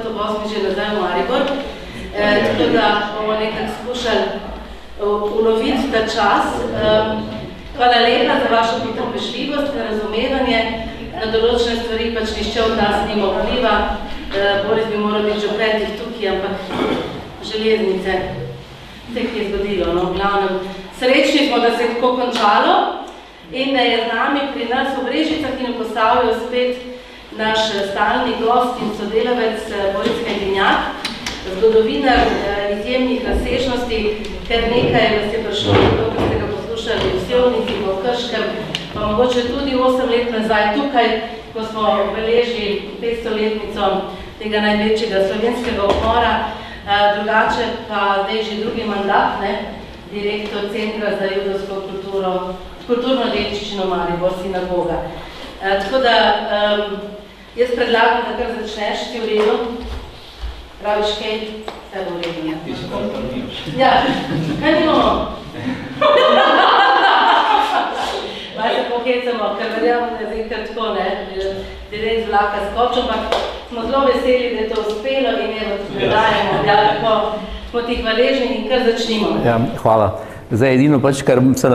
408 že nazaj v Maribor, tako da bomo nekaj skušali uloviti ta čas. Hvala lepa za vašo potrpežljivost in razumevanje. Na določene stvari pač nišče od nas nima vpliva. Boris bi moral biti že v 5 tukaj, ampak železnice, vse ki je zgodilo. No, v glavnem, srečni smo, da se je tako končalo in da je z nami pri nas v Brežicah in v Posavju spet naš stalni gost in sodelavec Boris Hajdinjak, zgodovinar izjemnih razsežnosti, ker nekaj vas je prišlo, ko ste ga poslušali v Sevnici, v Krškem, pa mogoče tudi 8 let nazaj tukaj, ko smo obeležili 500-letnico tega največjega slovenskega umora, drugače pa zdaj že drugi mandat, direktor Centra za judovsko kulturno dediščino Maribor, sinagoga. Tako da jaz predlagam, da kar začneš, ti v redu. Praviš kaj? Vse v redu. Ja, kaj nimamo? Malo se pohecamo, ker verjamo, da je zdaj tako, direkt z vlaka skočil, ampak smo zelo veseli, da je to uspelo in evo, predajamo, tako smo ti hvaležni in kar začnimo. Ja, hvala. Zdaj edino pač, kar sem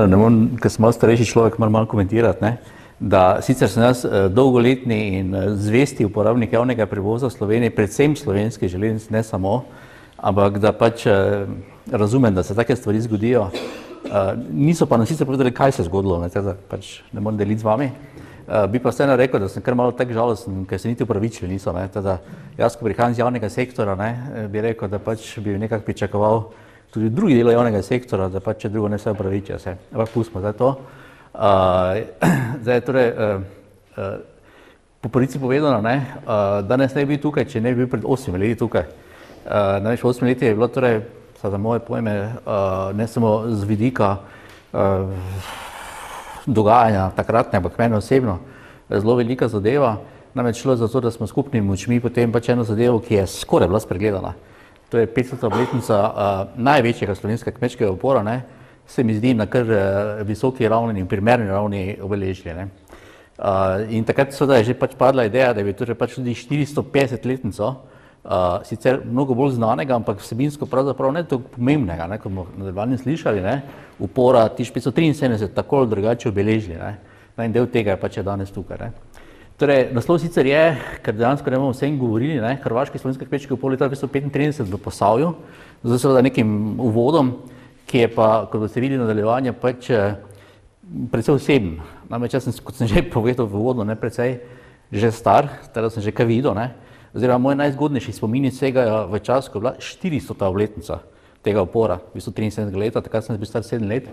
malo starejši človek, moram malo komentirati, da sicer sem jaz dolgoletni in zvesti uporabnik javnega prevoza v Sloveniji, predvsem slovenski železnic, ne samo, ampak da pač razumem, da se take stvari zgodijo. Niso pa nam sicer povedali, kaj se je zgodilo, pač ne morem deliti z vami. Bi pa vseeno rekel, da sem kar malo tak žalosten, ker se niti upravičili niso. Jaz, ko prihajam z javnega sektora, bi rekel, da pač bi nekako pričakoval tudi drugi delo javnega sektora, da pač če drugo ne se upravičijo se. Ampak pustimo zdaj to. Zdaj, torej, po prvici povedano, danes ne bi bil tukaj, če ne bi bil pred 8 leti tukaj. Največ 8 leti je bilo torej, za moje pojme, ne samo z vidika dogajanja takratne, ampak meni osebno, zelo velika zadeva. Namreč šlo za to, da smo skupnimi močmi potem pač eno zadevo, ki je skoraj bila spregledana. To je 500. obletnica največjega slovenskega kmečkega upora, se mi zdi na kar visoki ravni in primerni ravni obeležili. In takrat seveda je že pač padla ideja, da bi torej pač tudi 450-letnico, sicer mnogo bolj znanega, ampak vsebinsko pravzaprav ne tako pomembnega, kot bomo nadaljevanje slišali, upora 1573 tako ali drugače obeležili. In del tega je pač danes tukaj. Torej, naslov sicer je, ker dejansko ne bomo vsem govorili, Hrvaški slovenski kmečki upor leta 1935 v Posavju, z seveda nekim uvodom, ki je pa, kot boste videli nadaljevanje, pač precej oseben. Namreč jaz sem, kot sem že povedal v uvodu, precej že star, teda sem že kaj videl, oziroma moji najzgodnejši spomini segajo v čas, ko je bila 400. obletnica tega upora, v bistvu 73 leta, takrat sem bil star 7 let.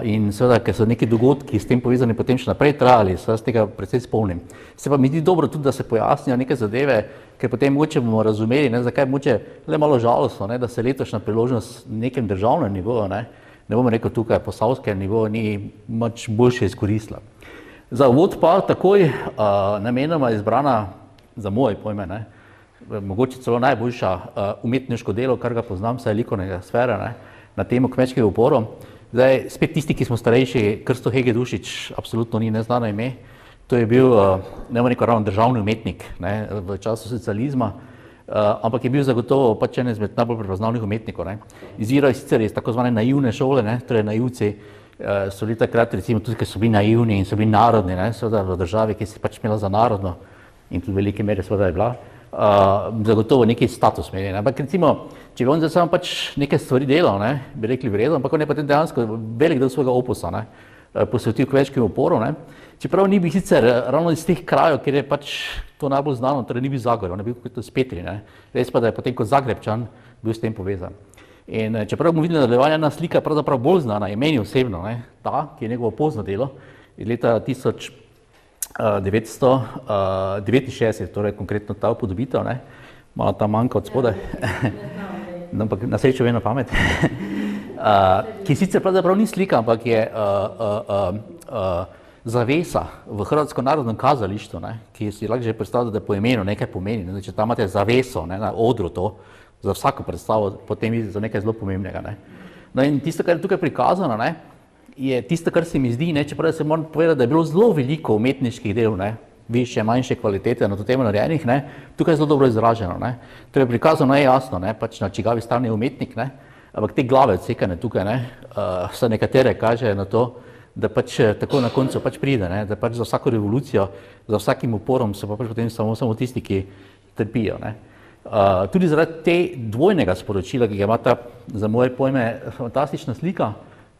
In seveda, ker so neki dogodki s tem povezani potem še naprej trajali, se jaz tega precej spomnim. Se pa mi zdi dobro tudi, da se pojasnijo neke zadeve, ker potem mogoče bomo razumeli, zakaj mogoče le malo žalostno, da se letošnja priložnost na nekem državnem nivoju, ne bomo rekel tukaj posavskem nivoju, ni moč boljše izkoristila. Za uvod pa takoj namenoma izbrana, za moje pojme, mogoče celo najboljša umetniško delo, kar ga poznam, vsaj likovnega sfera, na temo kmečkega upora. Zdaj, spet tisti, ki smo starejši, Krsto Hege Dušić, absolutno ni neznano ime. To je bil, ne bomo rekel, ravno državni umetnik v času socializma, ampak je bil zagotovo pač eden izmed najbolj prepoznavnih umetnikov. Izvirajo sicer iz tako zvane naivne šole, torej naivci so bili takrat, recimo tudi, ker so bili naivni in so bili narodni, seveda v državi, ki se pač imela za narodno in tudi v veliki meri seveda je bila, zagotovo neki status imeli. Ampak recimo, če bi on zdaj samo pač neke stvari delal, bi rekli v redu, ampak on je potem dejansko velik del svojega opusa posvetil kmečkemu uporu. Čeprav ni bil sicer ravno iz teh krajev, kjer je pač to najbolj znano, torej ni bil Zagorje, on je bil kot iz Petri. Res pa, da je potem kot Zagrebčan bil s tem povezan. In čeprav bomo videli nadaljevanje, ena slika pravzaprav bolj znana, je meni osebno, ta, ki je njegovo pozno delo, iz leta 1969, torej konkretno ta upodobitev, malo tam manjka od spodaj, ampak na srečo ve na pamet, ki sicer pravzaprav ni slika, ampak je zavesa v Hrvatsko narodnem kazališču, ki si lahko že predstavljate, da po imenu nekaj pomeni. Če tam imate zaveso na odru to, za vsako predstavo, potem je za nekaj zelo pomembnega. In tisto, kar je tukaj prikazano, je tisto, kar se mi zdi, čeprav se moram povedati, da je bilo zelo veliko umetniških del, više, manjše kvalitete na to temo narejenih, ne, tukaj je zelo dobro izraženo. Ne. Torej, prikazano je jasno, ne, pač na čigavi strani je umetnik, ne, ampak te glave odsekane tukaj, ne, so nekatere kažejo na to, da pač tako na koncu pač pride, ne, da pač za vsako revolucijo, za vsakim uporom so pa pač potem samo tisti, ki trpijo. Ne. Tudi zaradi te dvojnega sporočila, ki ga ima ta, za moje pojme, fantastična slika,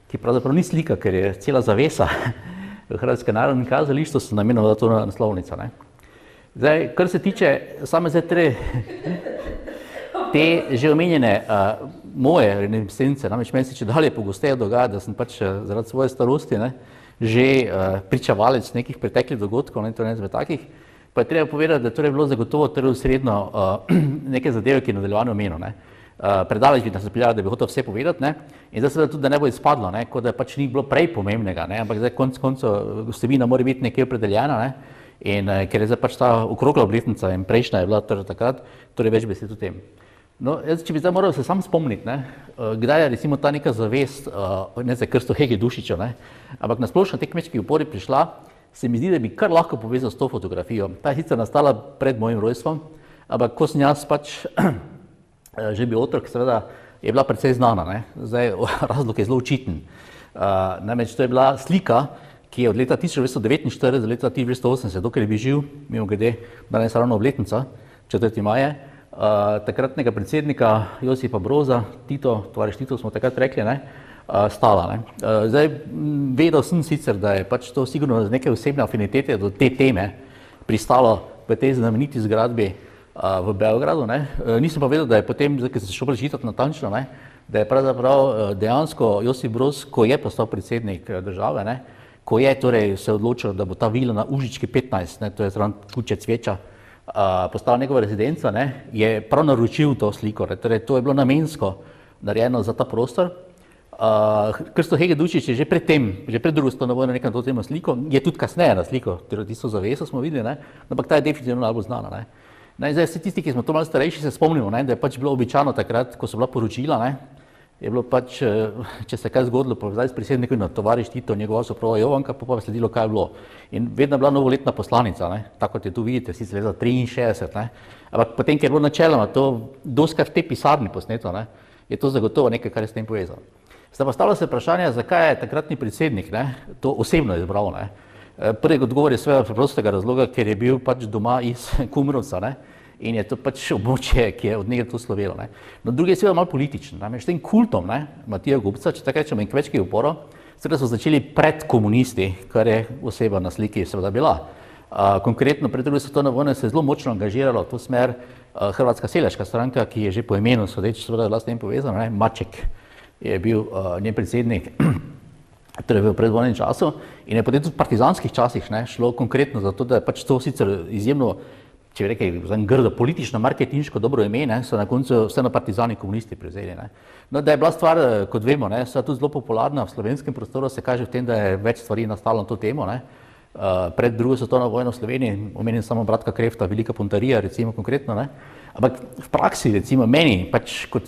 ki pravzaprav ni slika, ker je cela zavesa v Hrvatskem narodnem kazališču, so namenjena to naslovnica. Ne. Zdaj, kar se tiče same te že omenjene moje reminiscence, namreč meni se čedalje pogosteje dogaja, da sem pač zaradi svoje starosti, ne, že pričevalec nekih preteklih dogodkov, ne, to ne izmed takih, pa je treba povedati, da je bilo zagotovo usredno neke zadeve, ki je nadaljevanje omenil. Predaleč bi nas zapeljali, da bi hotel vse povedati, ne, in zdaj seveda tudi, da ne bo izpadlo, ne, kot da pač ni bilo prej pomembnega, ne, ampak zdaj konec koncev vsebina mora biti nekje opredeljena, ne, in ker je zdaj pač ta okrogla obletnica in prejšnja je bila takrat, torej več besed o tem. No, jaz, če bi zdaj moral se sam spomniti, ne, kdaj je recimo ta neka zavest, ne za Krsto Hege Dušiča, ne, ampak na splošno te kmečki upori prišla, se mi zdi, da bi kar lahko povezal s to fotografijo. Ta je sicer nastala pred mojim rojstvom, ampak ko sem jaz pač že bil otrok, seveda je bila precej znana, ne. Zdaj, razlog je zelo očiten. Namreč to je bila slika, ki je od leta 1949 do leta 1980, dokler je bil živ, mimogrede, danes ravno obletnica, 4. maja, takratnega predsednika Josipa Broza, tovariš Tito smo takrat rekli, ne, stala. Ne. Zdaj, vedel sem sicer, da je pač to sigurno z neke osebne afinitete do te teme pristalo v tej znameniti zgradbi v Beogradu. Ne. Nisem pa vedel, da je potem, ker sem se šel prečitati natančno, ne, da je pravzaprav dejansko Josip Broz, ko je postal predsednik države, ne, ko je torej se odločil, da bo ta vila na Užički 15, ne, to je zraven Kuče Cveča, postala njegova rezidenca, ne, je prav naročil to sliko, ne, torej to je bilo namensko narejeno za ta prostor. Krsto Hege Dušič je že pred tem, že pred drugo svetovno vojno nekaj na to temo sliko, je tudi kasneje na sliko, torej tisto zaveso smo videli, ne, ampak ta je definitivno najbolj znana. Ne. Zdaj, vsi tisti, ki smo to malo starejši, se spomnimo, ne, da je pač bilo običajno takrat, ko so bila poročila, ne, je bilo pač, če se kaj zgodilo, zdaj s predsednikom na tovariš Tito, njegova soprova Jovanka, pa je sledilo, kaj je bilo. In vedno je bila novoletna poslanica, ne, tako kot je tu vidite, sicer leta 63, ne, ampak potem, ker je bilo načeloma to doskrat v tej pisarni posneto, ne, je to zagotovo nekaj, kar je s tem povezano. Zdaj postavlja se vprašanje, zakaj je takratni predsednik, ne, to osebno izbral, ne. Prvi odgovor je seveda preprostega razloga, ker je bil pač doma iz Kumrovca, ne, in je to pač območje, ki je od njega to slovelo. Ne. No, drugi je seveda malo političen, namreč tem kultom, ne, Matija Gubca, če tako rečemo, in kmečkih uporov, seveda so začeli pred komunisti, kar je oseba na sliki seveda bila. Konkretno pred drugo svetovno vojno se je zelo močno angažiralo v to smer Hrvatska seljaška stranka, ki je že po imenu sodeč seveda bila s tem povezana, ne, Maček je bil njen predsednik, torej v predvojnem času, in je potem tudi v partizanskih časih, ne, šlo konkretno za to, da je pač to sicer izjemno, če bi rekel, grdo politično, marketinško dobro ime, ne, so na koncu vseeno partizani komunisti prevzeli. Ne. No, da je bila stvar, kot vemo, ne, tudi zelo popularna v slovenskem prostoru, se kaže v tem, da je več stvari nastalo na to temo. Ne. Pred drugo svetovno vojno v Sloveniji, omenim samo Bratka Krefta, Velika Pontarija, recimo konkretno, ne. Ampak v praksi, recimo meni, pač kot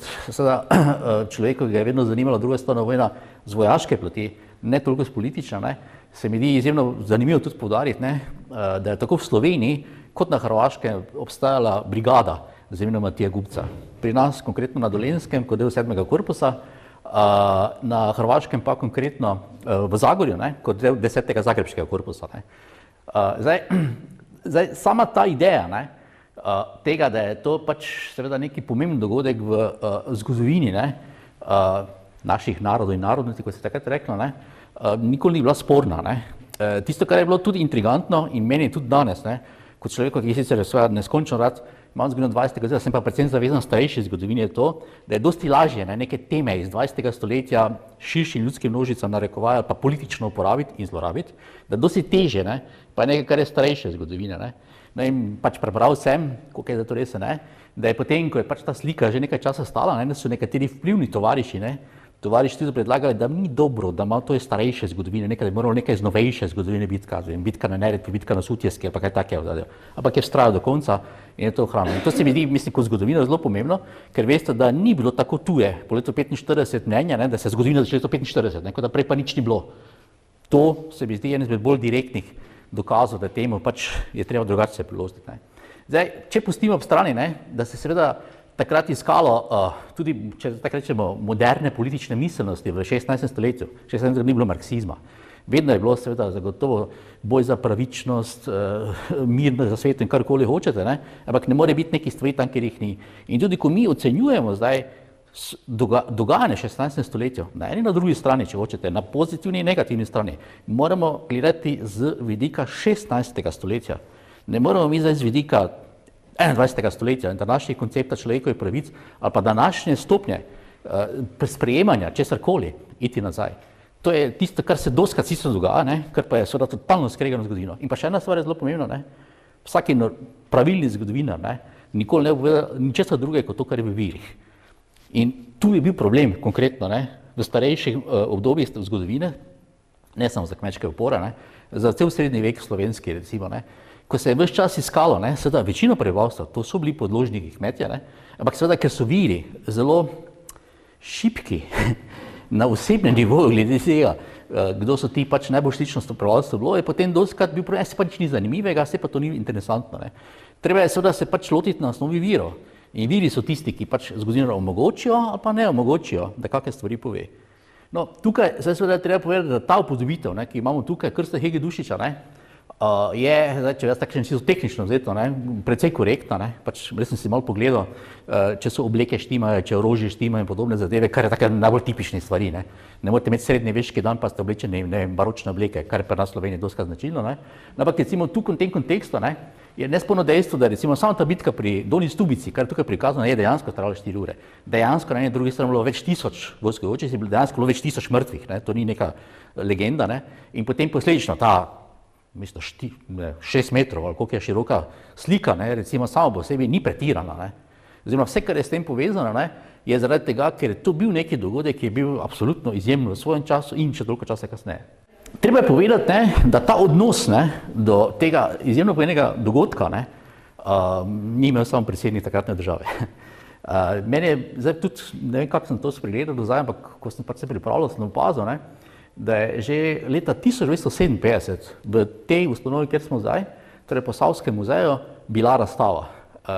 človeku, ki ga je vedno zanimala druga svetovna vojna z vojaške plati, ne toliko z politične, ne, se mi zdi izjemno zanimivo tudi poudariti, ne, da je tako v Sloveniji kot na Hrvaškem obstajala brigada z imenom Matija Gubca. Pri nas, konkretno na Dolenjskem, kot del 7. korpusa, na Hrvaškem pa konkretno v Zagorju, ne, kot del 10. zagrebškega korpusa. Ne. Zdaj, sama ta ideja, ne, tega, da je to pač seveda neki pomemben dogodek v zgodovini, ne, naših narodov in narodnosti, kot se takrat reklo, ne, nikoli ni bila sporna. Ne. Tisto, kar je bilo tudi intrigantno in meni tudi danes, ne, kot človeku, ki je sicer seveda neskončno rad, imam zgodovino 20. stoletja, sem pa predvsem zavezan starejši zgodovini, je to, da je dosti lažje, ne, neke teme iz 20. stoletja širšim ljudskim množicam narekovajo pa politično uporabiti in zlorabiti, da dosti teže, ne, pa je nekaj, kar je starejše zgodovine. Ne. No in pač prebral sem, koliko je za to res, ne, da je potem, ko je pač ta slika že nekaj časa stala, ne, da so nekateri vplivni tovariši, ne, tovariši tudi predlagali, da ni dobro, da ima to je starejše zgodovine, nekaj, da bi moralo nekaj iz novejše zgodovine biti, bitka na Neretvi, bitka na Sutjeski, pa kaj takega, ampak je vztrajal do konca in je to ohranil. In to se mi zdi, mislim, kot zgodovina zelo pomembno, ker veste, da ni bilo tako tuje po letu 45 mnenja, ne, da se je zgodovina začela leto 45, ne, kot da prej pa nič ni bilo. To se mi zdi en izmed bolj direktnih dokazal, da temu pač je treba drugače se prilostiti. Ne. Zdaj, če pustimo ob strani, ne, da se seveda takrat iskalo tudi, če tako rečemo, moderne politične miselnosti v 16. stoletju, 16. ni bilo marksizma. Vedno je bilo seveda zagotovo boj za pravičnost, mir za svet in karkoli hočete, ne? Ampak ne more biti neki stvari tam, kjer jih ni. In tudi, ko mi ocenjujemo zdaj dogajanje 16. stoletju, na eni in na drugi strani, če hočete, na pozitivni in negativni strani, moramo gledati z vidika 16. stoletja. Ne moramo mi zdaj z vidika 21. stoletja in današnjih koncepta človekovih pravic ali pa današnje stopnje sprejemanja česarkoli iti nazaj. To je tisto, kar se doskrat sicer dogaja, ne? Kar pa je seveda totalno skregano zgodovino. In pa še ena stvar je zelo pomembna, ne? Vsaki pravilni zgodovinar, ne? Nikoli ne poveda ničesar drugega kot to, kar je v virih. In tu je bil problem konkretno, ne? V starejših obdobjih zgodovine, ne samo za kmečke upore, ne? Za cel srednji vek slovenski recimo, ne? Ko se je ves čas iskalo, ne? Seveda večino prebivalstva, to so bili podložniki kmetje, ne? Ampak seveda, ker so viri zelo šibki, na osebnem nivoju glede tega, kdo so ti pač najbolj sličnost prebivalstva bilo, je potem dostikrat bil problem, se pač ni zanimivega, se pa to ni interesantno. Ne. Treba je seveda se pač lotiti na osnovi virov. In viri so tisti, ki pač zgodovino omogočijo ali pa ne omogočijo, da kakšne stvari pove. No, tukaj seveda treba povedati, da ta upodobitev, ki imamo tukaj, Krsta Hege Dušiča, ne, je, zdaj, če jaz tako čisto tehnično vzeto, ne, precej korektna, ne, pač res sem si malo pogledal, če so obleke štimajo, če orožje štima in podobne zadeve, kar je tako najbolj tipične stvari, ne. Ne morete imeti srednjeveški dan, pa ste oblečeni, ne vem, baročne obleke, kar je pri nas v Sloveniji dosti značilno, ne. Ampak recimo tukaj v tem kontekstu, ne, je nesporno dejstvo, da recimo samo ta bitka pri Donji Stubici, kar je tukaj prikazano, je dejansko trajalo 4 ure. Dejansko na eni drugi strani bilo več tisoč vojskov, je bilo dejansko več tisoč mrtvih, ne, to ni neka legenda, ne. In potem posledično ta 6 metrov ali koliko je široka slika, ne, recimo samo po sebi ni pretirana. Ne. Oziroma vse, kar je s tem povezano, ne, je zaradi tega, ker je to bil neki dogodek, ki je bil absolutno izjemen v svojem času in še toliko časa kasneje. Treba je povedati, ne, da ta odnos, ne, do tega izjemno pomembnega dogodka, ne, ni imel samo predsednik takratne države. Meni je zdaj tudi, ne vem, kako sem to spregledal do zdaj, ampak ko sem pač se pripravljal, sem opazil, ne, da je že leta 1957 v tej ustanovi, kjer smo zdaj, torej Posavskem muzeju, bila razstava.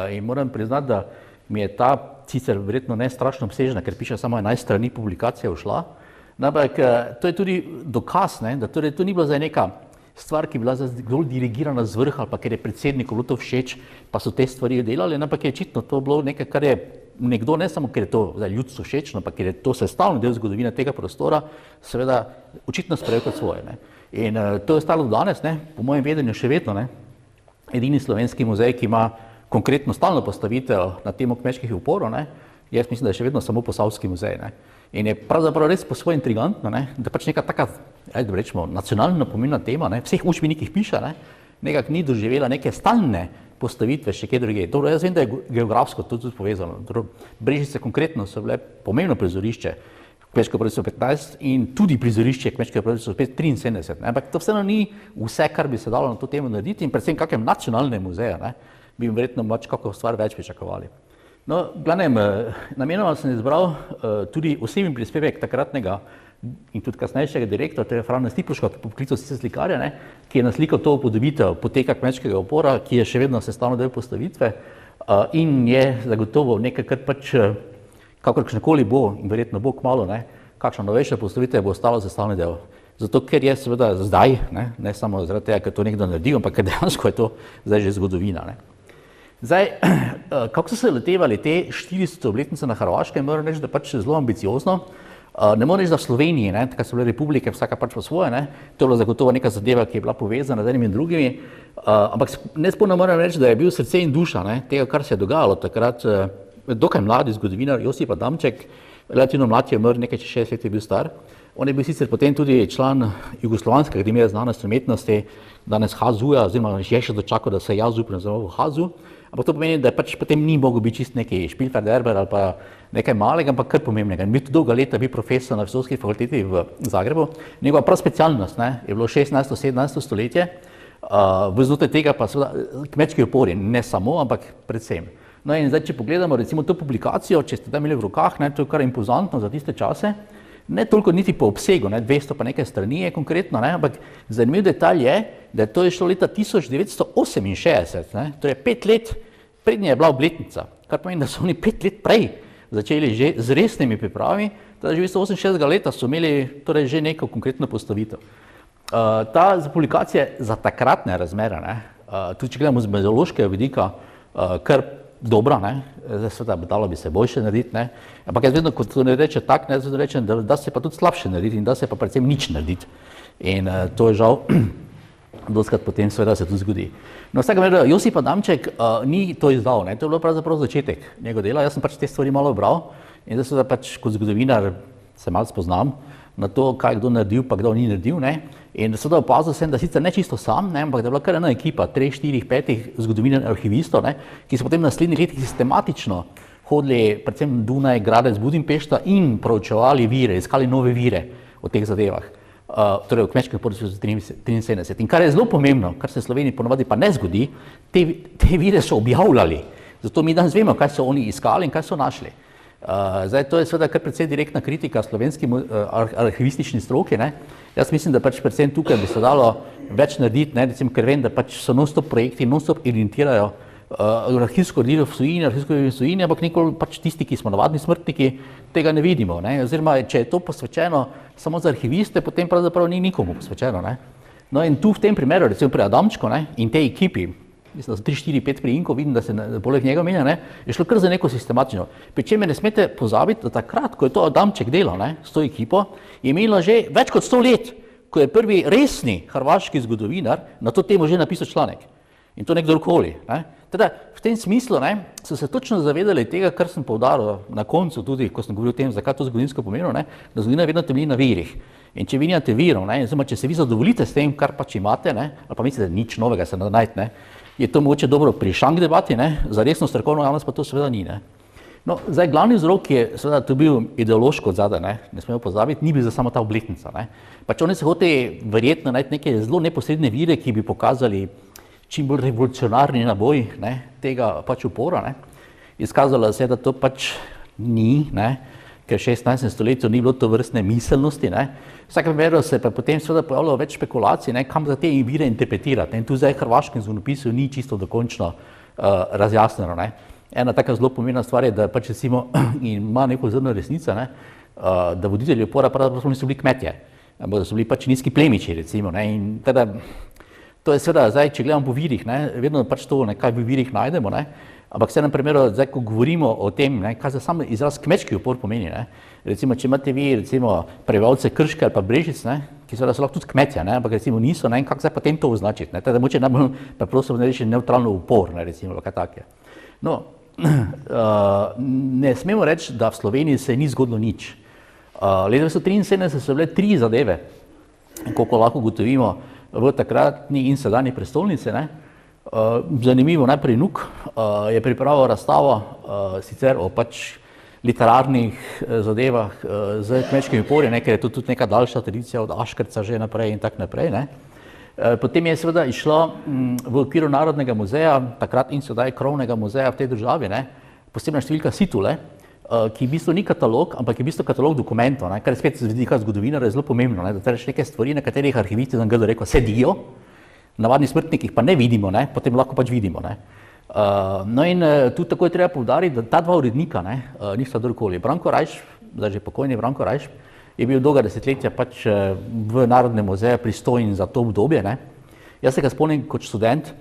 In moram priznati, da mi je ta sicer verjetno ne strašno obsežna, ker piše samo 11 strani publikacija ušla, ampak to je tudi dokaz, ne, da torej to ni bila zdaj neka stvar, ki je bila zgolj dirigirana z vrha, ali pa ker je predsedniku bilo to všeč, pa so te stvari delali, ampak je očitno to bilo nekaj, kar je nekdo, ne samo ker je to ljudstvu všečno, ampak ker je to sestavni del zgodovine tega prostora, seveda očitno sprejel kot svoje. Ne. In to je ostalo danes, ne, po mojem vedenju še vedno, ne, edini slovenski muzej, ki ima konkretno stalno postavitev na temo kmečkih uporov, ne, jaz mislim, da je še vedno samo Posavski muzej. Ne. In je pravzaprav res po svoje intrigantno, ne, da pač neka taka, da rečemo, nacionalno pomembna tema, ne, vseh učbenikih piše, ne, nekako ni doživela neke stalne postavitve še kje druge. Dobro, jaz vem, da je geografsko to tudi povezano. Brežice konkretno so bile pomembno prizorišče kmečkega pravice 15 in tudi prizorišče kmečkega pravice 73. Ampak to vseeno ni vse, kar bi se dalo na to temo narediti in predvsem kakem nacionalnem muzeju, ne, bi verjetno kako stvar več pričakovali. No, glavnem, namenoma sem izbral tudi osebni prispevek takratnega in tudi kasnejšega direktora, to je Frana Stipuška, ki poklical sicer slikarja, ne, ki je naslikal to upodobitev poteka kmečkega upora, ki je še vedno sestavni del postavitve in je zagotovo nekaj, kar pač kakorkoli bo in verjetno bo kmalu, ne, kakšna novejša postavitev bo ostalo sestavni del. Zato, ker je seveda zdaj, ne samo zaradi tega, ker to nekdo naredil, ampak ker dejansko je to zdaj že zgodovina. Ne. Zdaj, kako so se lotevali te 400 obletnice na Hrvaškem, moram reči, da pač zelo ambiciozno. Ne moram reči, da v Sloveniji, ne, takrat so bile republike, vsaka pač po svoje, ne, to je bila zagotovo neka zadeva, ki je bila povezana z enimi in drugimi, ampak nesporno moram reči, da je bil srce in duša, ne, tega, kar se je dogajalo takrat, dokaj mladi zgodovinar Josip Adamček, relativno mlad je umrl, nekaj čez 60 let je bil star. On je bil sicer potem tudi član Jugoslovanske akademije znanosti in umetnosti, danes HAZU-ja, oziroma je še dočakal, da se je JAZU prenazoval v HAZU, ampak to pomeni, da pač potem ni mogel biti čist neki Špilferderber ali pa nekaj malega, ampak kar pomembnega. In bil tudi dolga leta bil profesor na Filozofski fakulteti v Zagrebu. Njegova prav specialnost, ne, je bilo 16. 17. stoletje, v znotraj tega pa seveda kmečki upori, ne samo, ampak predvsem. No in zdaj, če pogledamo recimo to publikacijo, če ste tam imeli v rokah, ne, to je kar impozantno za tiste čase, ne toliko niti po obsegu, 200 pa nekaj strani je konkretno, ampak zanimiv detalj je, da je to šlo leta 1968, to je 5 let prednje je bila obletnica, kar pomeni, da so oni 5 let prej začeli že z resnimi pripravami, teda že 1968 leta so imeli torej že neko konkretno postavitev. Ta publikacija za takratne razmere, tudi če gledamo z metodološkega vidika, kar dobra, seveda dalo bi se boljše narediti, ampak jaz vedno, kot ne reče tak, jaz vedno rečem, da se pa tudi slabše narediti in da se pa predvsem nič narediti. In to je žal, dostikrat potem seveda se tudi zgodi. No, vsakega primeru, Josip Adamček ni to izdal, to je bilo pravzaprav začetek njegov dela, jaz sem pač te stvari malo bral in zdaj seveda pač kot zgodovinar se malo spoznam na to, kaj kdo naredil, pa kdo ni naredil, in seveda opazil sem, da sicer ne čisto sam, ampak da je bila kar ena ekipa, 3, 4, 5 zgodovinarjev arhivistov, ki so potem v naslednjih letih sistematično hodili predvsem Dunaj, Gradec, Budimpešta in proučevali vire, iskali nove vire o teh zadevah, torej v kmečkem področju 1973. In kar je zelo pomembno, kar se v Sloveniji ponovadi pa ne zgodi, te vire so objavljali, zato mi danes vemo, kaj so oni iskali in kaj so našli. Zdaj, to je seveda kar precej direktna kritika slovenski arhivistični stroki. Jaz mislim, da pač predvsem tukaj bi se dalo več narediti, recimo, ker vem, da pač so non-stop projekti, non-stop orientirajo arhivsko delo v tujini, ampak nikoli pač tisti, ki smo navadni smrtniki, tega ne vidimo. Oziroma, če je to posvečeno samo za arhiviste, potem pravzaprav ni nikomu posvečeno. No in tu v tem primeru, recimo pri Adamčku in tej ekipi, mislim, da so 3, 4, 5 priimkov, vidim, da se poleg njega menja, je šlo kar za neko sistematično. Pri čemer ne smete pozabiti, da takrat, ko je to Adamček delal s to ekipo, je imelo že več kot 100 let, ko je prvi resni hrvaški zgodovinar na to temo že napisal članek. In to nekdorkoli. Teda, v tem smislu so se točno zavedali tega, kar sem poudaril na koncu tudi, ko sem govoril o tem, zakaj to zgodovinsko pomembno, da zgodovina vedno temelji na virih. In če vi nimate virov, če se vi zadovoljite s tem, kar pač imate, ali pa mislite, da nič novega se ne najde, je to mogoče dobro pri šank debati, za resno strokovno javnost pa to seveda ni. No, zdaj, glavni vzrok je seveda to bil ideološko odzadaj, ne smemo pozabiti, ni bil za samo ta obletnica. Pač oni se hoteli verjetno najti neke zelo neposredne vire, ki bi pokazali čim bolj revolucionarni naboj tega pač upora. Izkazalo se je, da to pač ni, ker v 16. stoletju ni bilo to vrstne miselnosti. V vsakem primeru se pa potem seveda pojavljalo več špekulacij, kam za te vire interpretirati. In tu zdaj v hrvaškem zgodovinopisu ni čisto dokončno razjasnjeno. Ena taka zelo pomembna stvar je, da pač recimo ima neko zrno resnica, da voditelji upora pravzaprav niso bili kmetje, da so bili pač nizki plemiči, recimo. In teda, to je seveda zdaj, če gledamo po virih, vedno pač to, kaj v virih najdemo, ampak v enem primeru, zdaj, ko govorimo o tem, kaj za sam izraz kmečki upor pomeni, recimo, če imate vi, recimo, prebivalce Krške ali pa Brežic, ki seveda so lahko tudi kmetje, ampak recimo niso, kako zdaj potem to označiti, teda moče najbolj preprosto reči neutralno upor, recimo, kaj take. No, ne smemo reči, da v Sloveniji se ni zgodilo nič. Leta 1973 so bile 3 zadeve, koliko lahko ugotovimo, v takratni in sedanji prestolnici. Zanimivo, najprej Nuk je pripravil razstavo sicer o pač literarnih zadevah z kmečkimi upori, ker je to tudi neka daljša tradicija od Aškrca že naprej in tako naprej. Potem je seveda išlo v okviru Narodnega muzeja, takrat in sedaj krovnega muzeja v tej državi, posebna številka Situle, ki v bistvu ni katalog, ampak je v bistvu katalog dokumentov, kar je spet z vidika zgodovinarja zelo pomembno, da tereš neke stvari, na katerih arhivisti nam grdo rekel, sedijo, navadni smrtniki pa ne vidimo, potem lahko pač vidimo. No in tudi tako je treba poudariti, da ta 2 urednika nista kdorkoli. Branko Rajš, zdaj že pokojni Branko Rajš, je bil dolga desetletja pač v Narodnem muzeju pristojen za to obdobje. Jaz se ga spomnim kot študent,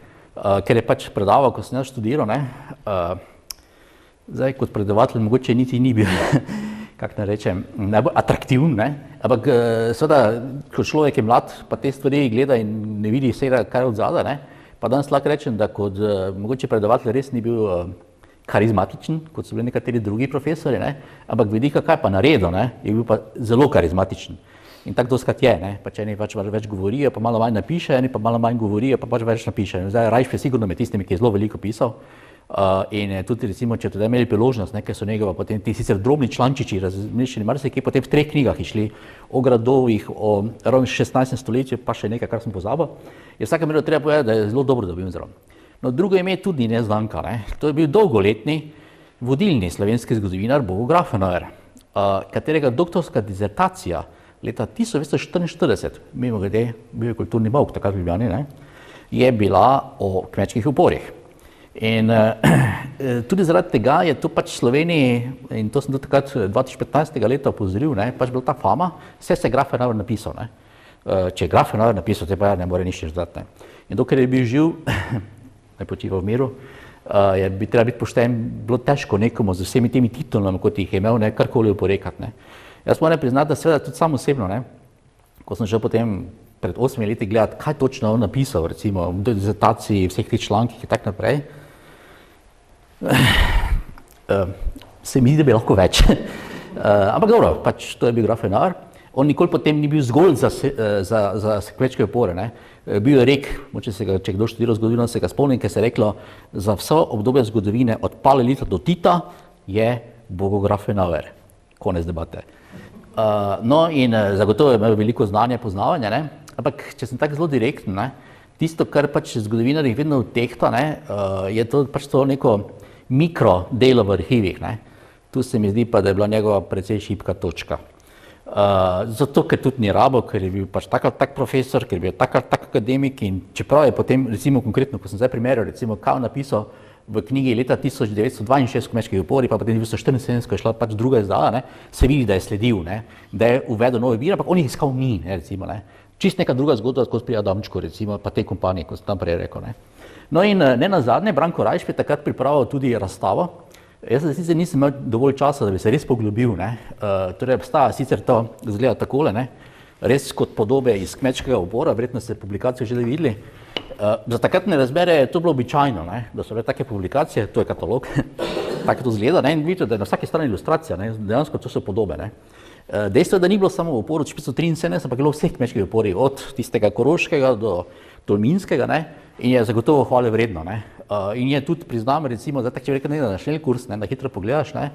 ker je pač predaval, ko sem jaz študiral, zdaj kot predavatelj mogoče niti ni bil, kako ne rečem, najbolj atraktiven, ampak seveda, ko človek je mlad, pa te stvari gleda in ne vidi vsega, kar je od zadaj, pa danes lahko rečem, da kot mogoče predavatelj res ni bil karizmatičen, kot so bili nekateri drugi profesori, ampak vidika, kaj pa naredil, je bil pa zelo karizmatičen. In tako doskrat je, pač eni pač več govorijo, pa malo manj napiše, eni pa malo manj govorijo, pa pač več napiše. Zdaj, Rajš je sigurno med tistimi, ki je zelo veliko pisal. In tudi recimo, če tudi imeli priložnost, ker so njegova potem ti sicer drobni člančiči razmišljeni marsikaj, potem v 3 knjigah išli o gradovih, o 16. stoletju, pa še nekaj, kar sem pozabil, je vsakem primeru treba povedati, da je zelo dobro dobil zraven. No, drugo ime tudi neznanka, to je bil dolgoletni vodilni slovenski zgodovinar Bogo Grafenauer. katerega doktorska dizertacija leta 1944, mimogrede, bil je kulturni bauk takrat v Ljubljani, ne, je bila o kmečkih uporih. In tudi zaradi tega je to pač v Sloveniji, in to sem tudi takrat 2015. leta opozoril, ne, pač bila ta fama, vse se je Grafenauer napisal. Ne. Če je Grafenauer napisal, te pa ja ne more nišče zdati. In dokler je bil živ, ne počiva v miru, bi treba biti pošten, bilo težko nekomu z vsemi temi titulami, kot jih je imel, ne, karkoli oporekati. Ne. Jaz moram priznati, da seveda tudi sam osebno, ne, ko sem šel potem pred 8 leti gledati, kaj točno on napisal, recimo v dizertaciji, vseh teh člankih in tako naprej, se mi zdi, da bi lahko več. Ampak dobro, pač to je bil Grafenauer. On nikoli potem ni bil zgolj za kmečke upore. Ne. Bil je rek, če kdo študiral zgodovino, se ga spomnim, ker se je reklo, za vso obdobje zgodovine od Paleolita do Tita je Bogo Grafenauer. Konec debate. No in zagotovo je imel veliko znanja, poznavanja, ne. Ampak če sem tako zelo direkten, ne, tisto, kar pač zgodovinarji vedno vtehta, ne, je to pač to neko mikro delo v arhivih. Ne. Tu se mi zdi pa, da je bila njegova precej šibka točka. Zato, ker tudi ni rabo, ker je bil pač tak profesor, ker je bil tak akademik in čeprav je potem, recimo konkretno, ko sem zdaj primerjal, recimo, kaj napisal v knjigi leta 1962 kmečkih upori, pa potem 1974, ko je šla pač druga izdala, ne, se vidi, da je sledil, ne, da je uvedel nove vire, ampak on jih iskal ni, ne, recimo, ne. Čist neka druga zgodba, kot pri Adamčku, recimo, pa tej kompaniji, kot sem tam prej rekel. Ne. No in ne nazadnje, Branko Rajšp je takrat pripravil tudi razstavo. Jaz sicer nisem imel dovolj časa, da bi se res poglobil. Ne. Torej, obstaja sicer to izgleda takole, ne. Res kot podobe iz kmečkega upora, verjetno ste publikacijo že videli. Za takratne razmere je to bilo običajno, ne, da so bile take publikacije, to je katalog, tako to izgleda, ne, in vidite, da je na vsaki strani ilustracija, ne, dejansko to so podobe. Ne. Dejstvo je, da ni bilo samo v uporu 1973, ampak je bilo vseh kmečkih uporih, od tistega koroškega do tolminskega, ne, in je zagotovo hvale vredno. Ne. In je tudi, priznam, recimo, zdaj tako če rekel, da na šnelkurs, ne, da hitro pogledaš, ne,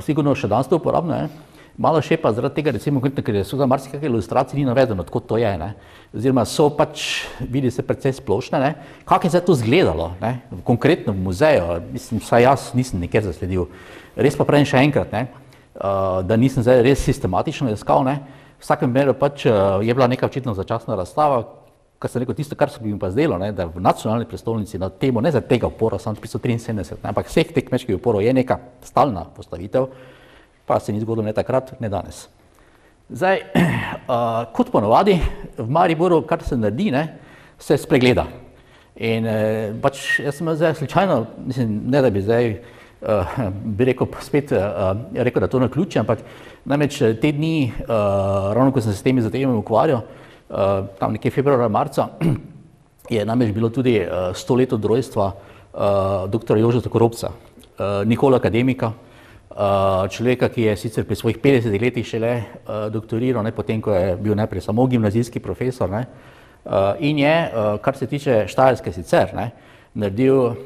sigurno še danes to uporabno, ne. Malo še pa zaradi tega, recimo, ker so za marsikakve ilustracije ni navedeno, tako to je, ne. Oziroma so pač, vidi se precej splošne, ne. Kako je zdaj to izgledalo, ne, konkretno v muzeju, mislim, saj jaz nisem nikjer zasledil. Res pa pravim še enkrat, ne, da nisem zdaj res sistematično iskal, ne. V vsakem primeru pač je bila neka očitno začasna razstava, kar sem rekel, tisto, kar se bi mi pa zdelo, ne, da v nacionalni prestolnici na temo, ne za tega upora, samo 1973, ne, ampak vseh teh kmečkih uporov je neka stalna postavitev, pa se ni zgodilo ne takrat, ne danes. Zdaj, kot ponovadi, v Mariboru, kar se naredi, ne, se spregleda. In pač jaz sem zdaj slučajno, mislim, ne da bi zdaj, bi rekel spet, rekel, da to naključje, ampak namreč te dni, ravno ko sem se s temi zadevami ukvarjal, tam nekje februarja, marca, je namreč bilo tudi 100 let od rojstva dr. Jožeta Koropca, nikoli akademika, človeka, ki je sicer pri svojih 50 letih šele doktoriral, ne, potem, ko je bil najprej samo gimnazijski profesor, ne, in je, kar se tiče Štajerske sicer, ne, naredil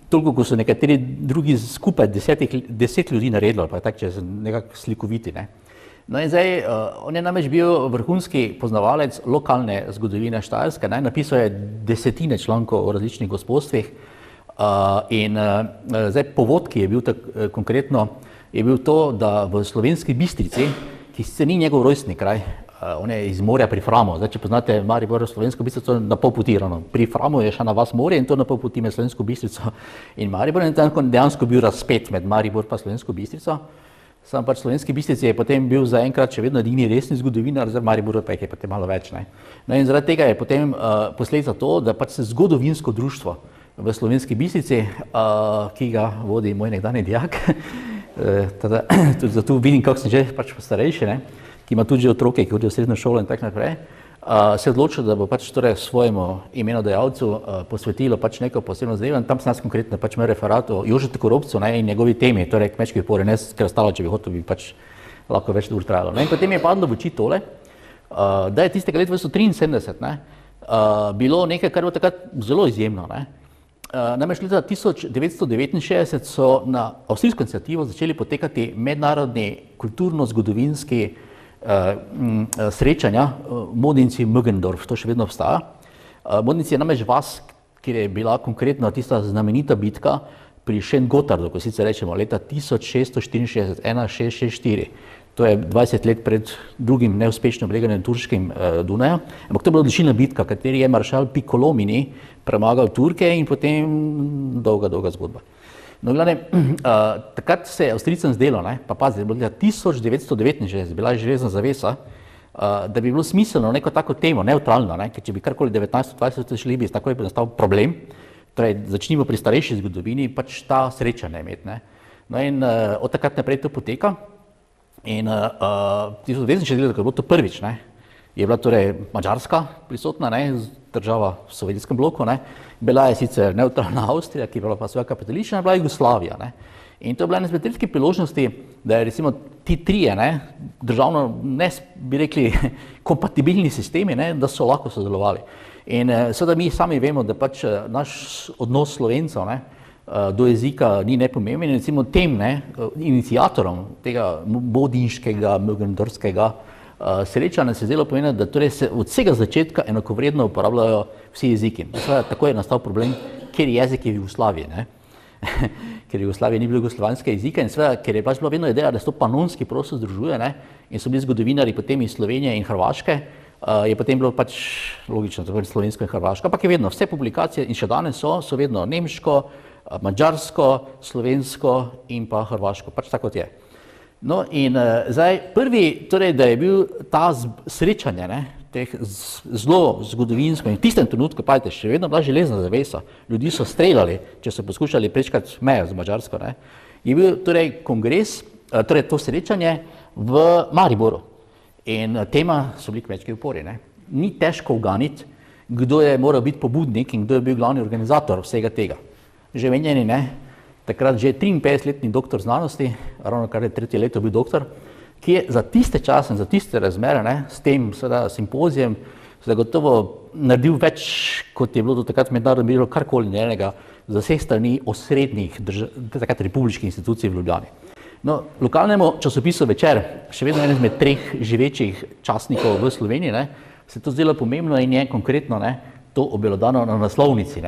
toliko, ko so nekateri drugi skupaj 10 ljudi naredili, pa tako, če sem nekako slikoviti. Ne. No in zdaj, on je namreč bil vrhunski poznavalec lokalne zgodovine Štajerske, ne, napisal je desetine člankov o različnih gospodstvih, in zdaj povod, ki je bil konkretno, je bil to, da v Slovenski Bistrici, ki sicer ni njegov rojstni kraj, on je iz morja pri Framu, zdaj če poznate Maribor, Slovensko Bistrico, na pol poti ravno. Pri Framu je šla na vas morje in to na pol poti med Slovensko Bistrico in Maribor in dejansko bil razpet med Maribor pa Slovensko Bistrico. Sam pač Slovenski Bistrici je potem bil zaenkrat še vedno edini resni zgodovinar, zdaj Maribor pa jih je potem malo več. Ne. No in zaradi tega je potem posledica to, da pač se zgodovinsko društvo v Slovenski Bistrici, ki ga vodi moj nekdanji dijak, tudi zato vidim, kako sem že pač starejši, ne, ki ima tudi že otroke, ki hodijo v srednjo šolo in tako naprej, se je odločil, da bo pač torej svojemu imenodajalcu posvetilo pač neko posebno zadevo in tam sem jaz konkretno pač imel referat o Jožetu Koropcu, ne, in njegovi temi, torej kmečki upori, ne, ker ostalo, če bi hotel, bi pač lahko več ur trajalo. No, in potem je padlo v oči tole, da je tistega leta 1973, ne, bilo nekaj, kar je bilo takrat zelo izjemno. Ne. Namreč leta 1969 so na avstrijsko iniциativo začeli potekati mednarodni kulturno-zgodovinski srečanja Modinci Mögendorf, to še vedno obstaja. Modinci je namreč vas, kjer je bila konkretno tista znamenita bitka pri Šengotardu, ko sicer rečemo, leta 1664, 1664. To je 20 let pred drugim neuspešnim obleganjem turškim Dunaja. Ampak to je bila odločilna bitka, kateri je maršal Piccolomini premagal Turke in potem dolga zgodba. No, glavne, takrat se je Avstrijcem zdelo, pa pazi, je bilo leta 1969, bila je železna zavesa, da bi bilo smiselno neko tako temo, neutralno, ker če bi karkoli 19-20 šli, bi takoj nastal problem. Torej, začnimo pri starejši zgodovini, pač ta srečanja imeti. No in od takrat naprej to poteka. In 1969, ko je bilo to prvič, je bila torej Madžarska prisotna, država v sovjetskem bloku, bila je sicer neutralna Avstrija, ki je bila pa svoja kapitalistična, bila Jugoslavija. In to je bila ena izmed redkih priložnosti, da je recimo ti trije državno, bi rekli, kompatibilni sistemi, da so lahko sodelovali. In seveda mi sami vemo, da pač naš odnos Slovencev do jezika ni nepomemben in recimo tem iniciatorom tega bodinškega, mögendorskega srečanja se je zdelo pomembno, da torej se od vsega začetka enakovredno uporabljajo vsi jeziki. Seveda tako je nastal problem, ker jezik je v Jugoslaviji, ker v Jugoslaviji ni bilo jugoslovanskega jezika in seveda, ker je pač bila vedno ideja, da se to panonski prostor združuje in so bili zgodovinari potem iz Slovenije in Hrvaške, je potem bilo pač logično, tako je slovensko in hrvaško, ampak je vedno, vse publikacije in še danes so vedno nemško, madžarsko, slovensko in pa hrvaško, pač tako kot je. No in zdaj prvi, torej, da je bil ta srečanje, teh zelo zgodovinsko in v tistem trenutku, pazite, še vedno bila železna zavesa, ljudi so streljali, če so poskušali prečkati mejo z Madžarsko, je bil torej kongres, torej to srečanje v Mariboru. In tema so bili kmečki upori. Ni težko uganiti, kdo je moral biti pobudnik in kdo je bil glavni organizator vsega tega. Že menjeni, takrat že 53-letni doktor znanosti, ravno kar je 3. leto bil doktor, ki je za tiste čase in za tiste razmere s tem simpozijem zagotovo naredil več, kot je bilo do takrat mednarodno bilo karkoli njenega za vseh strani osrednjih takrat republiških institucij v Ljubljani. No, lokalnemu časopisu Večer, še vedno eden izmed 3 živečih časnikov v Sloveniji, se to zdelo pomembno in je konkretno to obelodano na naslovnici.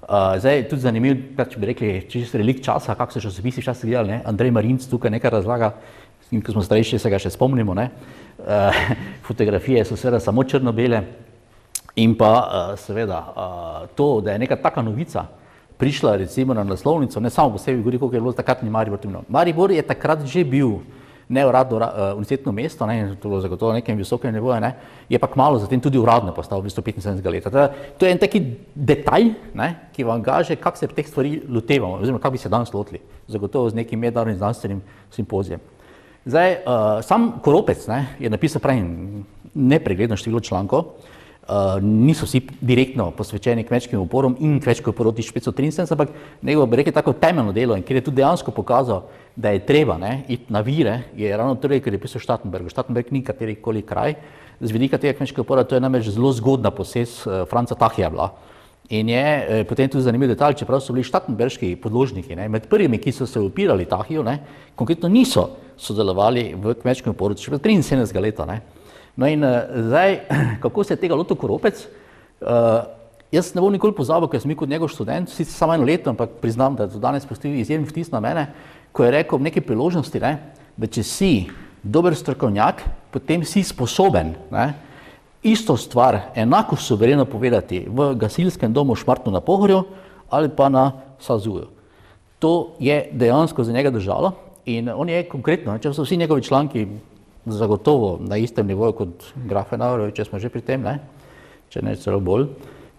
Zdaj, tudi zanimiv, če bi rekli, čisto relikt časa, kako so časopisi včasih gledali, Andrej Marinc tukaj nekaj razlaga, in ko smo starejši, se ga še spomnimo, fotografije so seveda samo črno-bele in pa seveda to, da je neka taka novica prišla recimo na naslovnico, ne samo po sebi govori, koliko je bilo takratni Maribor. Maribor je takrat že bil neuradno univerzitetno mesto, to bilo zagotovo nekem visokem nivoju, je pa kmalu zatem tudi uradno postal v bistvu 75. leta. To je en taki detalj, ki vam kaže, kako se teh stvari lotevamo, oziroma kako bi se danes lotili, zagotovo z nekim mednarodnim znanstvenim simpozijem. Zdaj, sam Koropec je napisal nepregledno število člankov, niso vsi direktno posvečeni kmečkim uporom in kmečkim uporom 1573, ampak njegovo, bi rekel, tako temeljno delo in ker je tudi dejansko pokazal, da je treba iti na vire, je ravno torej, ker je pisal Štatenberg. Štatenberg ni katerikoli kraj, z vidika tega kmečkega upora, to je namreč zelo zgodna posest Franca Tahija bila. In je potem tudi zanimiv detalj, čeprav so bili štatenberški podložniki, med prvimi, ki so se upirali Tahiju, konkretno niso sodelovali v kmečkem uporu, še 73. leta. No in zdaj, kako se je tega lotil Koropec, jaz ne bom nikoli pozabil, ker sem bil kot njegov študent, sicer samo 1 leto, ampak priznam, da je to danes postil izjemen vtis na mene, ko je rekel v neki priložnosti, da če si dober strokovnjak, potem si sposoben isto stvar enako suvereno povedati v gasilskem domu v Šmartnu na Pohorju ali pa na Sazuju. To je dejansko za njega držalo in on je konkretno, če so vsi njegovi članki zagotovo na istem nivoju kot Grafenauer, če smo že pri tem, če ne celo bolj,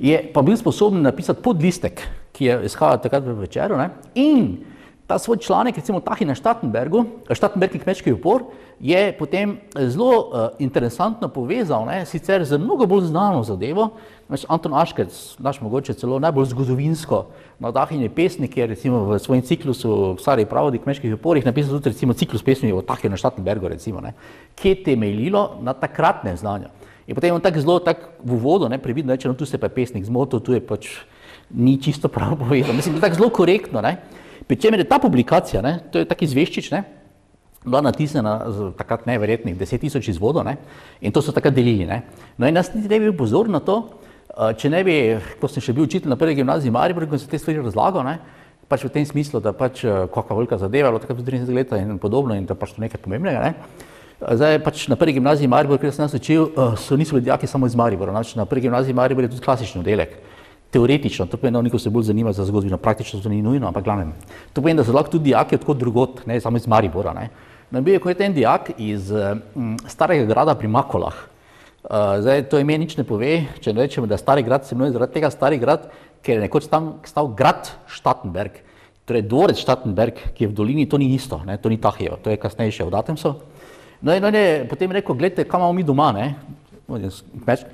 je pa bil sposoben napisati podlistek, ki je izhajal takrat v Večeru, in ta svoj članek, recimo Tahi na Štatenbergu, Štatenberg in kmečki upor, je potem zelo interesantno povezal, sicer z mnogo bolj znano zadevo, Anton Aškerc, naš mogoče celo najbolj zgodovinsko navdahnjeni pesnik, je recimo v svojem ciklusu Stari pravodi kmečkih uporih napisal tudi recimo ciklus pesmi o Tahiju na Štatenbergu, recimo, ki je temeljilo na takratnem znanju. In potem on tako zelo v uvodu previdno reče, no tu se pa je pesnik zmotil, tu je pač ni čisto prav povedal. Mislim, da je tako zelo korektno, pri čemer je ta publikacija, to je tak izveščič, bila natisnjena z takrat neverjetnih 10 000 izvodov, in to so takrat delili. No in jaz ne bi bil pozor na to, če ne bi, ko sem še bil učitelj na prvi gimnaziji Maribor, ko sem te stvari razlagal, pač v tem smislu, da pač kakšna velika zadeva, takrat 30 let in podobno in da pač to nekaj pomembnega, ne. Zdaj pač na prvi gimnaziji Maribor, kjer sem jaz učil, niso bili dijaki samo iz Maribora, na prvi gimnaziji Maribor je tudi klasični oddelek. Teoretično, to pomeni, da neko se bolj zanima za zgodovino, praktično to ni nujno, ampak glavnem. To pomeni, da so lahko tudi dijaki odkot drugot, ne samo iz Maribora, ne. Bil je kot en dijak iz Starega grada pri Makolah. Zdaj, to ime nič ne pove, če ne rečemo, da Stari grad se imenuje zaradi tega Stari grad, ker je nekoč tam stal grad Štatenberg, torej dvorec Štatenberg, ki je v dolini, to ni isto, ne, to ni Tahijevo, to je kasneje še v Datemsu. No in on je potem rekel, gledajte, kam imamo mi doma, ne,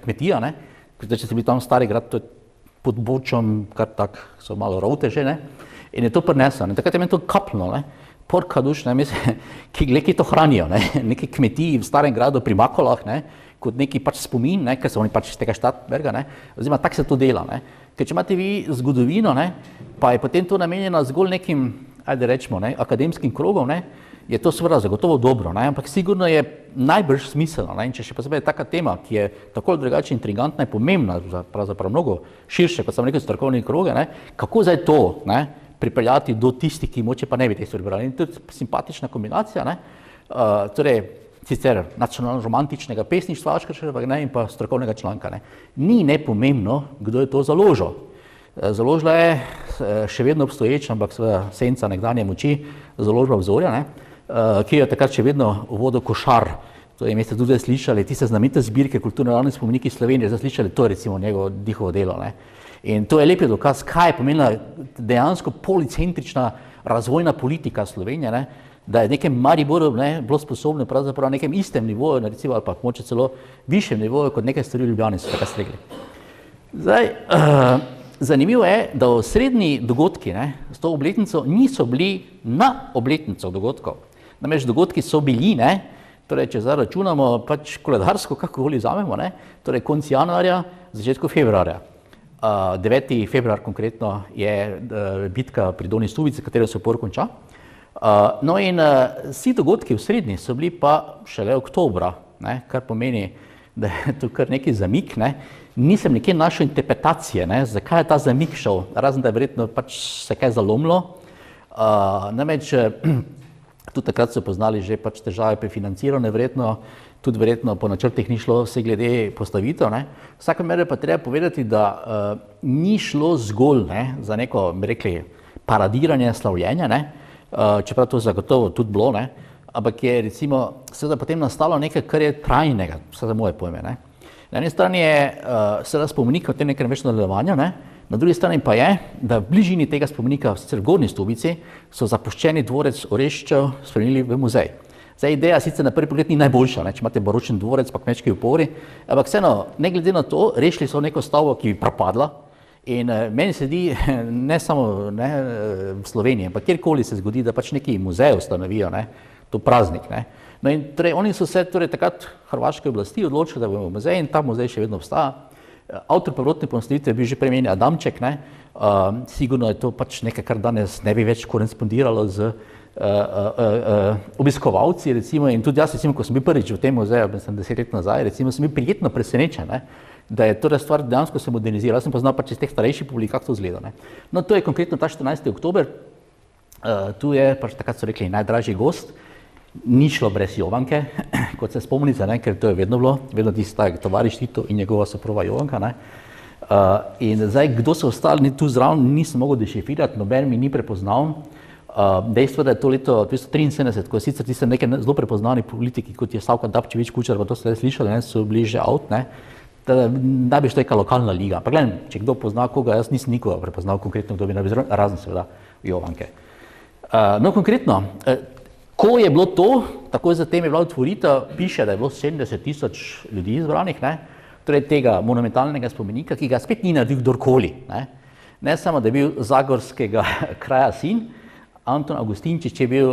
kmetija, ne, zdaj, če ste bili tam Stari grad, to je pod Bočom, kar tak so malo rovte že, ne, in je to prinesel, ne, takrat je meni to kapno, ne, porka duš, ne, mislim, ki to hranijo, ne, neki kmetiji v Starem gradu pri Makolah, ne, kot neki pač spomin, ne, ker so oni pač iz tega Štatenberga, ne, oziroma tako se to dela, ne, ker če imate vi zgodovino, ne, pa je potem to namenjeno zgolj nekim, ajde rečemo, ne, akademskim krogom, ne, je to seveda zagotovo dobro, ne, ampak sigurno je najbrž smiselno, ne, in če še posebej taka tema, ki je tako drugače intrigantna in pomembna, pravzaprav mnogo širše, kot sem rekel, strokovne kroge, ne, kako zdaj to, ne, pripeljati do tistih, ki moče pa ne bi te stvari brali. In to je simpatična kombinacija, ne, torej sicer nacionalno-romantičnega pesništva Aškerčeva, ne, in pa strokovnega članka, ne. Ni nepomembno, kdo je to založil. Založila je še vedno obstoječ, ampak seveda senca nekdanje moči, založba Vzorja, ne, ki je takrat še vedno vodil Košar. To je ste tudi slišali, tiste znamenite zbirke kulturno-naravni spomeniki Slovenije, zdaj slišali, to je recimo njihovo delo, ne. In to je lepi dokaz, kaj je pomenila dejansko policentrična razvojna politika Slovenije, ne, da je nekem Mariboru, ne, bilo sposobno pravzaprav na nekem istem nivoju, recimo, ali pa moče celo višjem nivoju, kot nekaj stvari v Ljubljani so takrat stregli. Zdaj, zanimivo je, da osrednji dogodki, ne, s to obletnico niso bili na obletnico dogodkov. Namreč dogodki so bili, ne, torej, če zdaj računamo pač koledarsko, kakorkoli vzamemo, ne, torej konec januarja, začetku februarja. 9. februar konkretno je bitka pri Donji Stubici, katero se upor konča. No in vsi dogodki v srednji so bili pa šele oktobra, ne, kar pomeni, da je to kar neki zamik, ne. Nisem nekje našel interpretacije, ne, zakaj je ta zamik šel, razen da je verjetno pač se kaj zalomilo. Namreč tudi takrat so poznali že pač težave pri financiranju, verjetno, tudi verjetno po načrtih ni šlo vse glede postavitev, ne. V vsakem primeru pa treba povedati, da ni šlo zgolj, ne, za neko, bi rekli, paradiranje, slavljenje, ne, čeprav to zagotovo tudi bilo, ne, ampak je recimo seveda potem nastalo nekaj, kar je trajnega, vse za moje pojme, ne. Na eni strani je seveda spomenik o tem nekem več nadaljevanja, ne, na drugi strani pa je, da v bližini tega spomenika, sicer v Gornji Stubici, so zapuščeni dvorec Oreščev spremenili v muzej. Zdaj, ideja sicer na prvi pogled ni najboljša, ne, če imate baročen dvorec pa kmečki upori, ampak vseeno, ne glede na to, rešili so neko stavbo, ki bi propadla in meni se zdi, ne samo ne, v Sloveniji, ampak kjerkoli se zgodi, da pač neki muzej ustanovijo, ne, to praznik, ne. No in torej, oni so se torej takrat hrvaške oblasti odločili, da bomo muzej in ta muzej še vedno obstaja. Avtor prvotne ponastavitve je bil že premenjen Adamček, ne, sigurno je to pač nekaj, kar danes ne bi več korespondiralo z obiskovalci, recimo, in tudi jaz, recimo, ko sem bil prvič v tem muzeju, mislim 10 let nazaj, recimo, sem bil prijetno presenečen, ne, da je torej stvar dejansko se modernizirala. Jaz sem poznal pač iz teh starejših publik, kako to izgleda, ne. No, to je konkretno ta 14. oktober, tu je pač takrat so rekli najdražji gost, ni šlo brez Jovanke, kot se spomnite, ne, ker to je vedno bilo, vedno tisti tovariš Tito in njegova soprova Jovanka, ne. In zdaj, kdo so ostali tu zraven, nisem mogel dešifrirati, noben mi ni prepoznal. Dejstvo, da je to leto 1973, ko je sicer tiste neke zelo prepoznani politiki, kot je Slavko Dapčević Kučar, pa to ste slišali, ne, so bili že out, ne, najbrž to je neka lokalna liga. Pa gledam, če kdo pozna koga, jaz nisem nikoga prepoznal konkretno, kdo bi najbolj razen seveda Jovanke. No, konkretno, ko je bilo to, takoj zatem je bila otvoritev, piše, da je bilo 70 000 ljudi izbranih, ne, torej tega monumentalnega spomenika, ki ga spet ni naredil kdorkoli, ne samo, da je bil zagorskega kraja sin, Anton Avgustinčič je bil,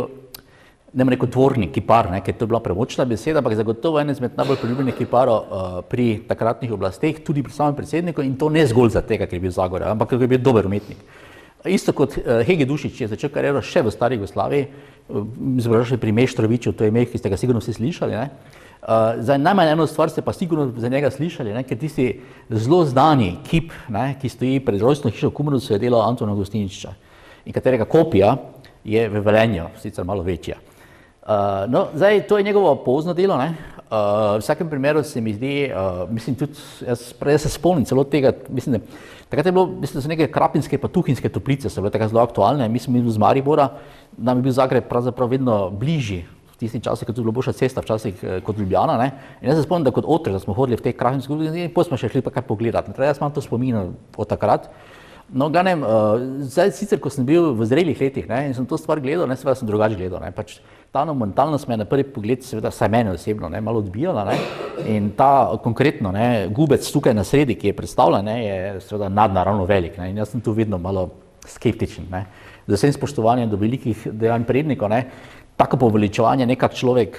ne bom rekel dvornik, kipar, ne, ker to je bila premočna beseda, ampak zagotovo en izmed najbolj priljubljenih kiparov pri takratnih oblasteh, tudi pri samem predsedniku, in to ne zgolj za tega, ker je bil Zagorja, ampak ker je bil dober umetnik. Isto kot Hege Dušić je začel kariero še v stari Jugoslaviji, izobražen pri Meštroviću, to je ime, ki ste ga sigurno vsi slišali, ne. Zdaj, najmanj eno stvar ste pa sigurno za njega slišali, ne, ker tisti zelo znani kip, ne, ki stoji pred rojstno hišo v Kumrovcu, je delal Antona Avgustinčiča. in katerega kopija je v Velenju, sicer malo večja. No, zdaj, to je njegovo pozno delo, ne. V vsakem primeru se mi zdi, mislim tudi, jaz se spomnim celo tega, mislim, da takrat je bilo, mislim, da so neke krapinske pa tuhinske toplice, so bile takrat zelo aktualne, mi smo bili iz Maribora, nam je bil Zagreb pravzaprav vedno bližji, v tistim času, kot je bila boljša cesta, včasih kot Ljubljana, ne. In jaz se spomnim, da kot otrok, da smo hodili v te krapinske toplice in potem smo še šli pa kar pogledati, ne. Jaz imam to spomin od takrat. No, glavnem, zdaj sicer, ko sem bil v zrelih letih, ne, in sem to stvar gledal, ne, seveda sem drugače gledal, ne, pač ta monumentalnost me na prvi pogled, seveda, saj mene osebno, ne, malo odbijala, ne, in ta konkretno, ne, gubec tukaj na sredi, ki je predstavljen, ne, je seveda nadnaravno velik, ne, in jaz sem tu vedno malo skeptičen, ne, z vsem spoštovanjem do velikih dejanj prednikov, ne, tako poveličevanje nekak človek,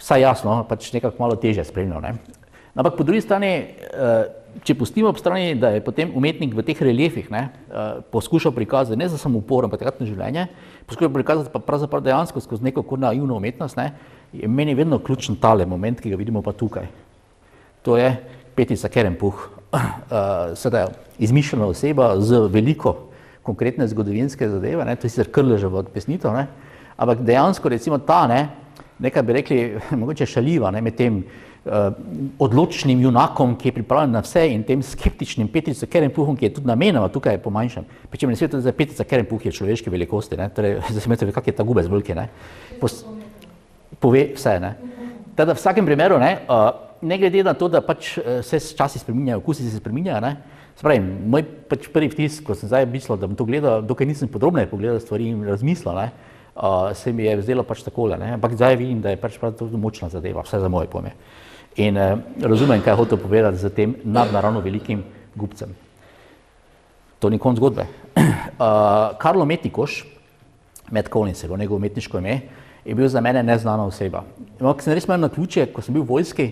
vsaj jasno, pač nekako malo težje spremljal, ne. Ampak po drugi strani, če pustimo ob strani, da je potem umetnik v teh reliefih, ne, poskušal prikazati ne za samo upor, ampak takratno življenje, poskušal prikazati pa pravzaprav dejansko skozi neko naivno umetnost, ne, je meni vedno ključen tale moment, ki ga vidimo pa tukaj. To je Petrica Kerenpuh, sedaj izmišljena oseba z veliko konkretne zgodovinske zadeve, ne, to je sicer Krleževa pesnitev, ne, ampak dejansko recimo ta, ne, nekaj bi rekli, mogoče šaljiva, ne, med tem odločnim junakom, ki je pripravljen na vse in tem skeptičnim Petrico Kerenpuhom, ki je tudi namenoma tukaj pomanjšan. Pričem ne sveta, da Petrica Kerenpuh je človeške velikosti, ne, torej, zdaj se mislite, kak je ta gubec veliki, ne, pove vse, ne. Teda v vsakem primeru, ne glede na to, da pač se časi spreminjajo, okusi se spreminjajo, ne, spravim, moj pač prvi vtis, ko sem zdaj mislil, da bom to gledal, dokaj nisem podrobneje pogledal stvari in razmislil, ne, se mi je zdelo pač takole, ne, ampak zdaj vidim, da je pač prav to močna zadeva, vse za moje pojme. In razumem, kaj je hotel povedati z tem nadnaravno velikim gubcem. To ni konc zgodbe. Karlo Metikoš, Matt Collins je njegovo umetniško ime, je bil za mene neznana oseba. Ampak sem res imel naključje, ko sem bil v vojski,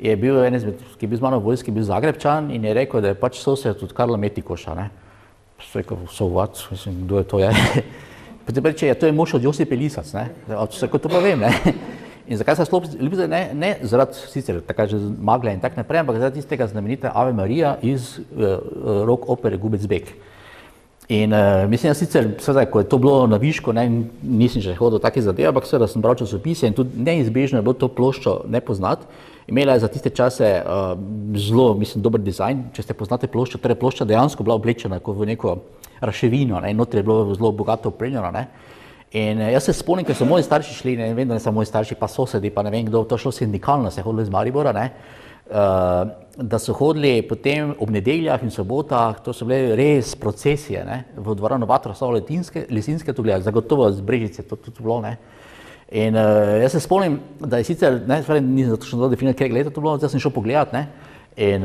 je bil en izmed, ki je bil z mano v vojski, bil Zagrebčan in je rekel, da je pač sosed od Karla Metikoša, ne. Sem rekel, sovat, mislim, kdo je to je. Potem reče, ja, to je mož od Josipe Lisac, ne. Ko to pa vem, ne. In zakaj se sploh ljubite, ne zaradi sicer takaj že Magle in tak naprej, ampak zaradi tistega znamenite Ave Maria iz rock opere Gubec Beg. In mislim, jaz sicer, seveda, ko je to bilo na višku, ne, nisem že hodil take zadeve, ampak seveda sem bral časopise in tudi neizbežno je bilo to ploščo ne poznati. Imela je za tiste čase zelo, mislim, dober dizajn, če ste poznate ploščo, torej plošča dejansko bila oblečena kot v neko raševino, ne, in notri je bilo zelo bogato opremljeno, ne. In jaz se spomnim, ker so moji starši šli, ne vem, da ne so moji starši, pa sosedi, pa ne vem kdo, to šlo sindikalno, se je hodilo iz Maribora, ne, da so hodili potem ob nedeljah in sobotah, to so bile res procesije, ne, v dvorano Vatroslava Lisinske, to gledali, zagotovo z Brežice, to tudi bilo, ne. In jaz se spomnim, da je sicer, ne, nisem zato še definil, kjer leta to bilo, zdaj sem šel pogledat, ne, in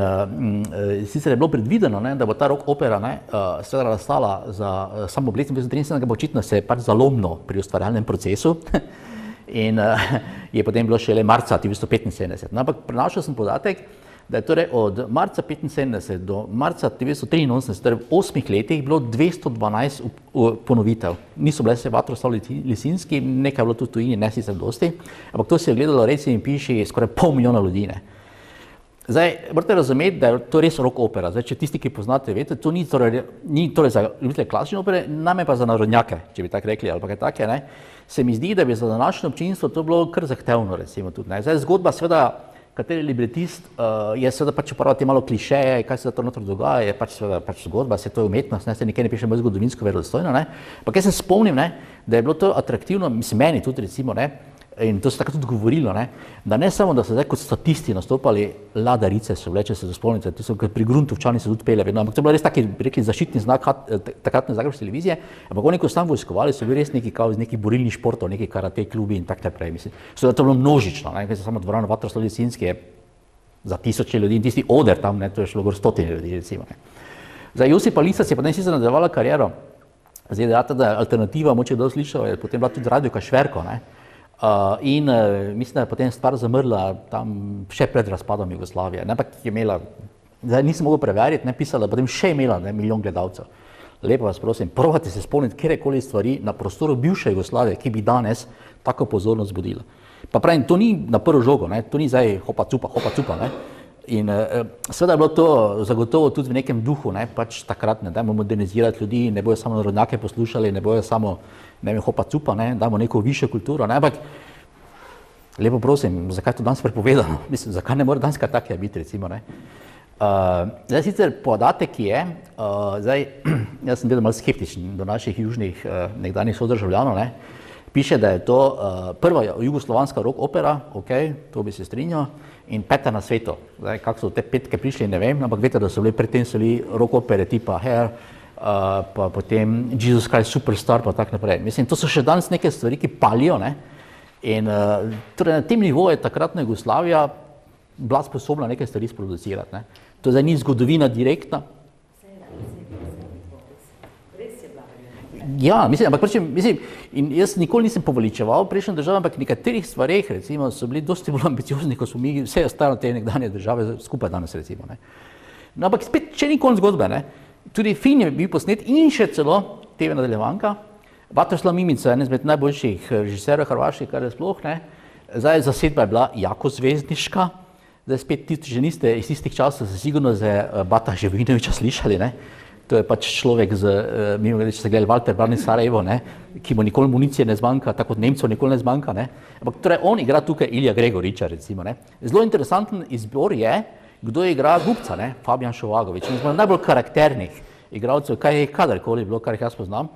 sicer je bilo predvideno, ne, da bo ta rock opera, ne, seveda nastala za samo obletnico 1973, bo očitno se pač zalomilo pri ustvarjalnem procesu in je potem bilo šele marca 1975. No, ampak prenašal sem podatek, da je torej od marca 1975 do marca 1983, torej v 8 letih, bilo 212 ponovitev. Niso bile se Vatroslav Lisinski, nekaj je bilo tudi tujini, ne sicer dosti, ampak to se je gledalo, reci in piši, skoraj 500 000 ljudi, ne. Zdaj, morate razumeti, da je to res rock opera. Zdaj, če tisti, ki poznate, veste, to ni torej za ljubitelje klasične opere, name pa za narodnjake, če bi tako rekli, ali pa kaj take, ne. Se mi zdi, da bi za današnje občinstvo to bilo kar zahtevno, recimo tudi, ne. Zdaj, zgodba seveda, kateri libretist je seveda pač uporabil te malo klišeje, kaj se da to notri dogaja, je pač seveda pač zgodba, se to je umetnost, ne, se nikjer ne piše bolj zgodovinsko verodostojno, ne. Ampak jaz se spomnim, ne, da je bilo to atraktivno, mislim, meni tudi recimo, ne, in to se tako tudi govorilo, ne, da ne samo, da so zdaj kot statisti nastopali ladarice, so bile, če se spomnite, to so pri Gruntovčani se tudi pele vedno, ampak to je bilo res taki, bi rekli, zaščitni znak takratne zagrebške televizije, ampak oni, ko tam vojskovali, so bili res neki kao iz nekih borilnih športov, neki karate klubi in tak naprej, mislim. So da to bilo množično, ne, ker se samo dvorana Vatroslav Lisinski je za 1000 ljudi in tisti oder tam, ne, to je šlo gor 100 ljudi, recimo, ne. Zdaj, Josipa Lisac je potem sicer nadaljevala kariero, zdaj, da je alternativa, moče kdo slišal, je potem bila tudi Radio Kašverko, ne. In mislim, da je potem stvar zamrla tam še pred razpadom Jugoslavije, ne, ampak je imela, zdaj nisem mogel preveriti, ne, pisala, potem še imela, ne, 1 milijon gledalcev. Lepo vas prosim, probajte se spomniti kjerkoli stvari na prostoru bivše Jugoslavije, ki bi danes tako pozornost zbudila. Pa pravim, to ni na prvo žogo, ne, to ni zdaj hopa cupa, ne. In seveda je bilo to zagotovo tudi v nekem duhu, ne, pač takrat ne dajmo modernizirati ljudi, ne bojo samo narodnjake poslušali, ne bojo samo, ne vem, hopa cupa, ne, dajmo neko višjo kulturo, ne, ampak lepo prosim, zakaj je to danes prepovedano? Mislim, zakaj ne more danes kaj takega biti, recimo, ne? Zdaj sicer podatek je, zdaj, jaz sem vedno malo skeptičen do naših južnih nekdanjih sodržavljanov, ne, piše, da je to prva jugoslovanska rock opera, ok, to bi se strinjal, in peta na svetu. Zdaj, kako so te petke prišli, ne vem, ampak veste, da so bili predtem rock opere tipa Hair, pa potem Jesus Christ Superstar, pa tak naprej. Mislim, to so še danes neke stvari, ki palijo, ne, in torej na tem nivoju je takratna Jugoslavija bila sposobna neke stvari sproducirati, ne. To zdaj ni zgodovina direktna. Ja, mislim, ampak in jaz nikoli nisem poveličeval prejšnje države, ampak v nekaterih stvareh, recimo, so bili dosti bolj ambiciozni, kot so mi vse ostale te nekdanje države skupaj danes, recimo, ne. No, ampak spet, če ni konc zgodbe, ne, tudi film je bil posnet in še celo TV nadaljevanka, Vatroslav Mimica, eden izmed najboljših režiserjev hrvaških, kar je sploh, ne, zdaj zasedba je bila jako zvezdniška, zdaj spet že niste iz tistih časov se sigurno za Bata Živinovića slišali, ne. To je pač človek mimo grede, če ste gledali Walter Brani Sarajevo, ne, ki mu nikoli municije ne zmanjka, tako kot Nemcev nikoli ne zmanjka, ne. Ampak torej on igra tukaj Ilija Gregoriča, recimo, ne. Zelo interesanten izbor je, kdo igra Gubca, ne, Fabijan Šovagović, en izmed najbolj karakternih igralcev, kaj je kadarkoli bilo, kar jih jaz poznam.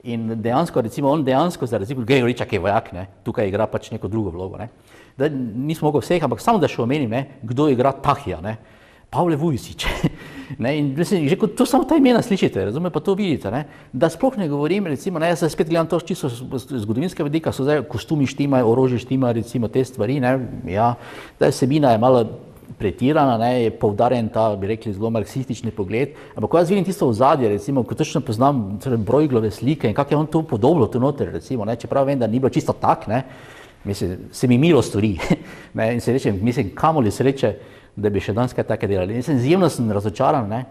In dejansko, recimo, on dejansko za razliko Gregoriča, ki je vojak, ne, tukaj igra pač neko drugo vlogo, ne. Da nismo mogli vseh, ampak samo da še omenim, ne, kdo igra Tahija, ne. Pavle Vujsić, ne, in mislim, že kot to samo ta imena slišite, razume, pa to vidite, ne, da sploh ne govorim, recimo, ne, jaz spet gledam to čisto zgodovinske vidika, so zdaj kostumi štimajo, orožje štima, recimo te stvari, ne, ja, zdaj vsebina je malo pretirana, ne, je poudarjen ta, bi rekli, zelo marksistični pogled, ampak ko jaz vidim tisto ozadje, recimo, ko točno poznam Bruegelove slike in kako je on to podobno tu noter, recimo, ne, čeprav vem, da ni bilo čisto tak, ne, mislim, se mi milo stori, ne, in se rečem, mislim, kamoli sreče, da bi še danes kaj take delali. Mislim, izjemno sem razočaran, ne,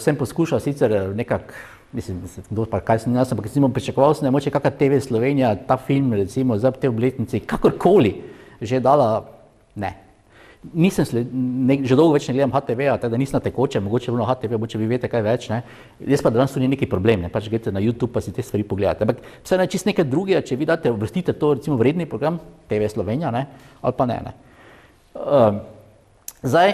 sem poskušal sicer nekako, mislim, kdo pa kaj sem jaz, ampak recimo pričakoval sem, da moče kakšna TV Slovenija, ta film, recimo, za te obletnice, kakorkoli, že dala, ne. Nisem že dolgo več ne gledam HTV-a, tako da nisem na tekoče, mogoče bilo na HTV, mogoče vi veste kaj več, ne. Jaz pa danes to ni neki problem, ne, pač greste na YouTube pa si te stvari pogledate. Ampak vse je čist nekaj drugega, če vi date, uvrstite to recimo v redni program TV Slovenija, ne, ali pa ne. Zdaj,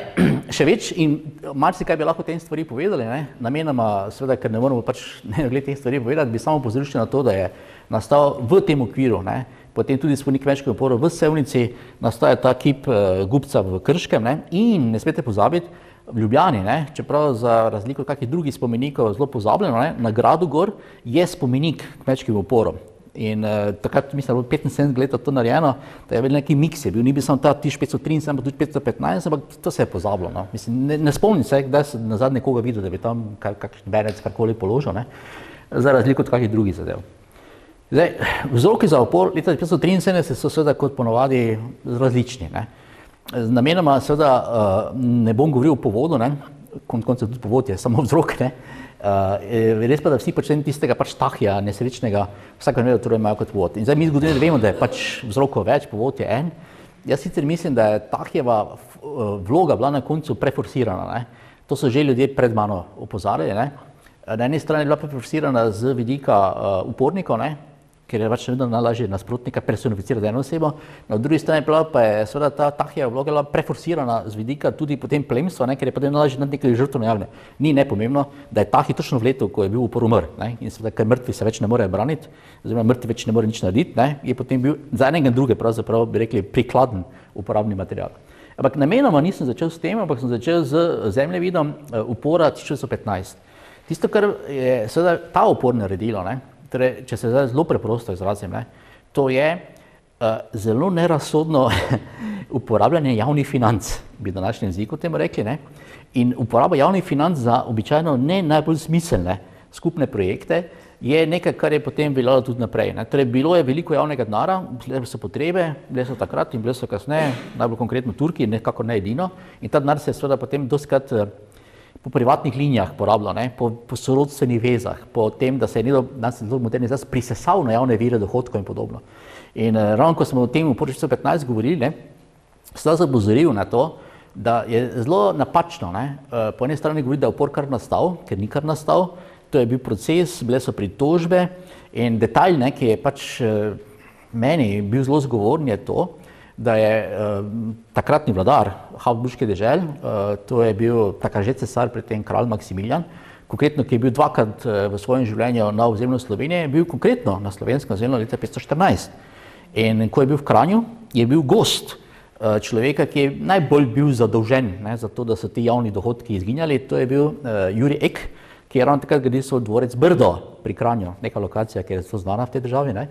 še več in marsikaj bi lahko o tem stvari povedali, ne, namenoma, seveda, ker ne moramo pač glede teh stvari povedati, bi samo opozoril še na to, da je nastal v tem okviru, ne, potem tudi spolni kmečki upor v Sevnici, nastaja ta kip Gubca v Krškem, ne, in ne smete pozabiti, v Ljubljani, ne, čeprav za razliko od kakih drugih spomenikov zelo pozabljeno, ne, na Gradu gor je spomenik kmečkim uporom. In takrat, mislim, da je bilo 75 let to narejeno, da je bil neki miks, je bil, ni bil samo ta 1573, ampak tudi 515, ampak to se je pozabilo, no. Mislim, ne spomnim se, kdaj sem nazadnje koga videl, da bi tam kakšen benec karkoli položil, ne, za razliko od kakih drugih zadev. Zdaj, vzroki za upor leta 1973 so seveda kot ponovadi različni, ne. Namenoma seveda ne bom govoril o povodu, ne, konec tudi povod je samo vzrok, ne. Res pa, da vsi počnem tistega pač Tahija nesrečnega, vsak primer torej imajo kot povod. In zdaj mi zgodovine vemo, da je pač vzrokov več, povod je en. Jaz sicer mislim, da je Tahijeva vloga bila na koncu preforsirana, ne. To so že ljudje pred mano opozarjali, ne. Na eni strani je bila preforsirana z vidika upornikov, ne, ker je pač vedno najlažje nasprotnika personificirati eno osebo, na drugi strani pa je seveda ta Tahijeva vloga bila preforsirana z vidika tudi potem plemstva, ne, ker je potem najlažje dati nekaj žrtev na javne. Ni nepomembno, da je Tahij točno v letu, ko je bil upor umrl, ne, in seveda, ker mrtvi se več ne morejo braniti, oziroma mrtvi več ne more nič narediti, ne, je potem bil za enega in druge pravzaprav, bi rekli, prikladen uporabni material. Ampak namenoma nisem začel s tem, ampak sem začel z zemljevidom upora 1915. Tisto, kar je seveda ta upor naredilo, ne, torej, če se zdaj zelo preprosto izrazim, ne, to je zelo nerazsodno uporabljanje javnih financ, bi v današnjem jeziku temu rekli, ne, in uporaba javnih financ za običajno ne najbolj smiselne skupne projekte je nekaj, kar je potem veljalo tudi naprej, ne. Torej, bilo je veliko javnega denarja, bile so potrebe, bile so takrat in bile so kasneje, najbolj konkretno Turki, nekako ne edino, in ta denar se je seveda potem dostikrat po privatnih linijah porabljal, ne, po sorodstvenih vezah, po tem, da se je danes zelo moderni izraz prisesal na javne vire dohodkov in podobno. In ravno ko smo o tem v 1915 govorili, ne, sem opozoril na to, da je zelo napačno, ne? Po eni strani govori, da je upor kar nastal, ker ni kar nastal, to je bil proces, bile so pritožbe in detajl, ne, ki je pač meni bil zelo zgovoren, je to, da je takratni vladar Habsburških dežel, to je bil takrat že cesar, predtem kralj Maksimilijan, konkretno, ki je bil dvakrat v svojem življenju na ozemlju Slovenije, je bil konkretno na slovenskem ozemlju leta 514. In ko je bil v Kranju, je bil gost človeka, ki je najbolj bil zadolžen, ne, za to, da so ti javni dohodki izginjali, to je bil Jurij Ek, ki je ravno takrat gradil svoj dvorec Brdo pri Kranju, neka lokacija, ki je zelo znana v tej državi. Ne.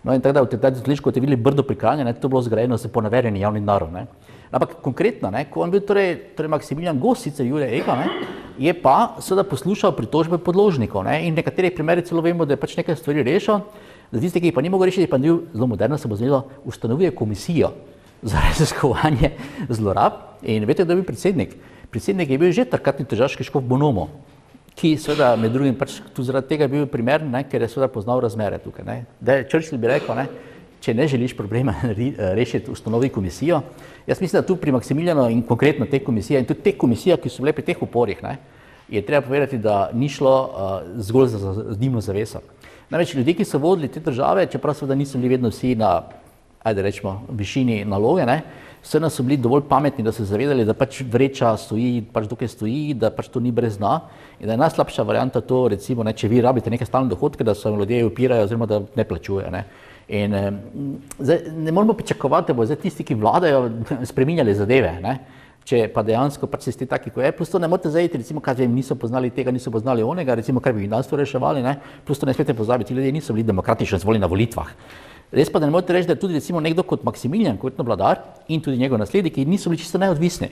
No in tako da v tej zličku, ko ste videli Brdo pri Kranju, ne, to je bilo zgrajeno s poneverjeni javni narod. Ne. Ampak konkretno, ne, ko on bil torej Maksimilijan gost sicer Jurija Eka, ne, je pa seveda poslušal pritožbe podložnikov, ne, in v nekaterih primerih celo vemo, da je pač nekaj stvari rešil, za tiste, ki jih pa ni mogel rešiti, pa bil zelo moderno, se bo znelo, ustanovil komisijo za raziskovanje zlorab in veste, da je bil predsednik. Predsednik je bil že takratni tržaški škof Bonomo, ki seveda med drugim pač tu zaradi tega je bil primeren, ne, ker je seveda poznal razmere tukaj. Ne. Da Churchill bi rekel, ne, če ne želiš problema rešiti, ustanovi komisijo. Jaz mislim, da tu pri Maksimilijanu in konkretno te komisije in tudi te komisije, ki so bile pri teh uporih, ne, je treba povedati, da ni šlo zgolj za dimno zaveso. Namreč ljudje, ki so vodili te države, čeprav seveda niso bili vedno vsi na, ajde rečemo, višini naloge, ne, vseeno so bili dovolj pametni, da so zavedali, da pač vreča stoji, pač dokaj stoji, da pač to ni brez dna in da je najslabša varianta to, recimo, ne, če vi rabite neke stalne dohodke, da se ljudje upirajo oziroma da ne plačujejo. Ne. In zdaj ne moramo pričakovati, da bo zdaj tisti, ki vladajo, spreminjali zadeve, ne. Če pa dejansko pač ste taki, ko je, plus to ne morate zajeti, recimo, kaj vem, niso poznali tega, niso poznali onega, recimo, kar bi nas to reševali, ne, plus to ne smete pozabiti, ti ljudje niso bili demokratično izvoljeni na volitvah. Res pa da ne morate reči, da tudi recimo nekdo kot Maksimilijan, kot vladar in tudi njegov nasledniki niso bili čisto neodvisni.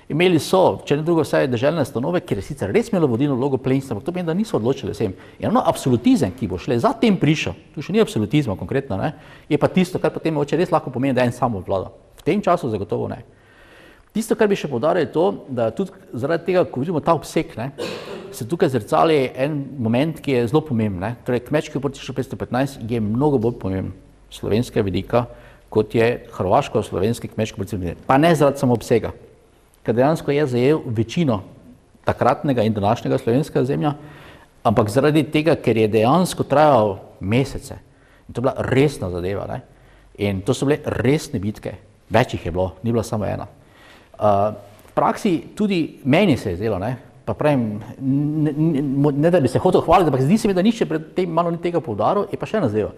Imeli so, če ne drugo, vsaj deželne ustanove, kjer je sicer res imelo vodilno vlogo plemstva, ampak to pomeni, da niso odločili vsem. In ravno absolutizem, ki bo šele za tem prišel, tu še ni absolutizma konkretno, ne, je pa tisto, kar potem mogoče res lahko pomeni, da en samo vlada. V tem času zagotovo ne. Tisto, kar bi še poudaril, je to, da tudi zaradi tega, ko vidimo ta obseg, ne, se tukaj zrcali en moment, ki je zelo pomemben. Torej, kmečki upor 1515 je mnogo bolj pomemben slovenskega vidika, kot je hrvaško-slovenski kmečki upor, pa ne zaradi samo obsega, ker dejansko je zajel večino takratnega in današnjega slovenskega zemlja, ampak zaradi tega, ker je dejansko trajal mesece. In to je bila resna zadeva. Ne? In to so bile resne bitke, več jih je bilo, ni bila samo ena. V praksi tudi meni se je zdelo, ne, pa pravim, ne da bi se hotel hvaliti, ampak zdi se mi, da nišče pred tem malo ni tega poudaril, je pa še ena zadeva.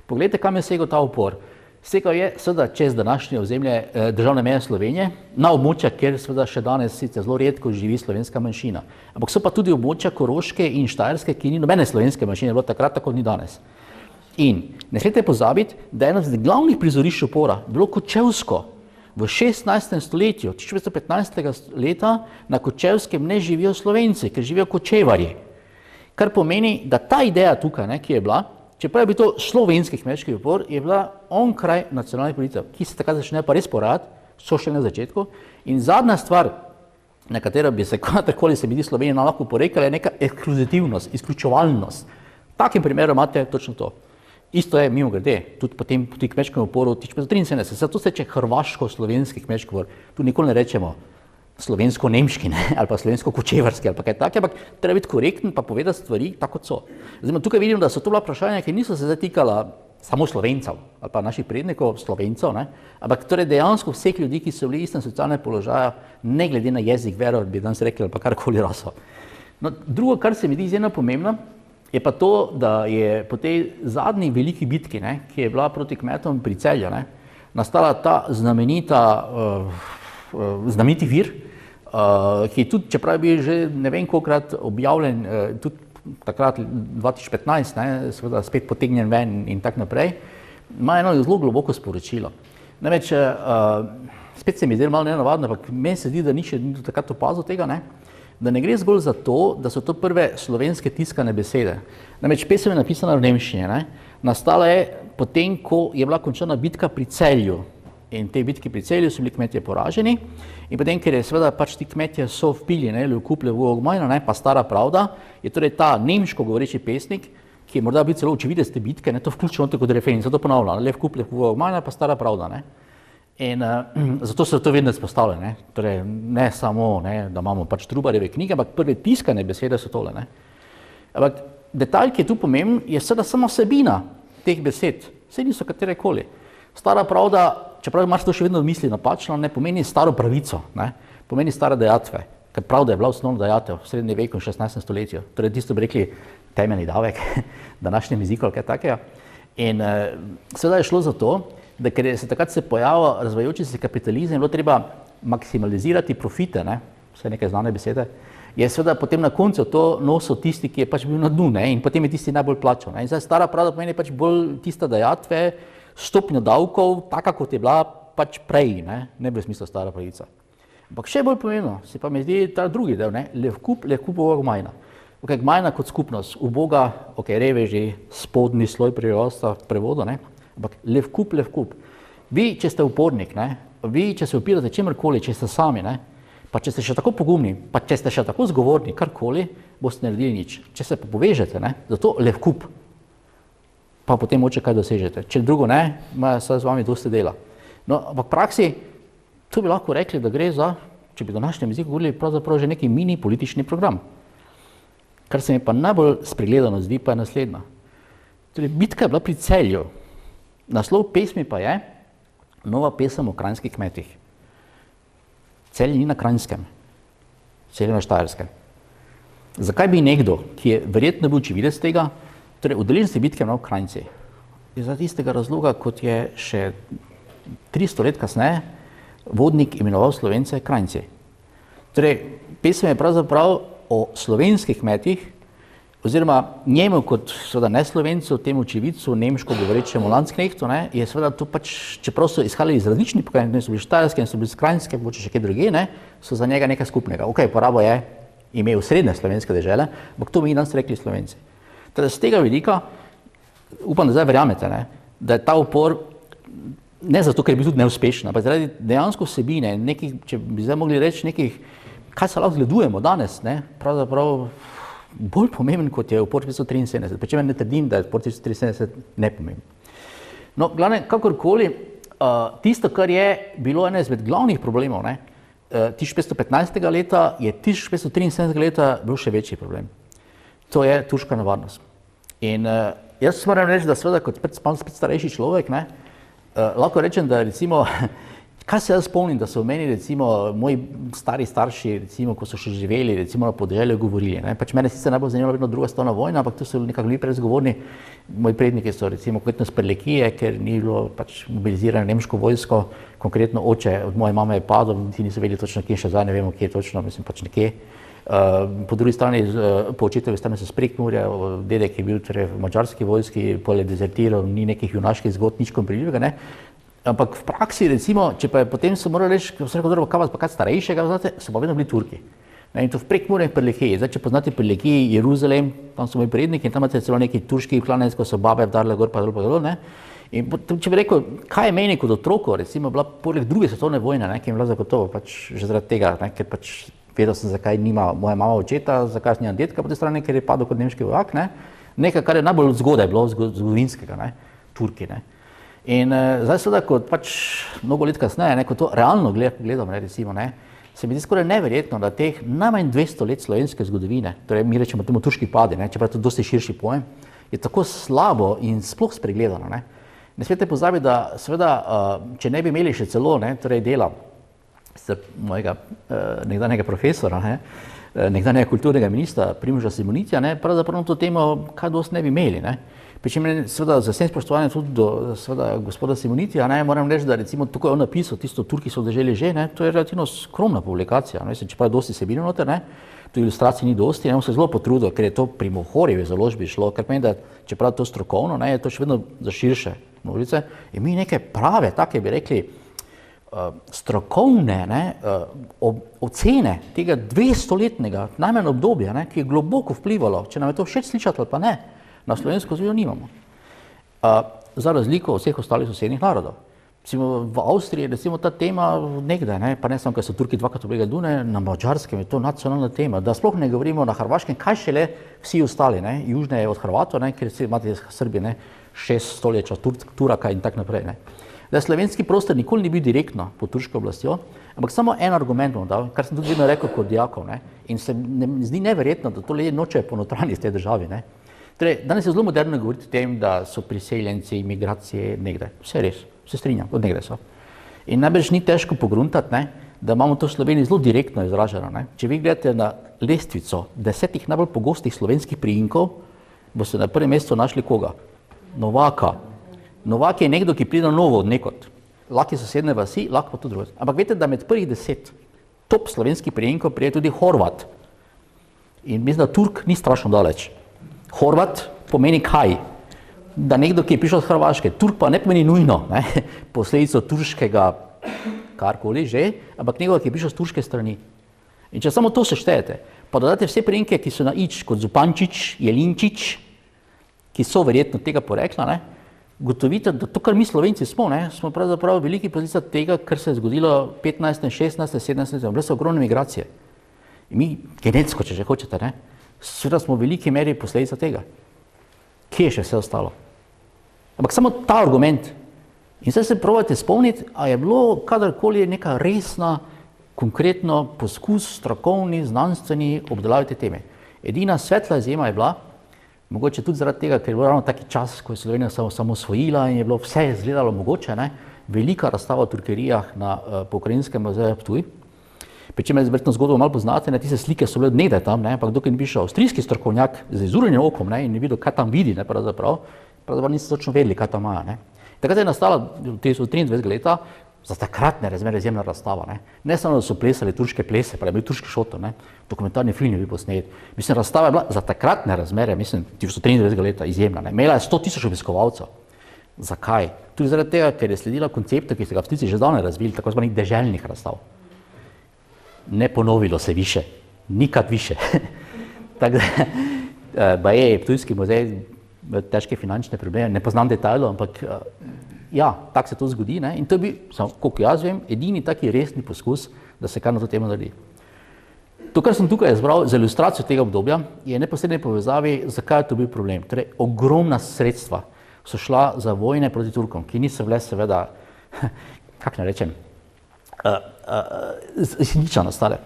Poglejte, kam je segel ta upor. Segel je seveda čez današnje ozemlje državne meje Slovenije, na območja, kjer seveda še danes sicer zelo redko živi slovenska manjšina. Ampak so pa tudi območja Koroške in Štajerske, ki ni nobene slovenske manjšine, bilo takrat, tako ni danes. In ne smete pozabiti, da je eno od glavnih prizorišč upora bilo Kočevsko. V 16. stoletju, 1515. leta, na Kočevskem ne živijo Slovenci, ker živijo kočevarji. Kar pomeni, da ta ideja tukaj, ne, ki je bila, čeprav je bil to slovenski kmečki upor, je bila onkraj nacionalnih volitev, ki se takrat začnejo pa res porajati, so še na začetku. In zadnja stvar, na katero bi se kadarkoli se vidi Slovenija lahko porekala, je neka ekskluzitivnost, izključevalnost. V takem primeru imate točno to. Isto je mimogrede, tudi potem pri kmečkem uporu 1573, zato se reče hrvaško-slovenski kmečki upor. Tu nikoli ne rečemo slovensko-nemški, ne, ali pa slovensko-kočevarski, ali pa kaj tako, ampak treba biti korekten pa povedati stvari tako, kot so. Zdaj, tukaj vidim, da so to bila vprašanja, ki niso se zatikala samo Slovencev ali pa naših prednikov, Slovencev, ne, ampak torej dejansko vseh ljudi, ki so bili istem socialnem položaju, ne glede na jezik, vero, bi danes rekli, ali pa karkoli raso. No, drugo, kar se mi zdi izjemno pomembno, je pa to, da je po tej zadnji veliki bitki, ne, ki je bila proti kmetom pri Celju, ne, nastala ta znameniti vir, ki tudi, čeprav je bil že ne vem kolikrat objavljen, tudi takrat 2015, ne, seveda spet potegnjen ven in tako naprej, ima eno zelo globoko sporočilo. Namreč, spet se mi zdelo malo nenavadno, ampak meni se zdi, da ni še takrat opazil tega, ne, da ne gre zgolj za to, da so to prve slovenske tiskane besede. Namreč pesem je napisana v nemščini, ne, nastala je potem, ko je bila končana bitka pri Celju. In te bitke pri Celju so bili kmetje poraženi in potem, ker je seveda pač ti kmetje so vpili, ne, Ljukup Levog Majna, ne, pa Stara pravda, je torej ta nemško govoreči pesnik, ki je morda bil celo očividec te bitke, ne, to vključeno tako kot refren, zato ponavljam, Ljukup Levog Majna, pa Stara pravda, ne. In zato se to vedno izpostavlja, ne? Torej, ne samo, ne, da imamo pač Trubarjeve knjige, ampak prve tiskane besede so tole. Ne? Ampak detalj, ki je tu pomemben, je seveda sama vsebina teh besed, vse niso katerekoli. Stara pravda, čeprav imaš to še vedno v misli napačno, ne pomeni staro pravico, ne? Pomeni stare dajatve, ker pravda je bila osnovna dajatev v srednjem veku in 16. stoletju. Torej, tisto bi rekli temeljni davek, današnjem jeziku ali kaj takega. In seveda je šlo za to, da ker se takrat pojavil razvijajoči se kapitalizem, je bilo treba maksimalizirati profite, ne? Vse neke znane besede, je seveda potem na koncu to nosil tisti, ki je pač bil na dnu, ne? In potem je tisti najbolj plačal. Ne? In zdaj stara pravda pomeni pač bolj tista dajatve, stopnjo davkov, taka kot je bila pač prej, ne bi v smislu stara pravica. Ampak še bolj pomembno se pa mi zdi ta drugi del, ne? Levkup gmajna. Okay, gmajna kot skupnost, uboga, reveži, spodnji sloj prebivalstva v prevodu, ne? Ampak levkup. Vi, če ste upornik, ne? Vi, če se upirate čemrkoli, če ste sami, ne? Pa če ste še tako pogumni, pa če ste še tako zgovorni, karkoli, boste naredili nič. Če se pa povežete, ne? Zato levkup, pa potem moče kaj dosežete. Če drugo ne, ima se z vami dosti dela. No, ampak v praksi, tu bi lahko rekli, da gre za, če bi v današnjem jeziku govorili, pravzaprav že neki mini politični program. Kar se mi pa najbolj spregledano zdi, pa je naslednja. Torej, bitka je bila pri Celju. Naslov pesmi pa je nova pesem o kranjskih kmetih. Celje ni na Kranjskem, Celje na Štajerskem. Zakaj bi nekdo, ki je verjetno bil očividec tega, torej udeleženec bitke imel Kranjci? Iz istega razloga, kot je še 300 let kasneje vodnik imenoval Slovence Kranjci. Torej, pesem je pravzaprav o slovenskih kmetih, oziroma njemu kot seveda ne Slovencu, temu očividcu, nemško govorečemu Landsknechtu, ne, je seveda to pač, čeprav so izhajali iz različnih pokrajin, so bili štajerske in so bili krajinske, mogoče še kaj druge, ne, so za njega nekaj skupnega. Porabo je imel srednje slovenske dežele, ampak to mi danes rekli Slovenci. Teda z tega vidika, upam, da zdaj verjamete, ne, da je ta upor ne zato, ker je bil tudi neuspešen, ampak zaradi dejansko vsebine, nekih, če bi zdaj mogli reči, nekih, kaj se lahko zgledujemo danes, ne, pravzaprav bolj pomemben, kot je upor 1973, pri čemer ne trdim, da je upor 1973 nepomemben. No, glavne, kakorkoli, tisto, kar je bilo ena izmed glavnih problemov, ne, 1515. leta je 1573. leta bil še večji problem. To je turška nevarnost. In jaz moram reči, da seveda kot spet starejši človek, ne, lahko rečem, da recimo, kaj se jaz spomnim, da so v meni recimo moji stari starši, recimo, ko so še živeli, recimo na podeželju govorili, ne. Pač mene sicer najbolj zanimala vedno druga svetovna vojna, ampak to so nekako bili prezgovorni. Moji predniki so recimo konkretno s Prlekije, ker ni bilo pač mobilizirano nemško vojsko, konkretno oče od moje mame je padel, ti niso vedeli točno kje, še zdaj ne vemo kje točno, mislim pač nekje. Po drugi strani, po očetovi strani so s Prekmurja, dedek je bil torej v madžarski vojski, pol je dezertiral, ni nekih junaških zgodb, nič komprimljivega, ne. Ampak v praksi, recimo, če pa je potem so morali reči, ko so rekel, dobro, kaj vas pa kaj starejšega, znate, so pa vedno bili Turki. Ne, in to v Prekmurju in Prlekiji. Zdaj, če poznate Prlekiji, Jeruzalem, tam so moji predniki in tam imate celo neki turški klanec, ko so babe vdarile gor pa dol, ne. In potem, če bi rekel, kaj je meni kot otroku, recimo, bila poleg druge svetovne vojne, ne, ki je bila zagotovo, pač že zaradi tega, ne, ker pač vedel sem, zakaj nima moja mama očeta, zakaj nimam dedka po tej strani, ker je padel kot nemški vojak, ne. Nekaj, kar je najbolj zgodaj bilo zgodovinskega, ne, Turki, ne. In zdaj seveda, kot pač mnogo let kasneje, ne, ko to realno gledam, ne, recimo, ne, se mi zdi skoraj neverjetno, da teh najmanj 200 let slovenske zgodovine, torej mi rečemo temu turški padi, ne, čeprav je to dosti širši pojem, je tako slabo in sploh spregledano, ne. Ne smete pozabiti, da seveda, če ne bi imeli še celo, ne, torej dela mojega nekdanjega profesora, ne, nekdanjega kulturnega ministra Primoža Simonitija, ne, pravzaprav to temo kaj dosti ne bi imeli, ne. Pričemer, seveda, z vsem spoštovanjem tudi do seveda gospoda Simonitija, ne, moram reči, da recimo tukaj on napisal tisto Turki so deželi že, ne, to je relativno skromna publikacija, ne, čeprav je dosti sebine noter, ne, tu ilustracij ni dosti, ne, on se zelo potrudil, ker je to pri Mohorjevi založbi šlo, kar pomeni, da čeprav to strokovno, ne, je to še vedno za širše množice in mi neke prave, take bi rekli, strokovne, ne, ocene tega 200-letnega najmanj obdobja, ne, ki je globoko vplivalo, če nam je to všeč slišati ali pa ne, na slovensko zvezo nimamo. Za razliko od vseh ostalih sosednjih narodov. V Avstriji recimo ta tema nekdaj, ne, pa ne samo, ker so Turki dvakrat oblegali Dunaj, na Madžarskem je to nacionalna tema, da sploh ne govorimo na Hrvaškem, kaj šele vsi ostali, ne, južne od Hrvatov, ne, ker imate Srbije, ne, 6 stoletja Turaka in tak naprej, ne. Da slovenski prostor nikoli ni bil direktno pod turško oblastjo, ampak samo en argument bom dal, kar sem tudi vedno rekel kot dijakov, ne? In se zdi neverjetno, da to ljudje nočejo ponotranjiti v tej državi. Ne? Torej, danes je zelo moderno govoriti o tem, da so priseljenci, migracije nekdaj. Vse res, se strinjam, od nekdaj so. In najbrž ni težko pogruntati, ne? Da imamo to v Sloveniji zelo direktno izraženo. Ne? Če vi gledate na lestvico 10 najbolj pogostih slovenskih priimkov, boste na prvem mestu našli koga? Novaka. Novak je nekdo, ki pride novo od nekod. Lahko je sosedne vasi, lahko pa tudi drugo. Ampak veste, da med prvih 10 top slovenskih priimkov prije tudi Horvat. In mislim, da Turk ni strašno daleč. Horvat pomeni kaj? Da nekdo, ki je prišel z Hrvaške. Turk pa ne pomeni nujno, ne? Posledico turškega karkoli že, ampak nekdo, ki je prišel z turške strani. In če samo to seštejete, pa dodate vse priimke, ki so na ič, kot Zupančič, Jelinčič, ki so verjetno tega porekla, ne? Gotovite, da to, kar mi Slovenci smo, ne? Smo pravzaprav veliki posledica tega, kar se je zgodilo 15., 16., 17. Bile so ogromne migracije. In mi, genetsko, če že hočete, ne? Seveda smo v veliki meri posledica tega. Kje je še vse ostalo? Ampak samo ta argument. In zdaj se probate spomniti, a je bilo kadarkoli neka resna, konkretno poskus, strokovni, znanstveni obdelave te teme. Edina svetla izjema je bila, mogoče tudi zaradi tega, ker je bil ravno taki čas, ko je Slovenija samo osvojila in je bilo vse izgledalo mogoče, ne? Velika razstava v turkerijah na Pokrajinskem muzeju v Ptuju. Pri čemer verjetno zgodbo malo poznate, ne? Tiste slike so bile od nekdaj tam, ne? Ampak dokaj ni prišel avstrijski strokovnjak z izurjenim okom, ne? In je videl, kaj tam vidi, ne? Pravzaprav niso točno vedeli, kaj tam imajo. Ne? Takrat je nastala v 23 leta za takratne razmere izjemna razstava. Ne samo, da so plesali turške plese, pa je bil turški šotor, ne? Dokumentarni film je bil posnet. Mislim, razstava je bila za takratne razmere, mislim, 23 leta izjemna. Ne? Imela je 100.000 obiskovalcev. Zakaj? Tudi zaradi tega, ker je sledila konceptu, ki ste ga Avstrijci že zdavnaj razvili, tako zvanih deželnih razstav. Ne ponovilo se više, nikad više. Tako da, baje je Ptujski muzej težke finančne probleme, ne poznam detajlov, ampak ja, tako se to zgodi, ne? In to je bil, koliko jaz vem, edini taki resni poskus, da se kar na to temo naredi. To, kar sem tukaj izbral za ilustracijo tega obdobja, je neposredne povezavi, zakaj je to bil problem. Torej, ogromna sredstva so šla za vojne proti Turkom, ki niso bile seveda, kako ne rečem, niča nastale.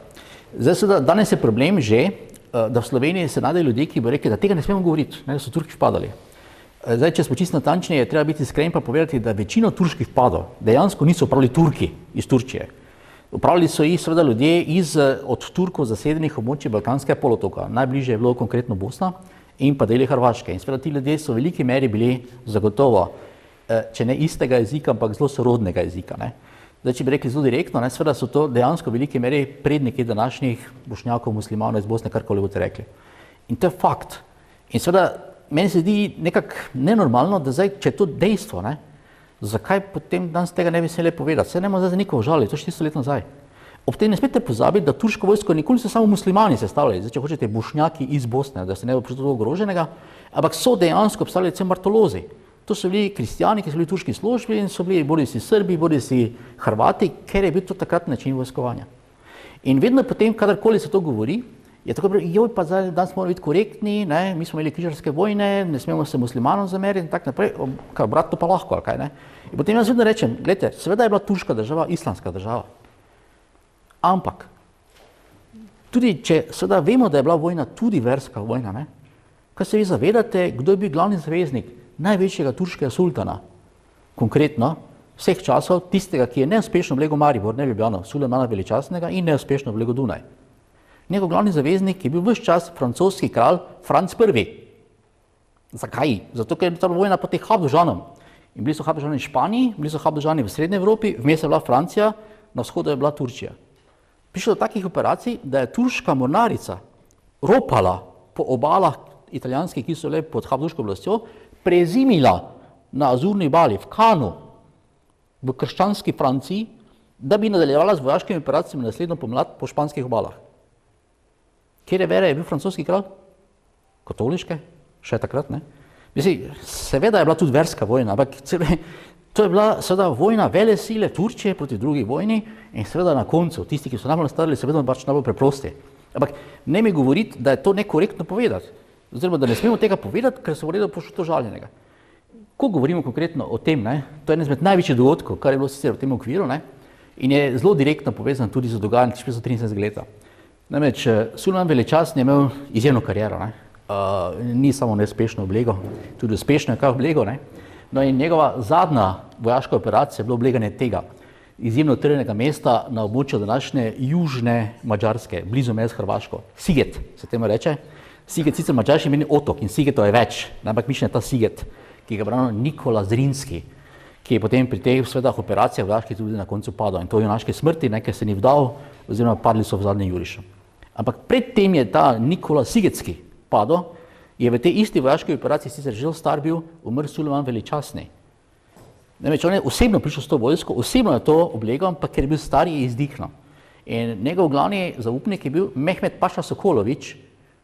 Zdaj seveda, danes je problem že, da v Sloveniji se najdejo ljudje, ki bo rekli, da tega ne smemo govoriti, ne, da so Turki vpadali. Zdaj, če smo čisto natančni, je treba biti iskren pa povedati, da večino turških vpadov dejansko niso upravili Turki iz Turčije. Upravili so jih seveda ljudje od Turkov zasedenih območij Balkanskega polotoka. Najbližje je bilo konkretno Bosna in pa deli Hrvaške. In seveda ti ljudje so v veliki meri bili zagotovo, če ne istega jezika, ampak zelo sorodnega jezika. Ne. Zdaj, če bi rekli zelo direktno, ne, seveda so to dejansko v veliki meri predniki današnjih bošnjakov, muslimanov iz Bosne, karkoli boste rekli. In to je fakt. In seveda, meni se zdi nekako nenormalno, da zdaj, če je to dejstvo, ne, zakaj potem danes tega ne bi smeli povedati? Saj ne bomo zdaj nikogo žalili, to je 400 let nazaj. Ob tem ne smete pozabiti, da turško vojsko nikoli so samo muslimani sestavljali, zdaj, če hočete bošnjaki iz Bosne, da se ne bo prišlo do ogroženega, ampak so dejansko obstavljali recimo martolozi. To so bili kristjani, ki so bili v turški službi in so bili bodisi Srbi, bodisi Hrvati, ker je bil to takrat način vojskovanja. In vedno potem, kadarkoli se to govori, je tako, joj, pa zdaj danes moramo biti korektni, ne, mi smo imeli križarske vojne, ne smemo se muslimanom zameriti in tako naprej, kaj, brat, to pa lahko, ali kaj, ne. In potem jaz vedno rečem, gledajte, seveda je bila turška država, islamska država, ampak tudi če seveda vemo, da je bila vojna tudi verska vojna, ne, kaj se vi zavedate, kdo je bil glavni zaveznik največjega turškega sultana, konkretno vseh časov, tistega, ki je neuspešno vlegel Maribor, ne Ljubljano, Sulejmana Veličastnega in neuspešno vlegel Dunaj. Njegov glavni zaveznik je bil ves čas francoski kralj Franc I. Zakaj? Zato, ker je bila vojna proti Habsburžanom. In bili so Habsburžani v Španiji, bili so Habsburžani v Srednji Evropi, vmes je bila Francija, na vzhodu je bila Turčija. Prišlo do takih operacij, da je turška mornarica ropala po obalah italijanskih, ki so bile pod Habsburško oblastjo, prezimila na Azurni obali, v Kanu, v krščanski Franciji, da bi nadaljevala z vojaškimi operacijami naslednjo pomlad po španskih obalah. Kjer vere je bil francoski kralj? Katoliške? Še takrat, ne? Mislim, seveda je bila tudi verska vojna, ampak to je bila seveda vojna vele sile Turčije proti drugi vojni in seveda na koncu, tisti, ki so najbolj nastali, seveda pač najbolj preprosti. Ampak ne mi govoriti, da je to nekorektno povedati. Oziroma, da ne smemo tega povedati, ker se bo redo pošlo to žaljenega. ko govorimo konkretno o tem, ne, to je eden izmed največjih dogodkov, kar je bilo sicer v tem okviru, ne, in je zelo direktno povezan tudi z dogajanjem 1973 leta. Namreč, Sulejman Veličastni je imel izjemno kariero, ne. Ni samo neuspešno oblegal, tudi uspešno je kaj oblegal, ne. No in njegova zadnja vojaška operacija je bilo obleganje tega izjemno trnega mesta na območju današnje južne Madžarske, blizu meje s Hrvaško. Siget se temu reče. Siget sicer madžarski meni otok in Sigetov je več, ampak mišljen je ta Siget, ki ga je branil Nikola Zrinski, ki je potem pri teh svedah operacijah vojaških tudi na koncu padal. In to je junaške smrti, ker se ni vdal, oziroma padli so v zadnjem jurišu. Ampak predtem je ta Nikola Sigetski padel, je v tej isti vojaški operaciji sicer že star bil, umrl Sulejman Veličastni. Namreč on je osebno prišel s to vojsko, osebno je to oblegal, ampak ker je bil star, je izdihnil. In njegov glavni zaupnik je bil Mehmet Paša Sokolović.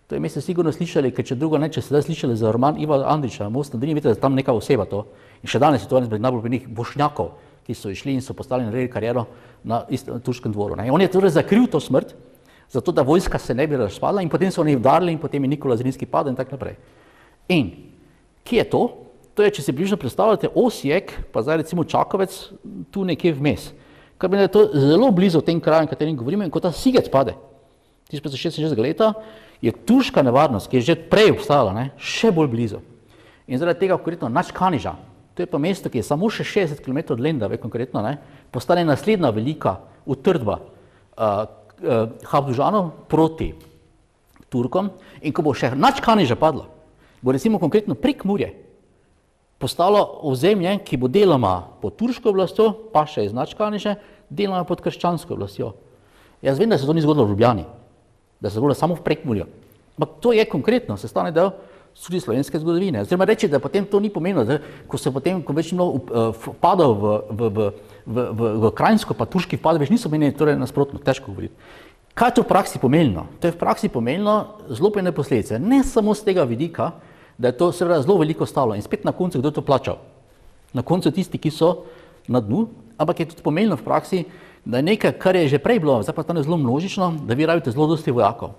To ime ste sigurno slišali, ker če drugo ne, če ste zdaj slišali za roman Iva Andrića, Most na Drini, vidite, da je tam neka oseba to. In še danes je to eden izmed najbolj pomembnih Bošnjakov, ki so išli in so postali naredili kariero na turškem dvoru. Ne. On je torej zakril to smrt, zato da vojska se ne bi razpadla in potem so oni udarili in potem je Nikola Zrinski padel in tako naprej. In kje je to? To je, če si bližno predstavljate Osijek, pa zdaj recimo Čakovec, tu nekje vmes. Kar bi da je to zelo blizu tem krajem, o katerem govorimo, in ko ta Siget pade, 1966 leta, je turška nevarnost, ki je že prej obstajala, ne, še bolj blizu. In zaradi tega konkretno Načkaniža, to je pa mesto, ki je samo še 60 km od Lendave konkretno, ne, postane naslednja velika utrdba Habsburžanov proti Turkom. In ko bo še Načkaniža padla, bo recimo konkretno Prekmurje postalo ozemlje, ki bo deloma pod turško oblastjo, pa še iz Načkaniže, deloma pod krščansko oblastjo. Jaz vem, da se to ni zgodilo v Ljubljani, da se zgodilo samo v Prekmurju. Ampak to je konkretno, sestavni del tudi slovenske zgodovine. Oziroma reči, da potem to ni pomenilo, da ko se potem, ko več padal v Krajinsko, pa turški vpad več niso menili, torej nasprotno, težko govoriti. Kaj je to v praksi pomenilo? To je v praksi pomenilo zelo pomembne posledice. Ne samo z tega vidika, da je to seveda zelo veliko stalo in spet na koncu kdo je to plačal. Na koncu tisti, ki so na dnu, ampak je tudi pomenilo v praksi, da je nekaj, kar je že prej bilo, zdaj pa stane zelo množično, da vi rabite zelo dosti vojakov.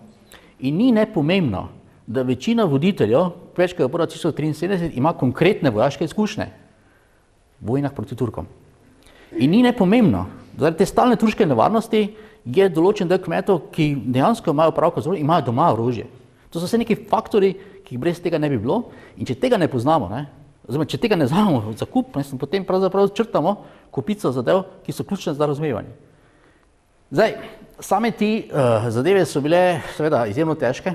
In ni nepomembno, da večina voditeljev, večkrat od 1973, ima konkretne vojaške izkušnje v vojnah proti Turkom. In ni nepomembno, da zaradi te stalne turške nevarnosti je določen del kmetov, ki dejansko imajo opravka z orožjem, imajo doma orožje. To so vse neki faktori, ki jih brez tega ne bi bilo, in če tega ne poznamo, ne, oziroma če tega ne znamo v zakup, potem pravzaprav črtamo kopico zadev, ki so ključne za razumevanje. Zdaj, same ti zadeve so bile seveda izjemno težke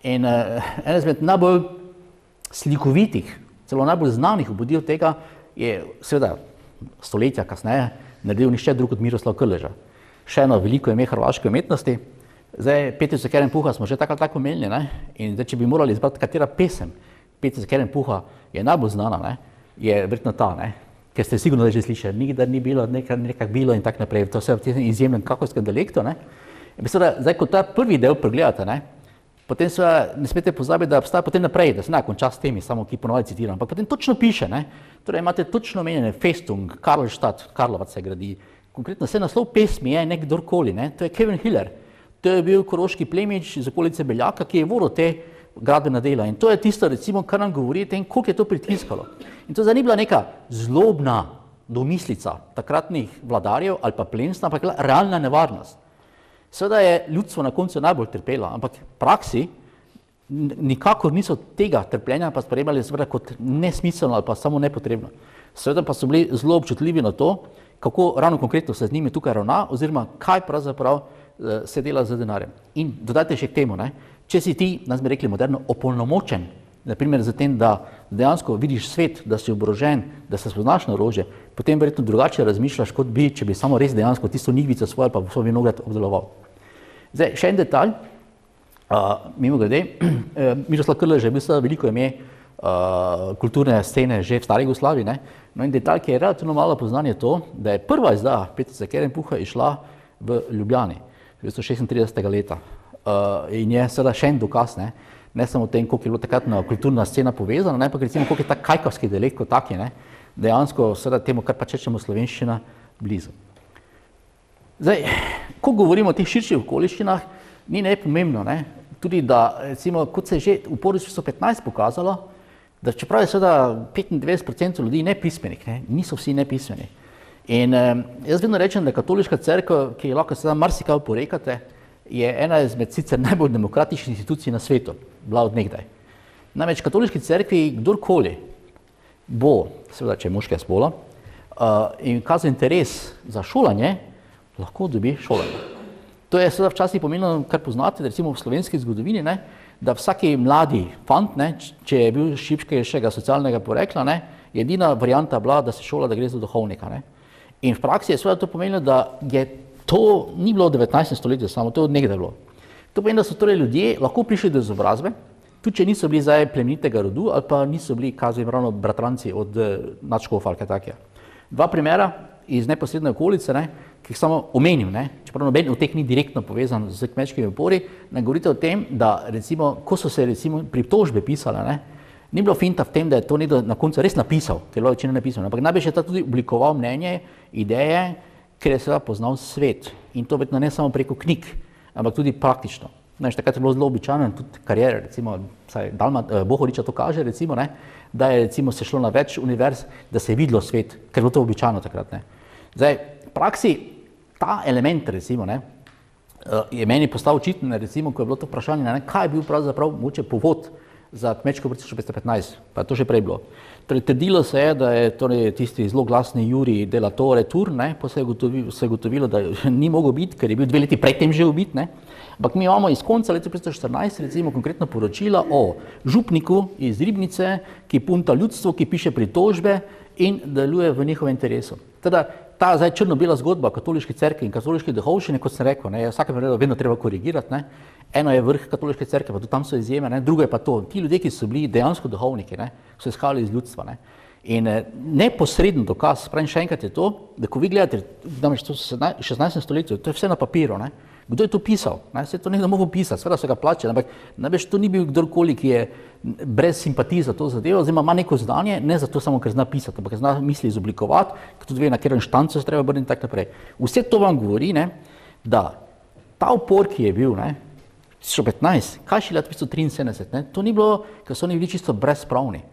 in ena izmed najbolj slikovitih, celo najbolj znanih obudil tega je seveda stoletja kasneje naredil nihče drug kot Miroslav Krleža. Še eno veliko ime hrvaške umetnosti. Zdaj, Petrico Keren-Puha smo že tako omenili, ne? In zdaj, če bi morali izbrati, katera pesem Petrice Keren-Puha je najbolj znana, ne? Je verjetno ta, ne? Ker ste sigurno že slišali, nikdar ni bilo, nekak bilo in tako naprej, to vse v tem izjemnem kakovskem dialektu, ne? In zdaj, ko ta prvi del pregledate, ne? Potem seveda ne smete pozabiti, da obstaja potem naprej, da se ne konča s temi, samo ki ponovadi citiram, ampak potem točno piše, ne? Torej imate točno omenjene Festung, Karlstadt, Karlovac se gradi, konkretno vse naslov pesmi je nekdorkoli, ne? To je Kevin Hiller. To je bil koroški plemič iz okolice Beljaka, ki je vodil te gradbena dela. In to je tisto, recimo, kar nam govori o tem, koliko je to pritiskalo. In to zdaj ni bila neka zlobna domislica takratnih vladarjev ali pa plemstva, ampak realna nevarnost. Seveda je ljudstvo na koncu najbolj trpelo, ampak v praksi nikakor niso tega trpljenja pa sprejemali seveda kot nesmiselno ali pa samo nepotrebno. Seveda pa so bili zelo občutljivi na to, kako ravno konkretno se z njimi tukaj ravna, oziroma kaj pravzaprav se dela z denarjem. In dodajte še k temu, ne? Če si ti, nas bi rekli moderno, opolnomočen, naprimer za tem, da dejansko vidiš svet, da si oborožen, da se spoznaš na orožje, potem verjetno drugače razmišljaš, kot bi, če bi samo res dejansko tisto njivico svoje pa svoj vinograd obdeloval. Zdaj, še en detalj, mimogrede, Miroslav Krlež je bil seveda veliko ime kulturne scene že v stari Jugoslaviji, ne? No in detalj, ki je relativno malo poznan, je to, da je prva izdaja Petrice Keren-Puha išla v Ljubljani 1936. leta. In je seveda še en dokaz, ne samo o tem, koliko je bila takratna kulturna scena povezana, ne, ampak recimo, koliko je ta kajkavski dialekt kot taki, ne, dejansko seveda temu, kar pač rečemo slovenščina, blizu. Zdaj, ko govorimo o teh širših okoliščinah, ni nepomembno, ne, tudi da, recimo, kot se je že v poročilu 15 pokazalo, da čeprav je seveda 95% ljudi nepismenih, ne, niso vsi nepismeni. In jaz vedno rečem, da katoliška cerkev, ki je lahko seveda marsikaj oporekate, je ena izmed sicer najbolj demokratičnih institucij na svetu, bila od nekdaj. Namreč katoliški cerkvi kdorkoli bo, seveda če je moškega spola, in kazal interes za šolanje, lahko dobi šolanje. To je seveda včasih pomenilo, kar poznate, recimo v slovenski zgodovini, ne, da vsaki mladi fant, ne, če je bil šibkejšega socialnega porekla, ne, je edina varianta bila, da se šola, da gre za duhovnika. Ne. In v praksi je seveda to pomenilo, da je to ni bilo v 19. stoletju samo, to je od nekdaj bilo. To pomeni, da so torej ljudje lahko prišli do izobrazbe, tudi če niso bili zdaj plemenitega rodu ali pa niso bili ravno bratranci od nadškofa ali kaj takega. Dva primera iz neposredne okolice, ne, ki jih samo omenim, ne, čeprav noben od teh ni direktno povezan z kmečkimi upori, ne govorite o tem, da recimo, ko so se recimo pritožbe pisale, ne, ni bilo finta v tem, da je to nekdo na koncu res napisal, ker je bilo večino napisano, ampak najbolj je ta tudi oblikoval mnenje, ideje, ker je seveda poznal svet in to vedno ne samo preko knjig, ampak tudi praktično. Takrat je bilo zelo običajno, tudi karijere, recimo, Bohoriča to kaže, recimo, ne, da je recimo se šlo na več univerz, da se je videlo svet, ker je bilo to običajno takrat. Ne. Zdaj, v praksi ta element, recimo, ne, je meni postal očiten, recimo, ko je bilo to vprašanje, ne, kaj je bil pravzaprav mogoče povod za kmečko vrtico 1515, pa je to že prej bilo. Torej, trdilo se je, da je torej, tisti zelo glasni Jurij de la Torre Tur, ne, pa se je gotovilo, da ni mogel biti, ker je bil 2 leti predtem že ubit, ne. Ampak mi imamo iz konca leta 1514 recimo konkretno poročila o župniku iz Ribnice, ki punta ljudstvo, ki piše pritožbe in deluje v njihovem interesu. Teda ta zdaj črno-bela zgodba o katoliški cerkvi in katoliški duhovščini, kot sem rekel, ne, je vsakem primeru vedno treba korigirati. Ne. Eno je vrh katoliške cerkve, pa tudi tam so izjeme, ne. Drugo je pa to, ti ljudje, ki so bili dejansko duhovniki, ne, so izhajali iz ljudstva. Ne. In neposreden dokaz, pravim še enkrat je to, da ko vi gledate, da je to 16. stoletju, to je vse na papiru, ne. Kdo je to pisal? Ne? Se je to nekdo mogel pisati, seveda so ga plačali, ampak največ to ni bil kdorkoli, ki je brez simpatije za to zadevo, oziroma ima neko znanje, ne zato samo, ker zna pisati, ampak ker zna misli izoblikovati, ker tudi ve, na katero inštanco se treba obrniti in tako naprej. Vse to vam govori, ne, da ta upor, ki je bil, ne, 15, kaj še leta 1973, ne, to ni bilo, ker so oni bili čisto brezpravni.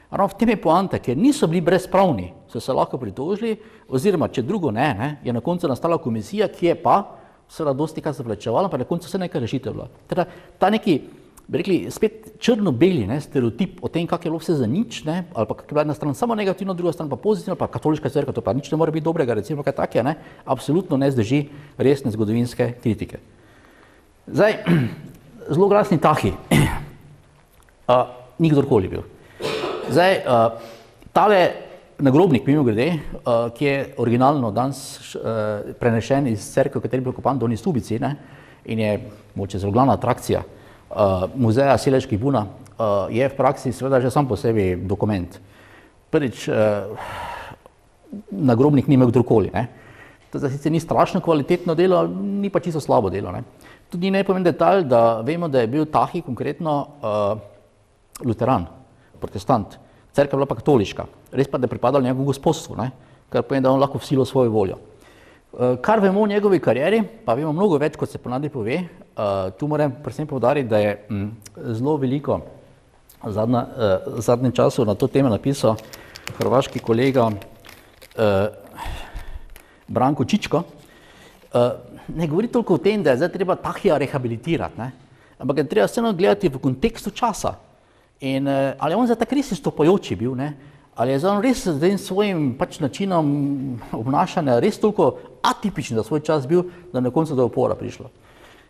Ravno v tem je poanta, ker niso bili brezpravni, so se lahko pritožili, oziroma če drugo ne, je na koncu nastala komisija, ki je pa seveda dosti kaj zavlačevala, pa na koncu vse neka rešitev bila. Teda ta neki, bi rekli, spet črno-beli, ne, stereotip o tem, kak je bilo vse za nič, ne, ali pa kak je bila ena stran samo negativno, druga stran pa pozitivno, pa katoliška cerkev, to pa nič ne more biti dobrega, recimo kaj take, ne, absolutno ne zdrži resne zgodovinske kritike. Zdaj, zelo glasni tahi, ni kdorkoli bil. Zdaj, tale nagrobnik, mimogrede, ki je originalno danes prenešen iz cerkve, v kateri je bil kopan Donji Stubici, ne, in je mogoče zelo glavna atrakcija muzeja Seleških Buna, je v praksi seveda že sam po sebi dokument. Prvič, nagrobnik ni imel kdorkoli. Ne. To sicer ni strašno kvalitetno delo, ni pa čisto slabo delo. Ne. Tudi najpomembnejši detalj, da vemo, da je bil Tahi konkretno luteran, protestant. Cerkev je bila pa katoliška, res pa, da je pripadal njegovu gospodstvu, ne? Kar pomeni, da on lahko vsilo svojo voljo. Kar vemo o njegovi karieri, pa vemo mnogo več, kot se ponavadi pove, tu moram predvsem poudariti, da je zelo veliko v zadnjem času na to temo napisal hrvaški kolega Branko Čičko. Ne govori toliko o tem, da je zdaj treba Tahija rehabilitirati, ne? Ampak je treba vseeno gledati v kontekstu časa. In, ali je on za tak res izstopajoči bil, ne? Ali je on res z svojim pač načinom obnašanja res toliko atipičen za svoj čas bil, da na koncu do upora prišlo.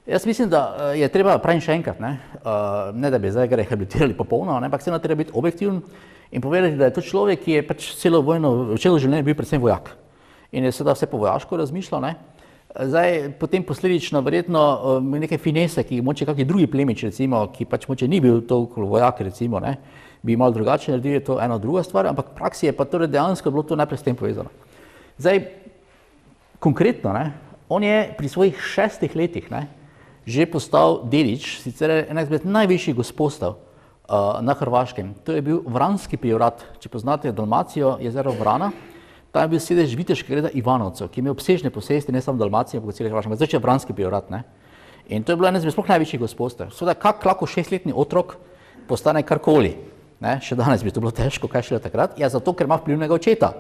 Jaz mislim, da je treba, pravim še enkrat, ne da bi zdaj ga rehabilitirali popolno, ampak vseeno treba biti objektiven in povedati, da je to človek, ki je pač celo življenje bil predvsem vojak. In je seveda vse po vojaško razmišljal, ne? Zdaj, potem posledično verjetno neke finese, ki moče kakšni drugi plemič, recimo, ki pač moče ni bil toliko vojak, recimo, ne, bi malo drugače naredili, to ena druga stvar, ampak v praksi je pa torej dejansko bilo to najprej s tem povezano. Zdaj, konkretno, ne, on je pri svojih 6 letih, ne, že postal dedič, sicer ena izmed najvišjih gospodstev na Hrvaškem. To je bil Vranski priorat, če poznate Dalmacijo, jezero Vrana. Tam je bil sedež viteškega reda Ivanovcev, ki je imel obsežne posesti, ne samo Dalmacije, ampak cele Hrvaške, zdaj je Vranski priorat, ne. In to je bilo ena izmed sploh največjih gospodstev. Seveda, kak lahko 6-letni otrok postane karkoli, Ne? Še danes bi to bilo težko, kaj šele takrat, ja zato, ker ima vplivnega očeta.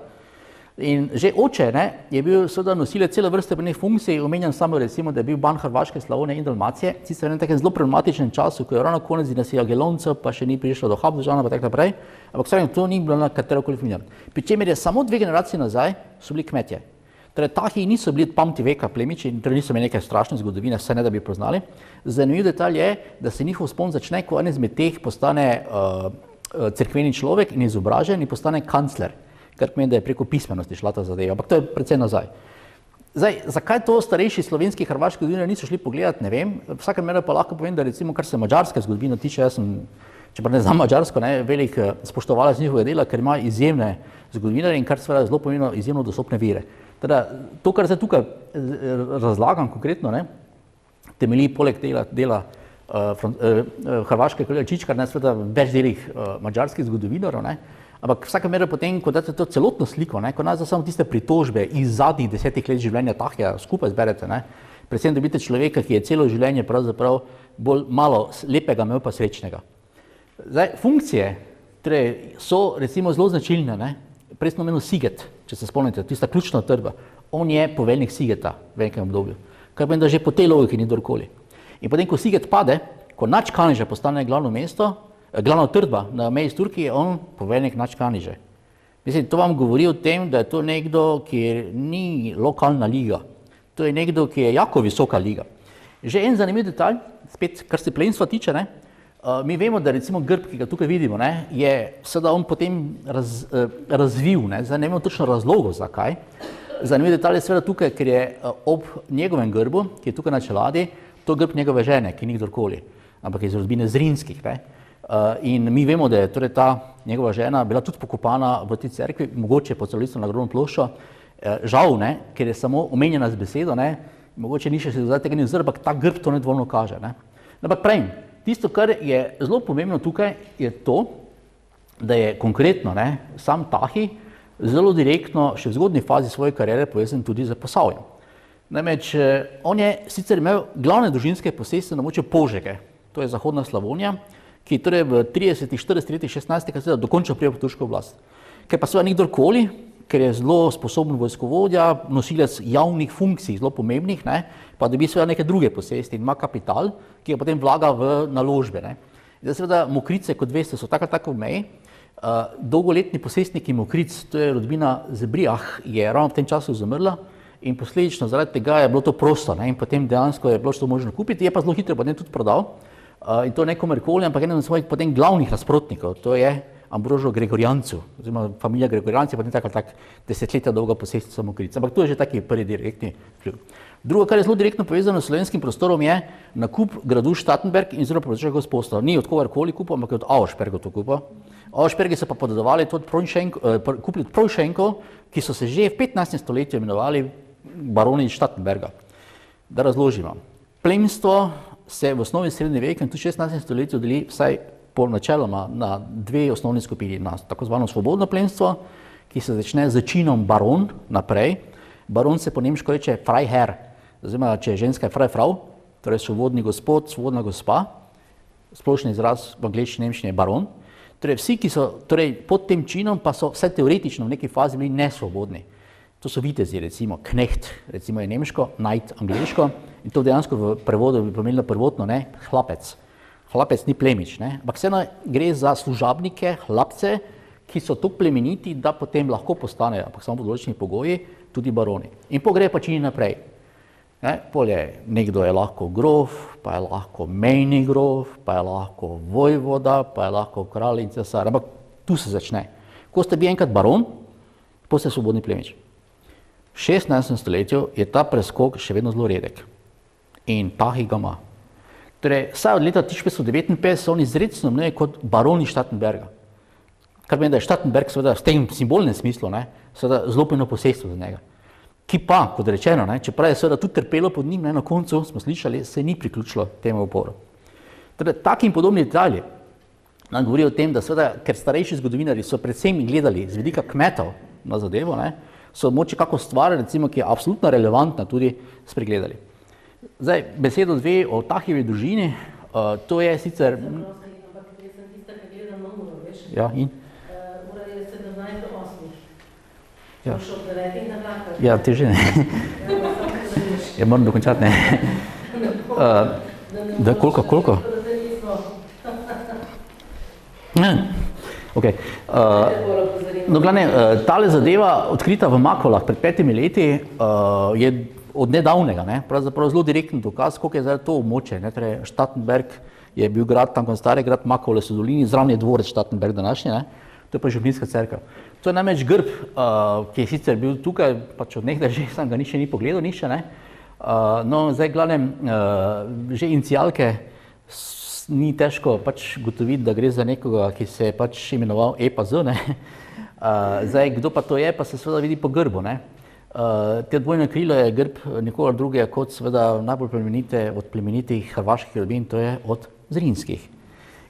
In že oče je bil seveda nosilec cele vrste funkcij, omenjam samo recimo, da je bil ban Hrvaške, Slavonije in Dalmacije, sicer v takem zelo problematičnem času, ko je ravno konec dinastije Jageloncev, pa še ni prišlo do Habsburžanov, pa tako naprej, ampak vsem to ni bilo na katerokoli vpliv. Pri čemer je samo 2 generacije nazaj so bili kmetje. Torej, Tahi niso bili pamti veka plemiči, torej niso imeli neke strašne zgodovine, vse ne da bi poznali. Zanimiv detalj je, da se njihov spon začne, ko en izmed teh postane cerkveni človek in izobražen in postane kancler. Kar pomeni, da je preko pismenosti šla ta zadeva, ampak to je precej nazaj. Zdaj, zakaj to starejši slovenski hrvaški zgodovine niso šli pogledati, ne vem. V vsakem primeru pa lahko povem, da recimo, kar se madžarske zgodovine tiče, jaz sem, čeprav ne znam madžarsko, velik spoštovalec njihovega dela, ker ima izjemne zgodovinarje in kar seveda zelo pomembno izjemno dostopne vire. Teda, to, kar zdaj tukaj razlagam konkretno, temelji poleg dela hrvaške kolege Čičkar, seveda več delih madžarskih zgodovinarjev, ampak v vsakem primeru potem, ko date to celotno sliko, ko nazaj samo tiste pritožbe iz zadnjih 10 let življenja Tahija skupaj zberete, predvsem dobite človeka, ki je celo življenje pravzaprav bolj malo lepega imel pa srečnega. Zdaj, funkcije so recimo zelo značilne, prej smo omenili Siget, če se spomnite, tista ključna utrdba, on je poveljnik Sigeta v nekem obdobju, kar pomeni, da že po tej logiki ni kdorkoli. In potem, ko Siget pade, ko Načkaniže postane glavno mesto, glavna utrdba na meji s Turki je on poveljnik Načkaniže. Mislim, to vam govori o tem, da je to nekdo, ki ni lokalna liga. To je nekdo, ki je jako visoka liga. Že en zanimiv detalj, spet, kar se plemstva tiče, mi vemo, da recimo grb, ki ga tukaj vidimo, je seveda on potem razvil, zdaj ne vemo točno razlogov, zakaj. Zanimiv detalj je seveda tukaj, ker je ob njegovem grbu, ki je tukaj na čeladi, to grb njegove žene, ki ni kdorkoli, ampak iz rodbine Zrinskih. In mi vemo, da je torej ta njegova žena bila tudi pokopana v tej cerkvi, mogoče po celovisto nagrobno ploščo. Žal, ker je samo omenjena z besedo, mogoče ni še se zdaj tega ni vzr, ampak ta grb to nedvomno kaže. Ampak pravim, tisto, kar je zelo pomembno tukaj, je to, da je konkretno sam Tahi zelo direktno še v zgodnji fazi svoje kariere povezan tudi z Posavjem. Namreč, on je sicer imel glavne družinske posesti na območju Požege, to je zahodna Slavonija, ki torej v 30., 40. letih 16. stoletja dokončno pride pod turško oblast. Ker pa seveda ni kdorkoli, ker je zelo sposoben vojskovodja, nosilec javnih funkcij, zelo pomembnih, pa dobi seveda neke druge posesti in ima kapital, ki ga potem vlaga v naložbe. Zdaj seveda Mokrice, kot veste, so tako v meji. Dolgoletni posestnik Mokric, to je rodbina Zebrijah, je ravno v tem času zamrla in posledično zaradi tega je bilo to prosto in potem dejansko je bilo to možno kupiti, je pa zelo hitro potem tudi prodal. In to ne komerkoli, ampak eden od svojih potem glavnih nasprotnikov, to je Ambrožo Gregorijancu, oziroma familija Gregorijanci, potem tako desetletja dolga posestnica Mokric. Ampak to je že taki prvi direktni vpliv. Drugo, kar je zelo direktno povezano s slovenskim prostorom, je nakup gradu Štatenberg in zelo področja gospodstva. Ni od kogarkoli kupil, ampak je od Auerspergov to kupil. Auerspergi so pa podedovali to kupili od Preuschenkov, ki so se že v 15. stoletju imenovali baroni Štatenberga. Da razložimo. Plemstvo se v osnovi srednji vek in tudi 16. stoletju deli vsaj po načeloma na 2 osnovni skupini, na tako zvano svobodno plemstvo, ki se začne z činom baron naprej. Baron se po nemško reče Freiherr, oziroma če je ženska je Freifrau, torej svobodni gospod, svobodna gospa, splošni izraz v angleščini, nemščini je baron. Torej vsi, ki so pod tem činom, pa so vsaj teoretično v neki fazi bili nesvobodni. To so vitezi, recimo Knecht, recimo je nemško, Knight angleško, in to dejansko v prevodu bi pomenilo prvotno, hlapec. Hlapec ni plemič, ampak vseeno gre za služabnike, hlapce, ki so tako plemeniti, da potem lahko postanejo, ampak samo pod določenimi pogoji, tudi baroni. In pogre pa čini naprej. Nekdo je lahko grof, pa je lahko mejni grof, pa je lahko vojvoda, pa je lahko kralj in cesar, ampak tu se začne. Ko ste bili enkrat baron, potem ste svobodni plemič. V 16. stoletju je ta preskok še vedno zelo redek in Tahi ga ima. Torej, vsaj od leta 1559 so on izrecno imenuje kot baroni Štatenberga. Kar pomeni, da je Štatenberg seveda v tem simbolnem smislu seveda zelo pomembno posestvo za njega. Ki pa, kot rečeno, čeprav je seveda tudi trpelo pod njim, na koncu smo slišali, se ni priključilo temu uporu. Torej, taki in podobni detalji nam govorijo o tem, da seveda, ker starejši zgodovinarji so predvsem gledali z vidika kmetov na zadevo, so moče kako stvar, recimo, ki je absolutno relevantna, tudi spregledali. Zdaj, besedo dve o Tahijevi družini, to je sicer... Ja, in? Ura je 17:08. Ja. Šel ob 9 na vlak. Ja, teže ne. Ja, moram dokončati, ne. Da, koliko? Ok. No, glavne, tale zadeva, odkrita v Makolah pred 5 leti, je od nedavnega, ne, pravzaprav zelo direktni dokaz, koliko je zdaj to območje, ne, torej Štatenberg je bil grad, tam kot stari grad, Makole so dolini, zraven je dvorec Štatenberg današnji, ne, to je pa župnijska cerkev. To je namreč grb, ki je sicer bil tukaj, pač od nekdaj že, sam ga ni pogledal, nišče, ne. No, zdaj, glavnem, že inicialke ni težko pač gotoviti, da gre za nekoga, ki se je pač imenoval E pa Z, ne. Zdaj, kdo pa to je, pa se seveda vidi po grbu, ne. Te dvojno krilo je grb nikogar drugega kot seveda najbolj od plemenitih hrvaških rodbin, to je od Zrinskih.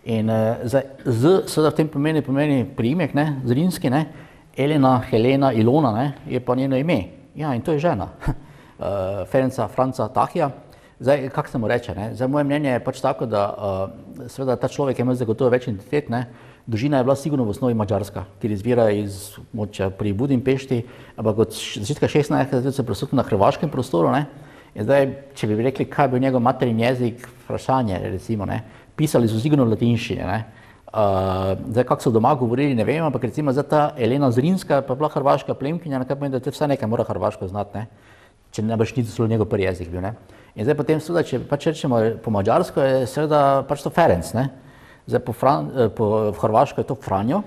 In zdaj, Z seveda v tem pomeni priimek, ne, Zrinski, ne, Elena, Helena, Ilona, ne, je pa njeno ime. Ja, in to je žena. Ferenca Franca Tahija. Zdaj, kako se mu reče, ne? Zdaj, moje mnenje je pač tako, da seveda ta človek je imel zagotovo več identitet, ne? Družina je bila sigurno v osnovi madžarska, ker izvira iz moča pri Budimpešti, ampak od začetka 16. se prosutno na hrvaškem prostoru, ne? In zdaj, če bi rekli, kaj bi njegov materin jezik, vprašanje, recimo, ne? Pisali so sigurno v latinščini, ne? Zdaj, kako so doma govorili, ne vem, ampak recimo zdaj ta Elena Zrinska pa bila hrvaška plemkinja, na kaj pomeni, da te vsaj nekaj mora hrvaško znati, ne? Če ne boš niti celo njegov prvi jezik bil, ne? In zdaj potem seveda, če pač rečemo po mađarsko, je seveda pač to Ferenc, ne? Zdaj po hrvaško je to Franjo.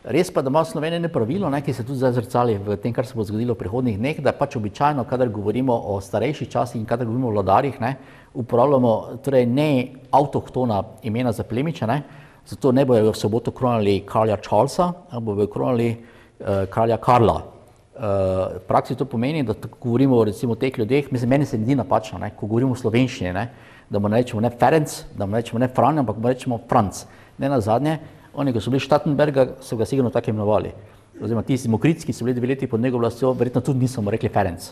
Res pa, da ima Slovenija nepravilo, ne, ki se tudi zdaj zrcali v tem, kar se bo zgodilo v prihodnjih dneh, da pač običajno, kadar govorimo o starejših časih in kadar govorimo o vladarjih, ne, uporabljamo torej ne avtohtona imena za plemiče, ne, zato ne bojo v soboto kronali kralja Charlesa, ampak bojo kronali kralja Karla. V praksi to pomeni, da govorimo recimo o teh ljudeh, mislim, meni se ne zdi napačno, ne, ko govorimo o slovenščini, ne, da mu ne rečemo ne Ferenc, da mu ne rečemo ne Franjo, ampak mu rečemo Franc. Ne nazadnje, oni, ko so bili Štatenberga, so ga sigurno tako imenovali. Oziroma tisti Mokric, ki so bili 2 leti pod njegovo vlastjo, verjetno tudi niso mu rekli Ferenc.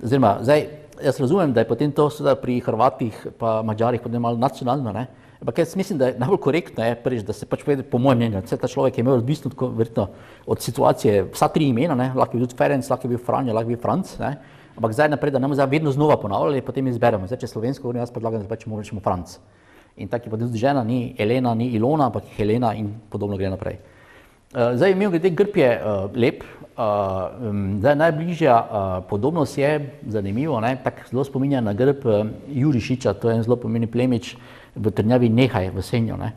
Oziroma, zdaj, jaz razumem, da je potem to seveda pri Hrvatih pa Mađarih potem malo nacionalno, ne, ampak jaz mislim, da je najbolj korektno je prvič, da se pač povede po mojem mnenju, ta človek je imel odvisno verjetno od situacije vsa 3 imena, ne, lahko je bil Ferenc, lahko je bil Franjo, lahko je bil Franc, ne, ampak zdaj naprej, da ne bomo zdaj vedno znova ponavljali, potem izberemo. Zdaj, če slovensko govorim, jaz predlagam, da pač rečemo Franc. In tako je potem tudi žena, ni Elena, ni Ilona, ampak Helena in podobno gre naprej. Zdaj, mimogrede, grb je lep, zdaj najbližja podobnost je, zanimivo, ne, tako zelo spominja na grb Jurišiča, to je en zelo pomembni plemič v Trnjavi Nehaj v Senju, ne.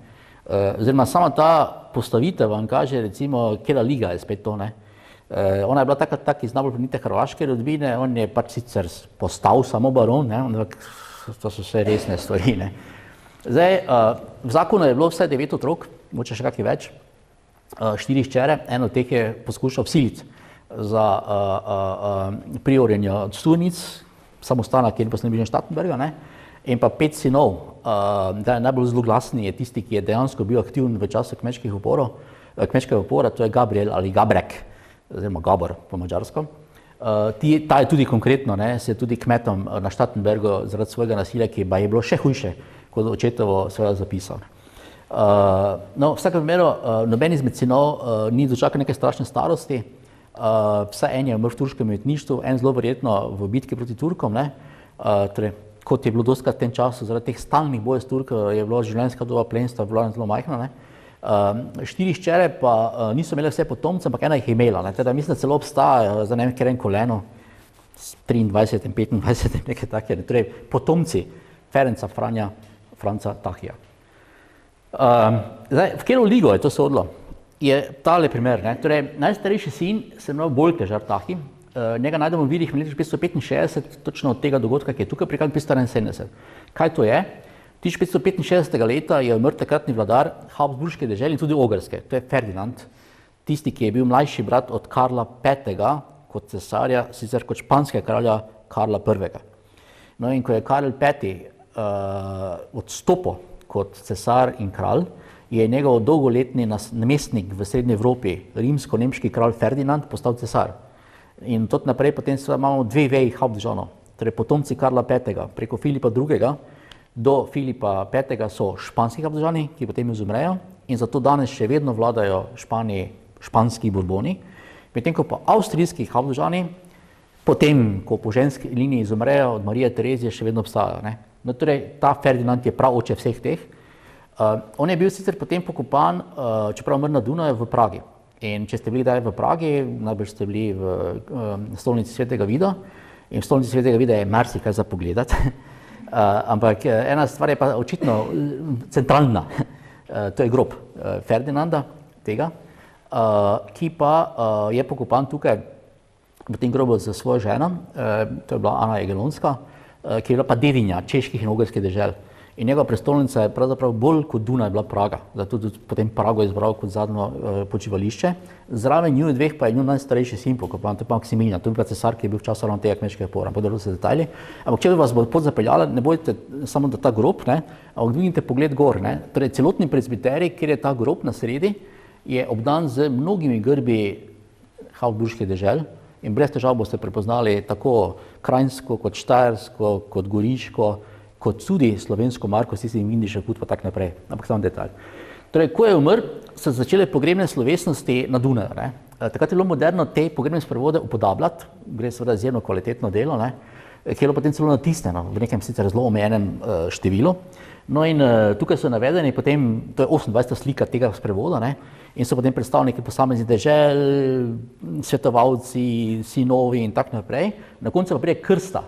Oziroma, sama ta postavitev vam kaže, recimo, kjera liga je spet to, ne. Ona je bila tak iz najbolj plemenite hrvaške rodbine, on je pač sicer postal samo baron, ne, ampak to so vse resne stvari, ne. Zdaj, v zakonu je bilo vsaj 9 otrok, mogoče še kakšnih več, 4 hčere, eno od teh je poskušal vsiliti za priorjenje od Sturnic, samostana, kjer pa so bili Štatenberga, ne, in pa 5 sinov. Najbolj zloglasni je tisti, ki je dejansko bil aktiven v času kmečkega upora, to je Gabriel ali Gabrek, oziroma Gabor po mađarsko. Ta je tudi konkretno, ne, se je tudi kmetom na Štatenbergu zaradi svojega nasilja, ki je bilo še hujše, kot očetovo seveda zapisal. No, v vsakem primeru, noben izmed sinov ni dočakal neke strašne starosti, vsaj en je umrl v turškem ujetništvu, en zelo verjetno v bitki proti Turkom, ne, torej, kot je bilo dostikrat v tem času, zaradi teh stalnih bojev s Turkom je bila življenjska doba plemstva zelo majhna, ne. 4 hčere pa niso imele vse potomce, ampak ena jih je imela, ne, teda mislim, da celo obstajajo, zdaj ne vem, kjer en koleno, s 23. 25. nekaj take, torej potomci Ferenca Franja, Franca Tahija. Zdaj, v katero ligo je to sodilo? Je tale primer, ne, torej najstarejši sin se imenoval Boltežar Tahi, njega najdemo v virih v letu 1565, točno od tega dogodka, ki je tukaj prikazan 571. Kaj to je? 1565. leta je umrl takratni vladar Habsburške dežele in tudi Ogrske, to je Ferdinand, tisti, ki je bil mlajši brat od Karla V. kot cesarja, sicer kot španskega kralja Karla I. No in ko je Karel V. Odstopil kot cesar in kralj, je njegov dolgoletni namestnik v Srednji Evropi, rimsko-nemški kralj Ferdinand, postal cesar. In tot naprej potem imamo 2 veji Habsburžanov, torej potomci Karla V. preko Filipa II. Do Filipa V. so španski Habsburžani, ki potem izumrejo, in zato danes še vedno vladajo Španiji španski Bourboni, medtem ko pa avstrijski Habsburžani, potem, ko po ženski liniji izumrejo od Marije Terezije, še vedno obstajajo. Ne? No, torej, ta Ferdinand je prav oče vseh teh. On je bil sicer potem pokopan, čeprav umrl na Dunaju, v Pragi. In če ste bili kdaj v Pragi, najbolj ste bili v stolnici Svetega Vida, in v stolnici Svetega Vida je marsikaj za pogledati, ampak ena stvar je pa očitno centralna, to je grob Ferdinanda, tega, ki pa je pokopan tukaj v tem grobu z svojo ženo, to je bila Ana Jagelonska, ki je bila pa dedinja čeških in ogrskih dežel. In njegova prestolnica je pravzaprav bolj kot Dunaj bila Praga, zato tudi potem Prago je izbral kot zadnjo počivališče. Zraven njiju dveh pa je njun najstarejši sin pokopan, to je pa Maksimilijan, to je pa cesar, ki je bil v času ravno tega kmečkega pora, podalo se detajli. Ampak če vas bo pot zapeljala, ne bojte samo da ta grob, ne, ampak dvignite pogled gor, ne. Torej celotni presbiterij, kjer je ta grob na sredi, je obdan z mnogimi grbi habsburških dežel in brez težav boste prepoznali tako Kranjsko, kot Štajersko, kot Goriško, kot tudi slovensko marko, s tistim Vindišev put pa tak naprej, ampak samo detalj. Torej, ko je umrl, so začele pogrebne slovesnosti na Dunaju. Ne. Takrat je bilo moderno te pogrebne sprevode upodabljati, gre seveda izjemno kvalitetno delo, ne, ki je bilo potem celo natisnjeno v nekem sicer zelo omejenem številu. No in tukaj so navedeni potem, to je 28. slika tega sprevoda, ne, in so potem predstavniki posameznih dežel, svetovalci, sinovi in tak naprej. Na koncu pa pride krsta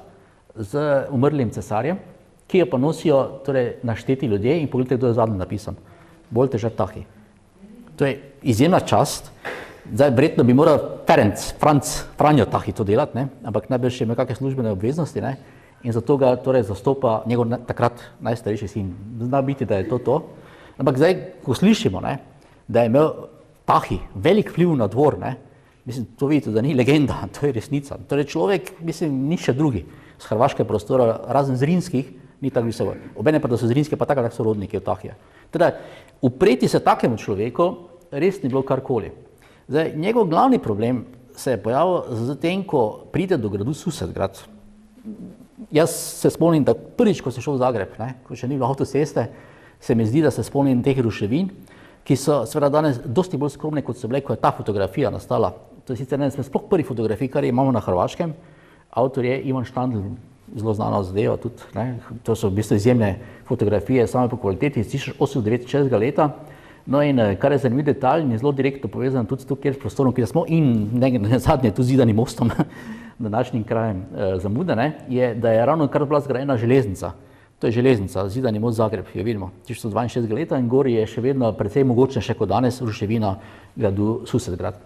z umrlim cesarjem, ki jo pa nosijo torej našteti ljudje in pogledajte, kdo je zadnji napisan. Bolj težar Tahi. To je izjemna čast. Zdaj, verjetno bi moral Franjo Tahi to delati, ne? Ampak najbrž je imel kakšne službene obveznosti, ne? In zato ga torej zastopa njegov takrat najstarejši sin. Zna biti, da je to. Ampak zdaj, ko slišimo, ne, da je imel Tahi velik vpliv na dvor, ne? Mislim, to vidite, da ni legenda, to je resnica. Torej človek, mislim, ni še drugi z hrvaške prostora, razen Zrinskih, ni tako visoko. Obene pa, da so Zrinske pa tako sorodniki od Tahija. Teda, upreti se takemu človeku res ni bilo karkoli. Zdaj, njegov glavni problem se je pojavil z tem, ko pride do gradu Susedgrad. Jaz se spomnim, da prvič, ko sem šel v Zagreb, ne, ko še ni bilo avtoceste, se mi zdi, da se spomnim teh ruševin, ki so seveda danes dosti bolj skromne, kot so bile, ko je ta fotografija nastala. To je sicer ne sploh prvi fotografij, kar imamo na Hrvaškem. Avtor je Ivan Štandl, zelo znana zadeva tudi, ne. To so v bistvu izjemne fotografije, same po kvaliteti iz 1869 leta. No in kar je zanimiv detalj in je zelo direktno povezan tudi s to, kjer s prostorom, kjer smo in zadnje tu zidanim mostom, današnjim krajem Zamude, ne, je, da je ravno kar bila zgrajena železnica. To je železnica, zidani most Zagreb, jo vidimo, 1962 leta in gori je še vedno precej mogočna še kot danes ruševina gradu Susedgrad.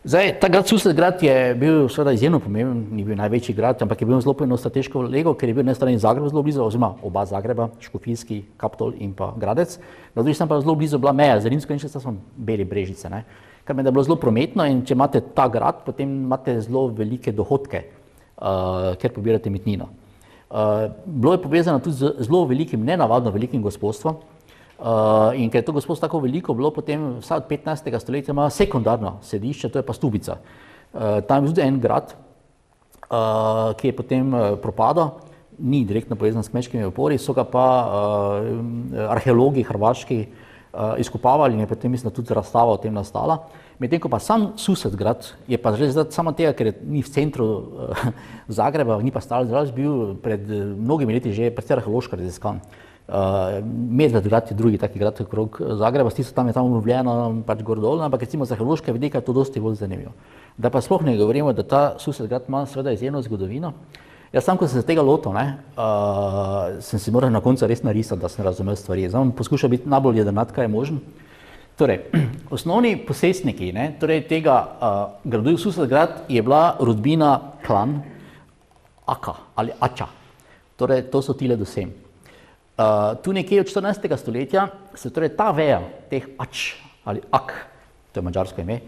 Zdaj, ta grad Susedgrad je bil seveda izjemno pomemben, ni bil največji grad, ampak je bil zelo pomembno strateško lego, ker je bil na strani Zagreba zelo blizu, oziroma oba Zagreba, Škofijski, Kaptol in pa Gradec. Na drugi strani pa zelo blizu bila meja z Rimsko in še samo Beli Brežice, ne. Kar meni, da je bilo zelo prometno in če imate ta grad, potem imate zelo velike dohodke, ker pobirate mitnino. Bilo je povezano tudi z zelo velikim, nenavadno velikim gospodstvom, in ker je to gospodstvo tako veliko, bilo potem vsaj od 15. stoletja ima sekundarno sedišče, to je pa Stubica. Tam je tudi en grad, ki je potem propadal, ni direktno povezan s kmečkimi upori, so ga pa arheologi hrvaški izkopavali in je potem, mislim, tudi razstava o tem nastala. Medtem ko pa sam Susedgrad je pa že samo tega, ker ni v centru Zagreba, ni pa stal zraz, bil pred mnogimi leti že precej arheološko raziskan. Medvedgrad je drugi taki grad okrog Zagreba, tisto tam je tam obnovljeno, pač gor dol, ampak recimo z arheološke vidika je to dosti bolj zanimivo. Da pa sploh ne govorimo, da ta Susedgrad ima seveda izjemno zgodovino. Jaz sam, ko sem se tega lotil, ne, sem si moral na koncu res narisati, da sem razumel stvari. Zdaj bom poskušal biti najbolj jedrnat, kaj je možen. Torej, osnovni posestniki, ne, torej tega gradu Susedgrad je bila rodbina klan Aka ali Ača. Torej, to so tile dosem. Tu nekje od 14. stoletja se torej ta veja teh Ač ali Ak, to je mađarsko ime,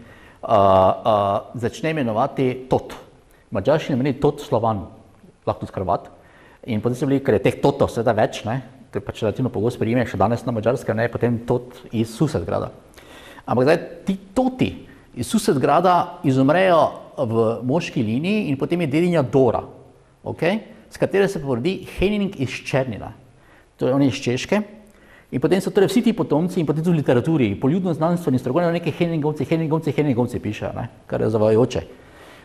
začne imenovati Tot. Mađarščini meni Tot Slovan, lahko tudi Hrvat. In potem so bili, ker je teh Totov seveda več, ne, to je pač relativno pogost priimek, še danes na Mađarskem, ne, potem Tot iz Susedgrada. Ampak zdaj ti Toti iz Susedgrada izumrejo v moški liniji in potem je dedinja Dora, okay, s katero se porodi Henning iz Černina. To je on iz Češke In potem so torej vsi ti potomci in potem tudi v literaturi, poljudno znanstveni strokovnjaki neki Henningovci pišejo, ne, kar je zavajajoče.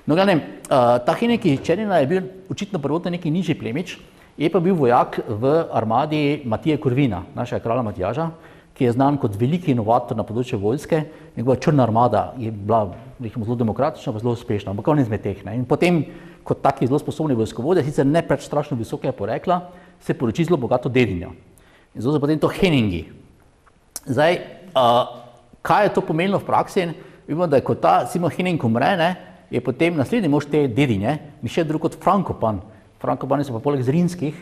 No, glavnem, ta Henning iz Černina je bil očitno prvotno neki nižji plemič, je pa bil vojak v armadi Matije Korvina, našega kralja Matjaža, ki je znan kot veliki inovator na področju vojske. Njegova črna armada je bila zelo demokratična, pa zelo uspešna, ampak on izmed teh. In potem, kot taki zelo sposobni vojskovodje, sicer ne preč strašno visokega porekla, se poroči zelo bogato dedinjo. In zato so potem to Henningi. Zdaj, kaj je to pomenilo v praksi? Vemo, da je kot ta Simon Henning umre, ne, je potem naslednji mož te dedinje, nišče drug kot Frankopan. Frankopani so pa poleg Zrinskih,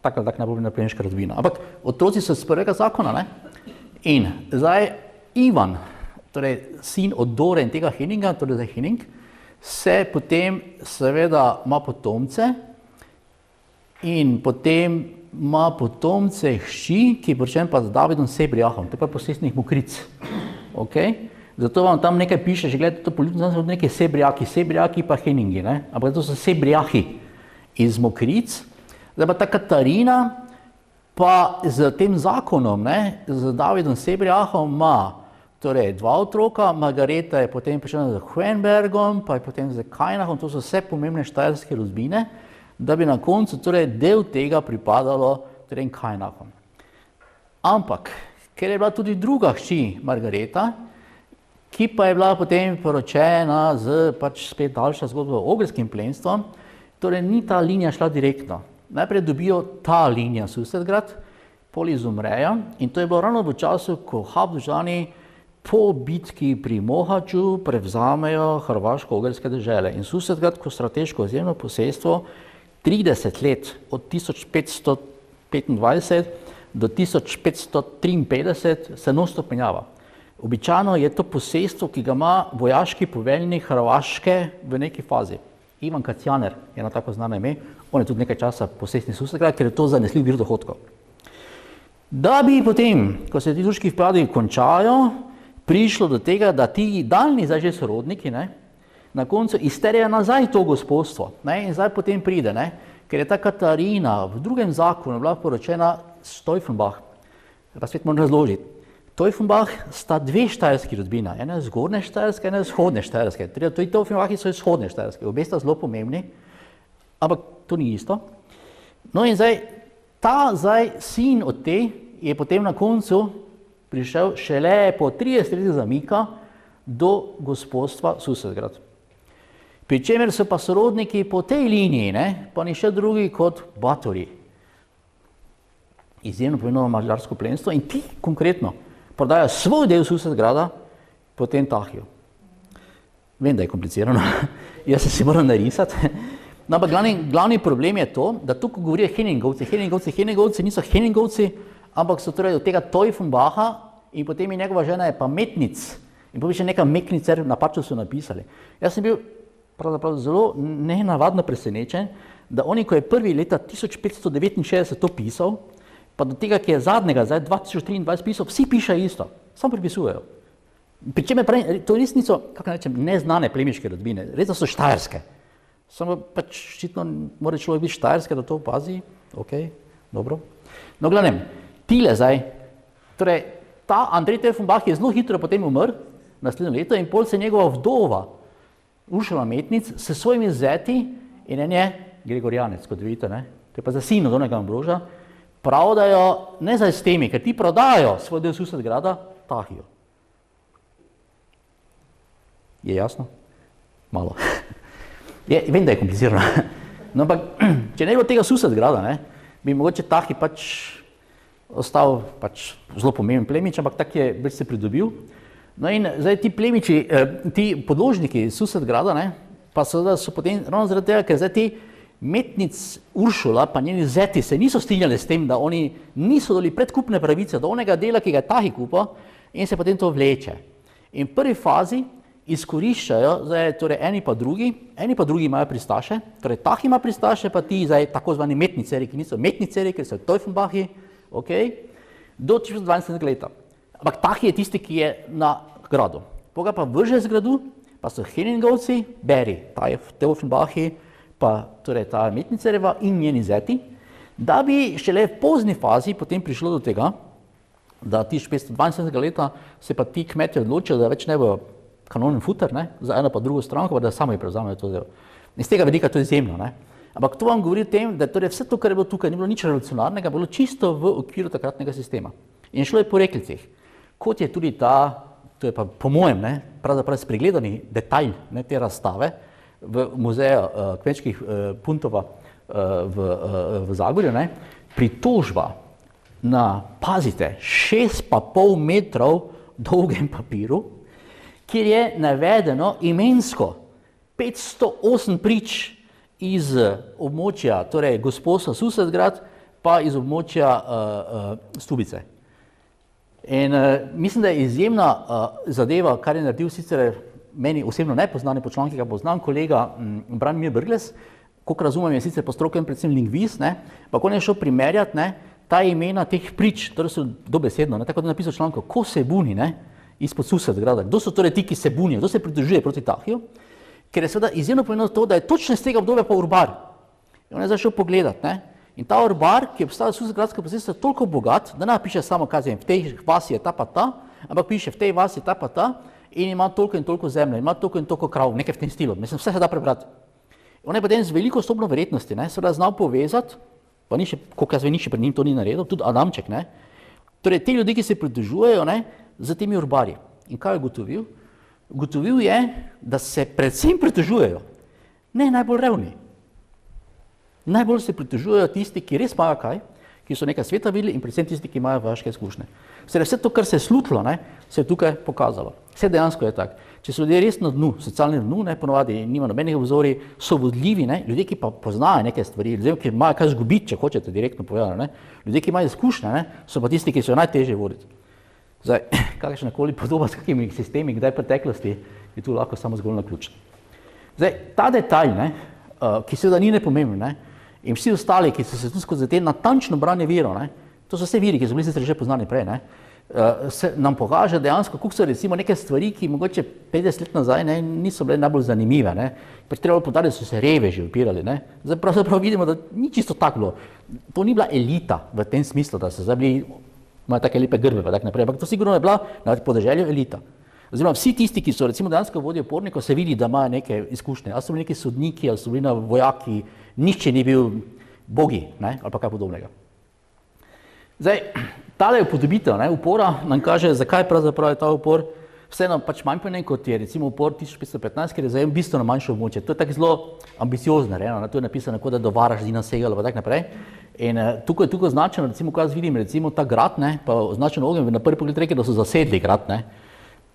tako najbolj plemiška rodbina. Ampak otroci so iz prvega zakona, ne? In zdaj Ivan, torej sin od Dore in tega Henninga, torej zdaj Henning, se potem seveda ima potomce in potem ima potomce hči, ki počem pa z Davidom Sebriahom, to je pa posestnih Mokric. Okay? Zato vam tam nekaj piše, že gledajte to poljudno, so nekaj Sebriaki pa Henningi, ne? Ampak to so Sebriahi iz Mokric. Zdaj pa ta Katarina pa z tem zakonom, ne, z Davidom Sebriahom ima torej dva otroka, Margareta je potem prišla z Hohenbergom, pa je potem z Kainachom, to so vse pomembne štajerske rodbine, da bi na koncu torej del tega pripadalo torej Kainachom. Ampak, ker je bila tudi druga hči Margareta, ki pa je bila potem poročena z pač spet daljša zgodba o ogrskim plemstvom, torej ni ta linija šla direktno. Najprej dobijo ta linija Susetgrad, pol izumrejo in to je bilo ravno v času, ko Habsburžani po bitki pri Mohaču prevzamejo hrvaško-ogrske dežele. In Susetgrad kot strateško ozemno posestvo 30 let, od 1525 do 1553 se non-stop menjava. Običajno je to posestvo, ki ga ima vojaški poveljnik Hrvaške v neki fazi. Ivan Kacjaner je eno tako znano ime, on je tudi nekaj časa posestni Susetgrad, ker je to zanesljiv vir dohodkov. Da bi potem, ko se ti turški vpadi končajo, prišlo do tega, da ti daljni zdaj že sorodniki, ne, na koncu izterjajo nazaj to gospodstvo, ne, in zdaj potem pride, ne, ker je ta Katarina v drugem zakonu bila poročena s Teufenbach. Pa svet moram razložiti. Teufenbach sta dve štajerski rodbina, ena je zgornje štajerske, ena je vzhodne štajerske. Tudi Teufenbachi so izhodne štajerske, obe sta zelo pomembni, ampak to ni isto. No in zdaj, ta sin od te je potem na koncu prišel šele po 30 letih zamika do gospodstva Susetgrad. Pri čemer so pa sorodniki po tej liniji, ne, pa ni še drugi kot Batori. Izjemno pomembno madžarsko plemstvo in ti konkretno prodajo svoj del Susetgrada potem Tahiju. Vem, da je komplicirano, jaz se si moram narisati. No, ampak glavni problem je to, da tukaj govorijo Henningovci niso Henningovci, ampak so torej od tega Teufenbacha in potem je njegova žena je pa Metnic in potem še neka Meknicer, napačno so napisali. Jaz sem bil pravzaprav zelo nenavadno presenečen, da oni, ko je prvi leta 1569 to pisal, pa do tega, ki je zadnjega, zdaj 2023 pisal, vsi pišejo isto, samo pripisujejo. Pričemer, to res niso, kako rečem, neznane plemiške rodbine, res da so štajerske. Samo pač ščitno mora človek biti štajerske, da to opazi, ok, dobro. No, glavnem, tile zdaj, torej, ta Andrej Teufenbach je zelo hitro potem umrl, naslednje leto, in pol se njegova vdova, Uršula Metnic, s svojimi zeti, in en je Gregorijanec, kot vidite, ne, to je pa za sin od onega Ambroža, pravdajo, ne zdaj s temi, ker ti prodajo svoj del Susetgrada Tahiju. Je jasno? Malo. Vem, da je komplicirano. No, ampak, če ne bi od tega Susetgrada, ne, bi mogoče Tahi pač ostal pač zelo pomemben plemič, ampak tak je več se pridobil. No in zdaj ti plemiči, ti podložniki Susetgrada, ne, pa so potem ravno zaradi tega, ker zdaj ti Metnic Uršula pa njeni zeti se niso strinjali s tem, da oni niso dali predkupne pravice do onega dela, ki ga je Tahi kupil, in se potem to vleče. In v prvi fazi izkoriščajo, zdaj torej eni pa drugi imajo pristaše, torej Tahi ima pristaše, pa ti zdaj tako zvani Metniceri, ki niso Metniceri, ker so Teufenbachi, ok, do 12. leta. Ampak Tahi je tisti, ki je na gradu. Poga pa vrže z gradu, pa so Henningovci, beri, Teufenbachi, pa torej ta Metnicereva in njeni zeti, da bi šele v pozni fazi potem prišlo do tega, da 1572 leta se pa ti kmetje odločijo, da več ne bo kanonen futer, ne, za eno pa drugo stranko, pa da sami prevzamejo to delo. In z tega vidika to je izjemno, ne. Ampak to vam govori o tem, da torej vse to, kar je bilo tukaj, ni bilo nič revolucionarnega, bilo čisto v okviru takratnega sistema. In šlo je po reklicih, kot je tudi ta, to je pa po mojem, ne, pravzaprav spregledani detajl, ne, te razstave v muzeju kmečkih puntova v Zagorju, ne, pritožba na, pazite, 6,5 metrov dolgem papiru, kjer je navedeno imensko 508 prič iz območja, torej Gosposa Susedgrad, pa iz območja Stubice. In mislim, da je izjemna zadeva, kar je naredil sicer meni osebno nepoznani po članki, ki ga poznam, kolega Branimir Brglez, koliko razumem, je sicer po strokovnem predvsem lingvist, ne, pa on je šel primerjati, ne, ta imena teh prič, torej so dobesedno, ne, tako da je napisal članko, ko se buni, ne, izpod Susedgrada, kdo so torej ti, ki se bunijo, kdo se pridružuje proti Tahiju, ker je seveda izjemno pomenilo to, da je točno iz tega obdobja pa urbar. In on je zašel pogledati, ne, in ta urbar, ki je obstajal Susedgradska posestja, je toliko bogat, da ne piše samo, kaj v tej vasi je ta pa ta, ampak piše v tej vasi je ta pa ta in ima toliko in toliko zemlje, ima toliko in toliko krav, nekaj v tem stilu, mislim, vse se da prebrati. On je potem z veliko stopnjo verjetnosti, ne, seveda znal povezati, pa ni še, koliko jaz vem, ni še pred njim to ni naredil, tudi Adamček, ne, torej te ljudi, ki se pridružujejo, ne, z temi urbarji. In kaj je ugotovil? Ugotovil je, da se predvsem pritožujejo, ne najbolj revni. Najbolj se pritožujejo tisti, ki res imajo kaj, ki so nekaj sveta videli in predvsem tisti, ki imajo vaške izkušnje. Vse to, kar se je slutilo, ne, se je tukaj pokazalo. Vse dejansko je tako. Če so ljudje res na dnu, socialnem dnu, ne, ponovadi nima nobenih obzorij, so vodljivi, ne, ljudje, ki pa poznajo neke stvari, ljudje, ki imajo kaj zgubiti, če hočete direktno povedati, ne, ljudje, ki imajo izkušnje, ne, so pa tisti, ki so najtežje voditi. Zdaj, kakršnakoli podoba s kakimi sistemi, kdaj preteklosti, je tu lahko samo zgolj naključen. Zdaj, ta detalj, ne, ki seveda ni nepomemben, ne, in vsi ostali, ki so se tu skozi te natančno branje virov, ne, to so vse viri, ki so bili sicer že poznani prej, ne, se nam pokaže dejansko, koliko so recimo neke stvari, ki mogoče 50 let nazaj, ne, niso bile najbolj zanimive, ne, pač treba podariti, da so se reveži upirali, ne. Zdaj pravzaprav vidimo, da ni čisto tako bilo. To ni bila elita v tem smislu, da so zdaj bili, imajo take lepe grbe, pa tak naprej, ampak to sigurno je bila na podeželju elita. Oziroma vsi tisti, ki so recimo dejansko vodili upornikov, se vidi, da imajo neke izkušnje. Ali so bili neki sodniki, ali so bili vojaki, nihče ni bil bogi, ne, ali pa kaj podobnega. Zdaj, tale upodobitev, ne, upora nam kaže, zakaj pravzaprav je ta upor vseeno pač manj pomemben, kot je recimo upor 1515, ker je zajem bistveno manjše območje. To je tako zelo ambiciozno, ne, to je napisano, kot da do Varaždina segalo, pa tak naprej. In tukaj je tukaj označeno, recimo, ko jaz vidim, recimo ta grad, ne, pa označeno ogenj, na prvi pogled rekel, da so zasedli grad, ne.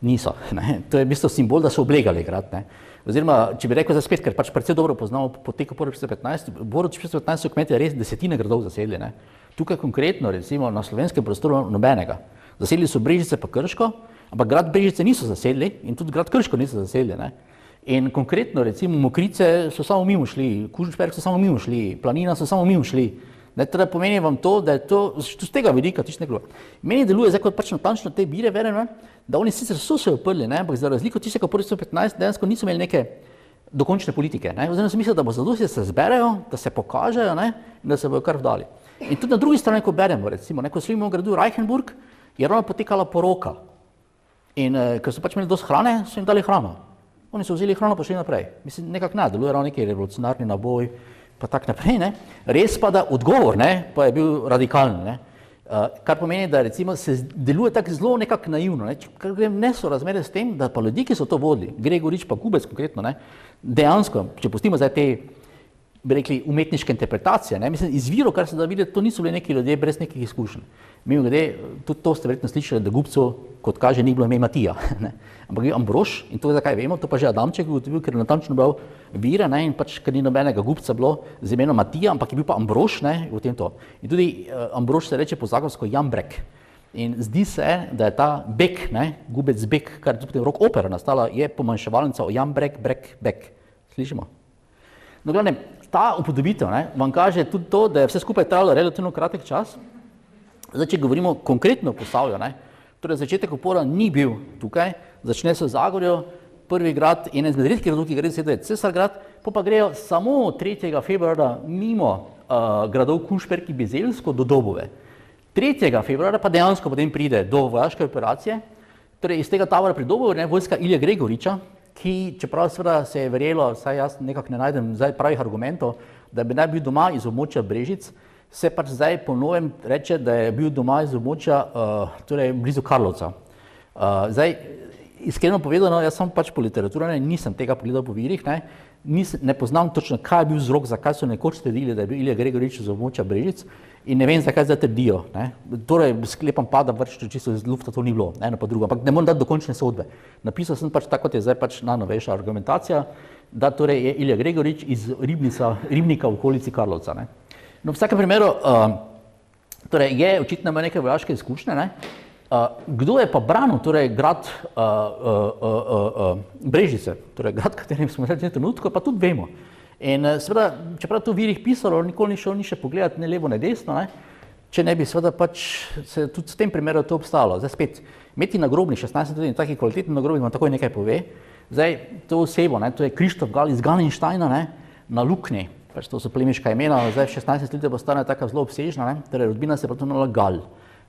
Niso, ne. To je v bistvu simbol, da so oblegali grad, ne. Oziroma, če bi rekel za spet, ker pač precej dobro poznamo potek upora 1515, upor 1515 so kmetje res desetine gradov zasedli, ne. Tukaj konkretno, recimo, na slovenskem prostoru nobenega. Zasedli so Brežice pa Krško, ampak grad Brežice niso zasedli in tudi grad Krško niso zasedli, ne. In konkretno, recimo, Mokrice so samo mimo šli, Kuženšperk so samo mimo šli, Planina so samo mimo šli. Ne, teda pomeni vam to, da je to z tega vidika čisto nekaj. Meni deluje zdaj kot pač natančno te bire, verjam, da oni sicer so se oprli, ne, ampak za razliko tistega po 15 dejansko niso imeli neke dokončne politike, ne. Oziroma sem mislil, da bo zadosti, da se zberejo, da se pokažejo, ne, in da se bojo kar vdali. In tudi na drugi strani, ko beremo, recimo, ne, ko so v gradu Reichenburg, je ravno potekala poroka. In ker so pač imeli dosti hrane, so jim dali hrano. Oni so vzeli hrano pa šli naprej. Mislim, nekako ne, deluje ravno neki revolucionarni naboj, pa tak naprej, ne. Res pa, da odgovor, ne, pa je bil radikalen, ne. Kar pomeni, da recimo se deluje tako zelo nekako naivno, ne. Kar gre nesorazmerje s tem, da pa ljudi, ki so to vodili, Gregorič pa Gubec konkretno, ne, dejansko, če pustimo zdaj te, bi rekli, umetniške interpretacije, ne, mislim, iz virov, kar se da videti, to niso bili neki ljudje brez nekih izkušenj. Mimogrede, tudi to ste verjetno slišali, da Gubcu, kot kaže, ni bilo ime Matija, ne. Ampak je Ambrož, in to zakaj vemo, to pa že Adamček ugotovil, ker je natančno bral vire, ne, in pač, ker ni nobenega Gubca bilo z imenom Matija, ampak je bil pa Ambrož, ne, v tem to. In tudi Ambrož se reče po zagonsko Jambrek. In zdi se, da je ta Bek, ne, Gubec Bek, kar je tudi rok opera nastala, je pomanjševalnica o Jambrek, Brek, Bek. Slišimo? No, glavne, ta upodobitev, ne, vam kaže tudi to, da je vse skupaj trajalo relativno kratek čas. Zdaj, če govorimo konkretno o Posavju, ne, torej začetek upora ni bil tukaj, začne se v Zagorju, prvi grad, en izmed redkih gradov, ki gre je Cesargrad, pa grejo samo 3. februarja mimo gradov Kunšperk in Bizeljsko do Dobove. 3. februarja pa dejansko potem pride do vojaške operacije, torej iz tega tabora pri Dobovu, vojska Ilije Gregoriča, ki, čeprav seveda se je verjelo, saj jaz nekako ne najdem zdaj pravih argumentov, da bi naj bil doma iz območja Brežic, se pač zdaj po novem reče, da je bil doma iz območja, torej blizu Karlovca. Zdaj, iskreno povedano, jaz sem pač po literaturi, nisem tega pogledal po virih, ne poznam točno, kaj je bil vzrok, zakaj so nekoč trdili, da je bil Ilija Gregorič iz območja Brežic in ne vem, zakaj zdaj trdijo. Torej, sklepam pa, da pač čisto iz lufta to ni bilo, eno pa drugo, ampak ne morem dati dokončne sodbe. Napisal sem pač tako, kot je zdaj pač najnovejša argumentacija, da torej je Ilija Gregorič iz Ribnika v okolici Karlovca. No, v vsakem primeru, torej je očitno imel neke vojaške izkušnje, kdo je pa branil torej grad Brežice, torej grad, katerim smo v tem trenutku, pa tudi vemo. In seveda, čeprav to v virih pisalo, nikoli ni šel ni še pogledati ne levo, ne desno, če ne bi seveda pač se tudi v tem primeru to obstalo. Zdaj spet, imeti nagrobni 16 let in taki kvalitetni nagrobni vam takoj nekaj pove. Zdaj, to osebo, to je Krištof Gal iz Galenštajna, na Luknji, pač to so plemiška imena, zdaj v 16 let postane taka zelo obsežna, torej rodbina se je potonila Gal,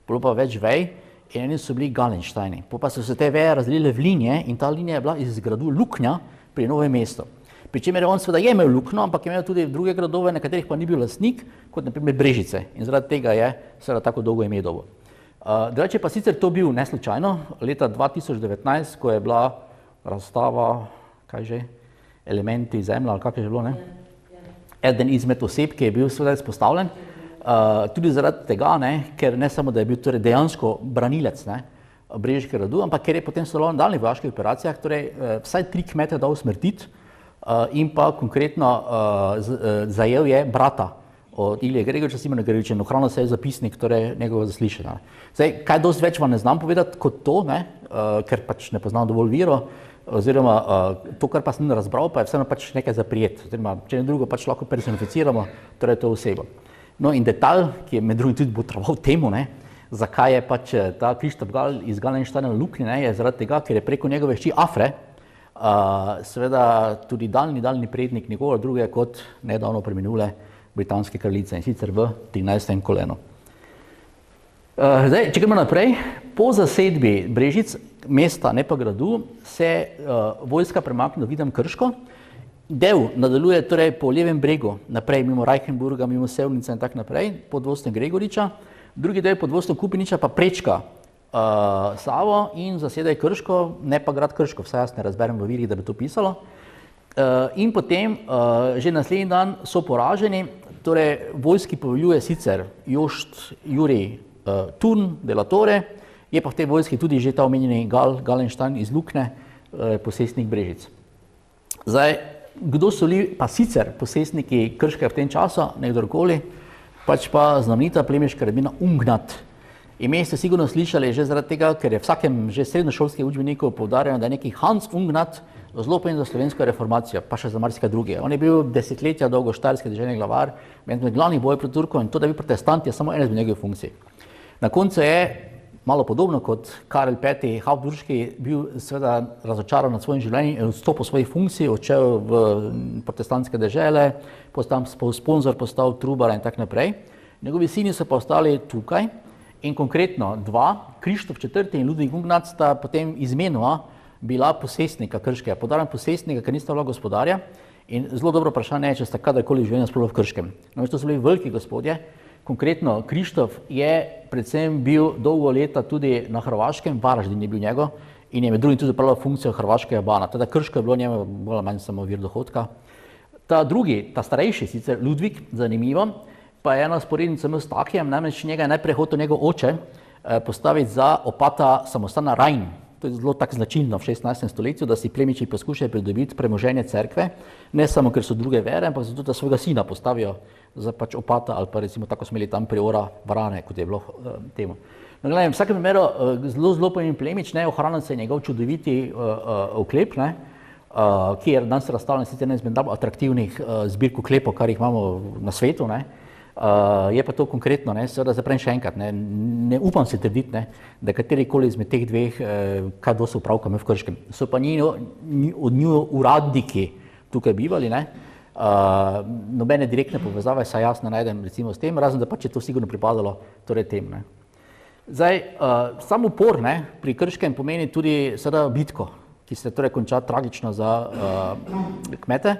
bilo pa več vej in eni so bili Galenštajni. Pa so se te veje razdelile v linije in ta linija je bila iz gradu Luknja pri Novem mestu. Pričemer je on seveda je imel Lukno, ampak je imel tudi druge gradove, na katerih pa ni bil lastnik, kot na primer Brežice. In zaradi tega je seveda tako dolgo ime dobil. Drugače pa sicer to bil neslučajno, leta 2019, ko je bila razstava, Elementi zemlje, ali kako je že bilo, eden izmed oseb, ki je bil seveda izpostavljen, tudi zaradi tega, ker ne samo, da je bil torej dejansko branilec brežiškega gradu, ampak ker je potem sodeloval v nadaljnjih vojaških operacijah, torej vsaj 3 kmete dal usmrtiti, in pa konkretno zajel je brata od Ilije Gregoriča, Simona Gregoriča, in ohranil se je zapisnik torej njegovega zaslišanja. Zdaj, kaj dosti več vam ne znam povedati kot to, ker pač ne poznam dovolj virov, oziroma to, kar pa sem razbral, pa je vseeno pač nekaj za prijet, oziroma če ne drugo pač lahko personificiramo, torej to osebo. No in detalj, ki je med drugim tudi botroval temu, zakaj je pač ta Krištof Gal iz Galenštajna na Luknji, je zaradi tega, ker je preko njegove hči Afre, seveda tudi daljni prednik njegovega drugega kot nedavno preminule britanske kraljice in sicer v 13. kolenu. Zdaj, če gremo naprej, po zasedbi Brežic, mesta, ne pa gradu, se vojska premakne do Videm Krško. Del nadaljuje torej po levem bregu, naprej mimo Reichenburga, mimo Sevnice in tako naprej, pod vodstvom Gregoriča. Drugi del pod vodstvom Kupiniča pa prečka Savo in zasedaj Krško, ne pa grad Krško, vsaj jaz ne razberem v virih, da bi to pisalo. In potem že naslednji dan so poraženi, torej vojski poveljuje sicer Jošt Jurij Turn de la Torre, je pa v tej vojski tudi že ta omenjeni Galenštajn iz Lukne, posestnik Brežic. Zdaj, kdo so bili pa sicer posestniki Krške v tem času, nekdorkoli, pač pa znamenita plemiška rodbina Ungnat. Ime ste sigurno slišali že zaradi tega, ker je v vsakem že srednjošolskem učbeniku poudarjeno, da je neki Hans Ungnat zelo pomemben za slovensko reformacijo, pa še za marsikaj drugega. On je bil desetletja dolgo štajerski deželni glavar, med glavnih bojev proti Turkom in to, da je bil protestant, je samo ena izmed njegovih funkcij. Na koncu je, malo podobno kot Karel V. Habsburški, bil seveda razočaran nad svojim življenjem in odstopil svojih funkcij, odšel v protestantske dežele, postal sponzor, postal trubar in tako naprej. Njegovi sini so pa ostali tukaj. In konkretno dva, Krištof IV. In Ludvik Ungnat, sta potem izmenoma bila posestnika Krškega. Podarjam posestnika, ker nista bila gospodarja. In zelo dobro vprašanje je, če sta kadarkoli živela sploh v Krškem. No, to so bili veliki gospodje. Konkretno Krištof je predvsem bil dolgo leta tudi na Hrvaškem, Varaždin je bil njegov in je med drugim tudi opravljal funkcijo hrvaškega bana. Teda Krško je bilo njemu bolj ali manj samo vir dohodka. Ta drugi, ta starejši, sicer Ludvik, zanimivo, pa je ena sporednica imel s Takijem, namreč njega je najprej hotel njegov oče postaviti za opata samostana Rajn. To je zelo tako značilno v 16. stoletju, da si plemiči poskušajo pridobiti premoženje cerkve, ne samo ker so druge vere, ampak zato, da svojega sina postavijo za pač opata ali pa recimo tako smo imeli tam priora Vrane, kot je bilo temu. No, gledaj, v vsakem primeru zelo pomemben plemič, ohranil se je njegov čudoviti oklep, ki je danes razstavljen sicer ena izmed najbolj atraktivnih zbirk oklepov, kar jih imamo na svetu. Je pa to konkretno, seveda zaprem še enkrat, ne upam se trditi, da katerikoli izmed teh dveh kaj dosti upravka imel v Krškem. So pa od nju uradniki tukaj bivali, nobene direktne povezave, saj jaz ne najdem recimo s tem, razen da pač je to sigurno pripadalo torej tem. Zdaj, sam upor pri Krškem pomeni tudi seveda bitko, ki se torej konča tragično za kmete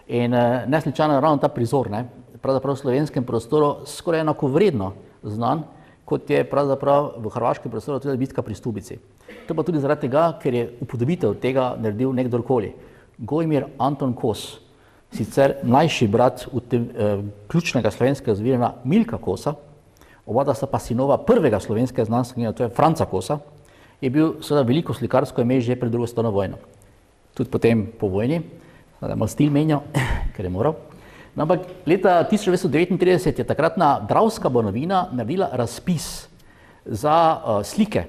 in neslučajno ravno ta prizor, pravzaprav v slovenskem prostoru skoraj enakovredno znan, kot je pravzaprav v hrvaškem prostoru tudi bitka pri Stubici. To pa tudi zaradi tega, ker je upodobitev tega naredil nekdorkoli. Gojmir Anton Kos, sicer mlajši brat ključnega slovenskega zvirna Milka Kosa, oba sta pa sinova prvega slovenskega znanstvenega, to je Franca Kosa, je bil seveda veliko slikarsko ime že pred drugo svetovno vojno. Tudi potem po vojni, da je malo stil menjal, ker je moral. No, ampak leta 1939 je takratna Dravska Banovina naredila razpis za slike,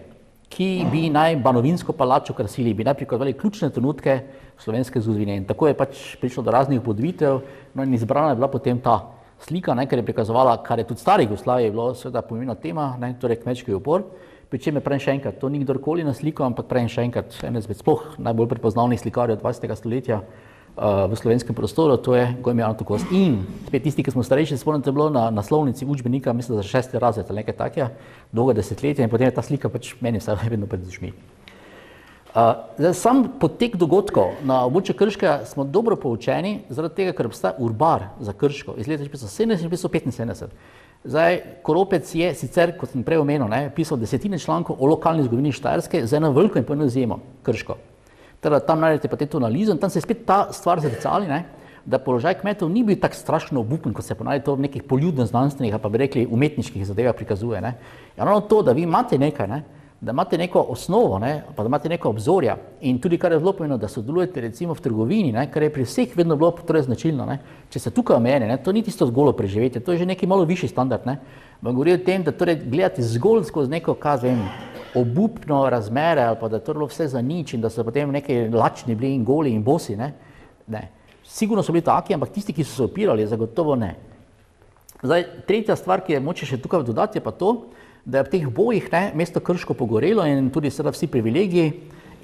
ki bi naj Banovinsko palačo krasili, bi naj prikazovali ključne trenutke slovenske zgodovine. In tako je pač prišlo do raznih upodobitev, no in izbrana je bila potem ta slika, ker je prikazovala, kar je tudi v stari Jugoslaviji bilo seveda pomembna tema, torej kmečki upor. Pri čemer pravim še enkrat, to ni kdorkoli na sliko, ampak pravim še enkrat, eden izmed sploh najbolj prepoznavnih slikarjev 20. stoletja v slovenskem prostoru, to je Gojmir Anton Kos. In spet tisti, ki smo starejši, spomnite, bilo na naslovnici učbenika, mislim, za 6. razred ali nekaj takega, dolga desetletja in potem je ta slika pač meni vsaj vedno pred očmi. Sam potek dogodkov na območju Krškega smo dobro poučeni, zaradi tega, ker obstaja urbar za Krško iz leta 1970 in 1975. Zdaj, Koropec je sicer, kot sem prej omenil, pisal desetine člankov o lokalni zgodovini Štajerske z eno veliko in pomembno izjemo, Krško. Teda tam najdete pa to analizo in tam se je spet ta stvar zrcali, da položaj kmetov ni bil tako strašno obupen, kot se ponavadi to v nekih poljudno znanstvenih, pa bi rekli umetniških zadevah prikazuje. Ja, ravno to, da vi imate nekaj, da imate neko osnovo, pa da imate neko obzorja in tudi, kar je zelo pomembno, da sodelujete recimo v trgovini, kar je pri vseh vedno bilo torej značilno. Če se tukaj omejene, to ni tisto zgolj preživetje, to je že neki malo višji standard. Vam govori o tem, da torej gledate zgolj skozi neko, obupno razmere ali pa da je to bilo vse za nič in da so potem neki lačni bili in goli in bosi. Ne. Sigurno so bili taki, ampak tisti, ki so se opirali, zagotovo ne. Zdaj, tretja stvar, ki je moče še tukaj dodati, je pa to, da je v teh bojih mesto Krško pogorelo in tudi seveda vsi privilegiji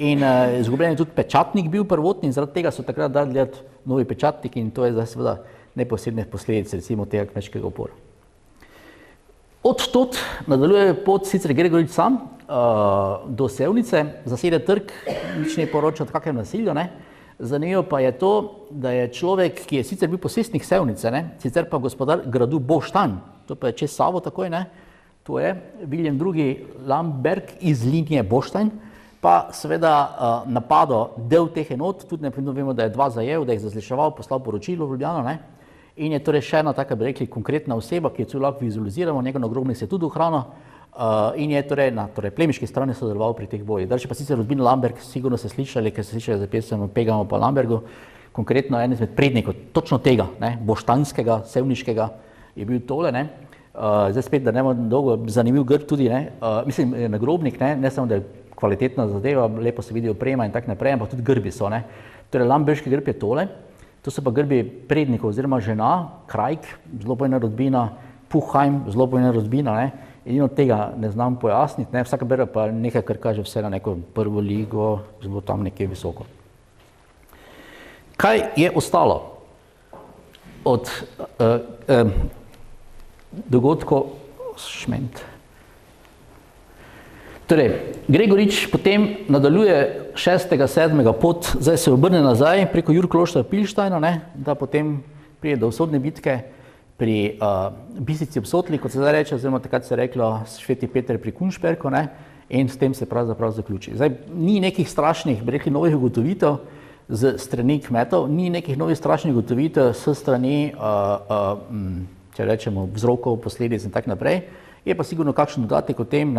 in izgubljen je tudi pečatnik bil prvotni in zaradi tega so takrat dali gledati novi pečatnik in to je zdaj seveda neposredne posledice recimo tega kmečkega upora. Odtot nadaljuje pot sicer Gregorič sam do Sevnice, zasede trg, nič ne poroča o kakšnem nasilju. Zanimivo pa je to, da je človek, ki je sicer bil posestnik Sevnice, sicer pa gospodar gradu Boštanj, to pa je čez Savo takoj, to je Viljem II. Lamberg iz linije Boštanj, pa seveda napadal del teh enot, tudi vemo, da je 2 zajel, da jih zazliševal, poslal poročilo v Ljubljano, in je torej še ena taka, bi rekli, konkretna oseba, ki jo celo lahko vizualiziramo, njegov nagrobnik se tudi ohranil in je torej na plemiški strani sodeloval pri teh bojih. Dalje pa sicer Rudmin Lamberg, sigurno ste slišali, ker ste slišali za pesem Pegamo po Lambergu, konkretno en izmed prednikov točno tega, boštanskega, sevniškega je bil tole. Zdaj spet, da ne bomo dolgo, zanimiv grb tudi, mislim, nagrobnik, ne samo, da je kvalitetna zadeva, lepo se vidi oprema in tako naprej, ampak tudi grbi so. Torej, Lamberški grb je tole, to so pa grbi prednikov oziroma žena, Krajk, zelo pomembna rodbina, Puhajm, zelo pomembna rodbina, edino tega ne znam pojasniti, vsaka bera pa nekaj, kar kaže vse na neko prvo ligo, zelo tam nekje visoko. Kaj je ostalo od dogodkov Šment? Torej, Gregorič potem nadaljuje 6. 7. pot, zdaj se obrne nazaj preko Jurklošta Pilštajna, da potem pride do usodne bitke pri Bisici ob Sotli, kot se zdaj reče, oziroma takrat se je reklo Sveti Peter pri Kunšperku, in s tem se pravzaprav zaključi. Zdaj, ni nekih strašnih, bi rekli, novih ugotovitev z strani kmetov, ni nekih novih strašnih ugotovitev s strani, če rečemo, vzrokov, posledic in tako naprej. Je pa sigurno kakšen dodatek o tem,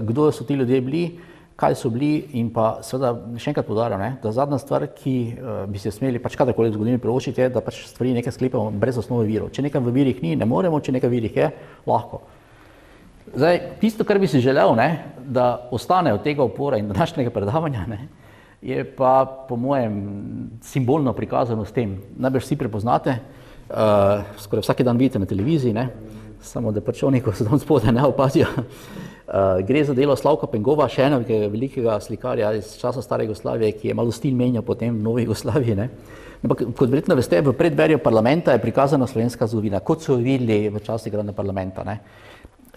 kdo so ti ljudje bili, kaj so bili in pa seveda še enkrat poudarjam, da zadnja stvar, ki bi se smeli pač kadarkoli v zgodovini privoščiti, je, da pač stvari nekaj sklepamo brez osnove virov. Če nekaj v virih ni, ne moremo, če nekaj v virih je, lahko. Zdaj, tisto, kar bi si želel, da ostane od tega upora in današnjega predavanja, je pa po mojem simbolno prikazano s tem. Najbrž vsi prepoznate, skoraj vsak dan vidite na televiziji, samo da pač oni, ko so tam spodaj, ne opazijo. Gre za delo Slavka Pengova, še enega velikega slikarja iz časa stare Jugoslavije, ki je malo stil menjal potem v novi Jugoslaviji. Ampak, kot verjetno veste, v predverju parlamenta je prikazana slovenska zgodovina, kot so videli v času gradnje parlamenta.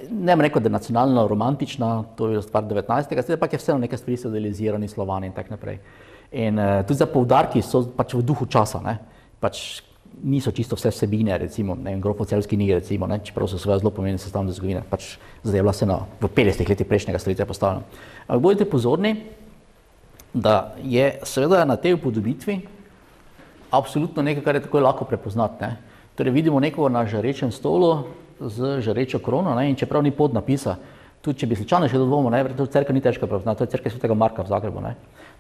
ne bom rekel, da je nacionalno romantična, to je stvar 19. stoletja, pa je vseeno neke stvari so idealizirani Slovani in tako naprej. In tudi za poudarki so pač v duhu časa, ne, pač niso čisto vse vsebine, recimo, ne vem, Grofo-Celjski ni, recimo, ne, čeprav so svoje zelo pomembne sestavne zgodovine, pač zdaj je bila se v 50 letih prejšnjega stoletja postavljena. Ampak bodite pozorni, da je seveda na tej upodobitvi absolutno nekaj, kar je takoj lahko prepoznati, ne. Torej vidimo nekoga na žarečem stolu z žarečo krono, ne, in čeprav ni podnapisa, tudi če bi slučajno še dodvomo, ne, to cerkev ni težko prepoznati, to je cerkev Svetega Marka v Zagrebu, ne.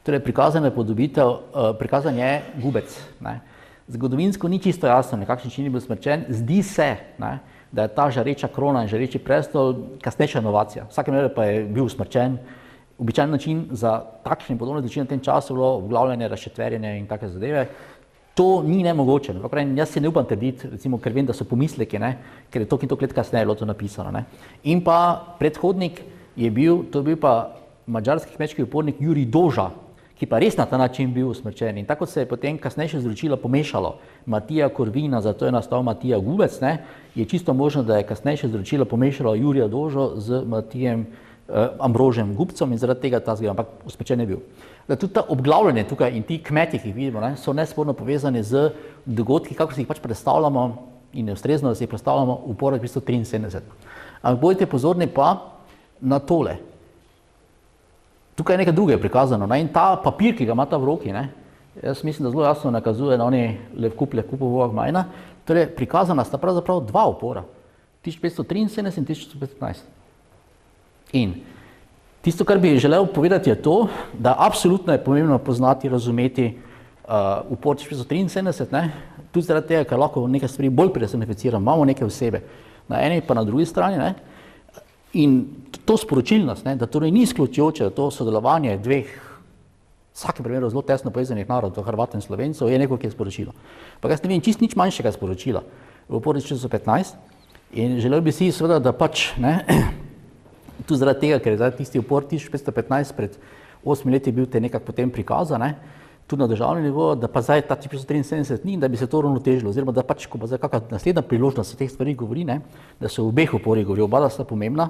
Torej prikazan je upodobitev, prikazan je gubec, ne. Zgodovinsko ni čisto jasno, na kakšen način je bil smrčen, zdi se, ne, da je ta žareča krona in žareči prestol kasnejša inovacija. V vsakem primeru pa je bil usmrčen. Običajen način za takšne in podobne zločine v tem času bilo obglavljanje, razčetverjenje in take zadeve. To ni nemogoče. Jaz si ne upam trditi, recimo, ker vem, da so pomisleki, ne, ker je toliko in toliko let kasneje bilo to napisano. Ne. In pa predhodnik je bil, to je bil pa madžarski kmečki upornik Jurij Doža, ki pa res na ta način bil usmrčen. In tako se je potem kasnejše izročilo pomešalo. Matija Korvina, zato je nastal Matija Gubec, ne, je čisto možno, da je kasnejše izročilo pomešalo Jurija Dožo z Matijem Ambrožem Gubcom in zaradi tega ta zgled, ampak usmrčen je bil. Da tudi ta obglavljanje tukaj in ti kmetje, ki jih vidimo, ne, so nesporno povezani z dogodki, kako si jih pač predstavljamo in neustrezno, da si jih predstavljamo v poroč 1973. Ampak bodite pozorni pa na tole. Tukaj je nekaj druge prikazano, ne, in ta papir, ki ga imata v roki, ne, jaz mislim, da zelo jasno nakazuje na oni Levkupov Majna, torej prikazana sta pravzaprav dva upora, 1573 in 1515. In tisto, kar bi želel povedati, je to, da absolutno je pomembno poznati, razumeti upor 1573, ne, tudi zaradi tega, ker lahko nekaj stvari bolj personificiramo, imamo neke osebe, na eni pa na drugi strani, ne, in to sporočilnost, ne, da torej ni izključujoče, da to sodelovanje dveh, v vsakem primeru zelo tesno povezanih narodov, Hrvatov in Slovencev, je neko, ki je sporočilo. Pa jaz ne vem, čist nič manjšega sporočila v uporu 1615 in želel bi si seveda, da pač, ne, tudi zaradi tega, ker je zdaj tisti upor 1515 pred 8 leti bil te nekako potem prikazan, ne, tudi na državnem nivoju, da pa zdaj ta 1573 ni in da bi se to uravnotežilo, oziroma da pač, ko pa zdaj kakšna naslednja priložnost se teh stvari govori, ne, da se v obeh uporih govori, oba dva sta pomembna,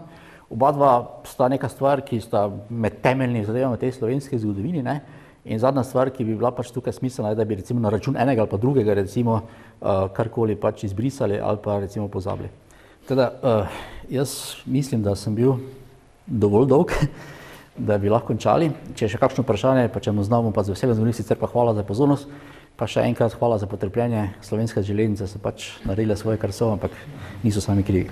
oba dva sta neka stvar, ki sta med temeljnih zadevami tej slovenski zgodovini, ne, in zadnja stvar, ki bi bila pač tukaj smiselna, je, da bi recimo na račun enega ali pa drugega recimo karkoli pač izbrisali ali pa recimo pozabili. Teda, jaz mislim, da sem bil dovolj dolg, da bi lahko končali. Če je še kakšno vprašanje, pa če mu znamo, pa z veseljem zvolim, sicer pa hvala za pozornost, pa še enkrat hvala za potrpljenje. Slovenske železnice so pač naredile svoje, kar so, ampak niso sami krivi.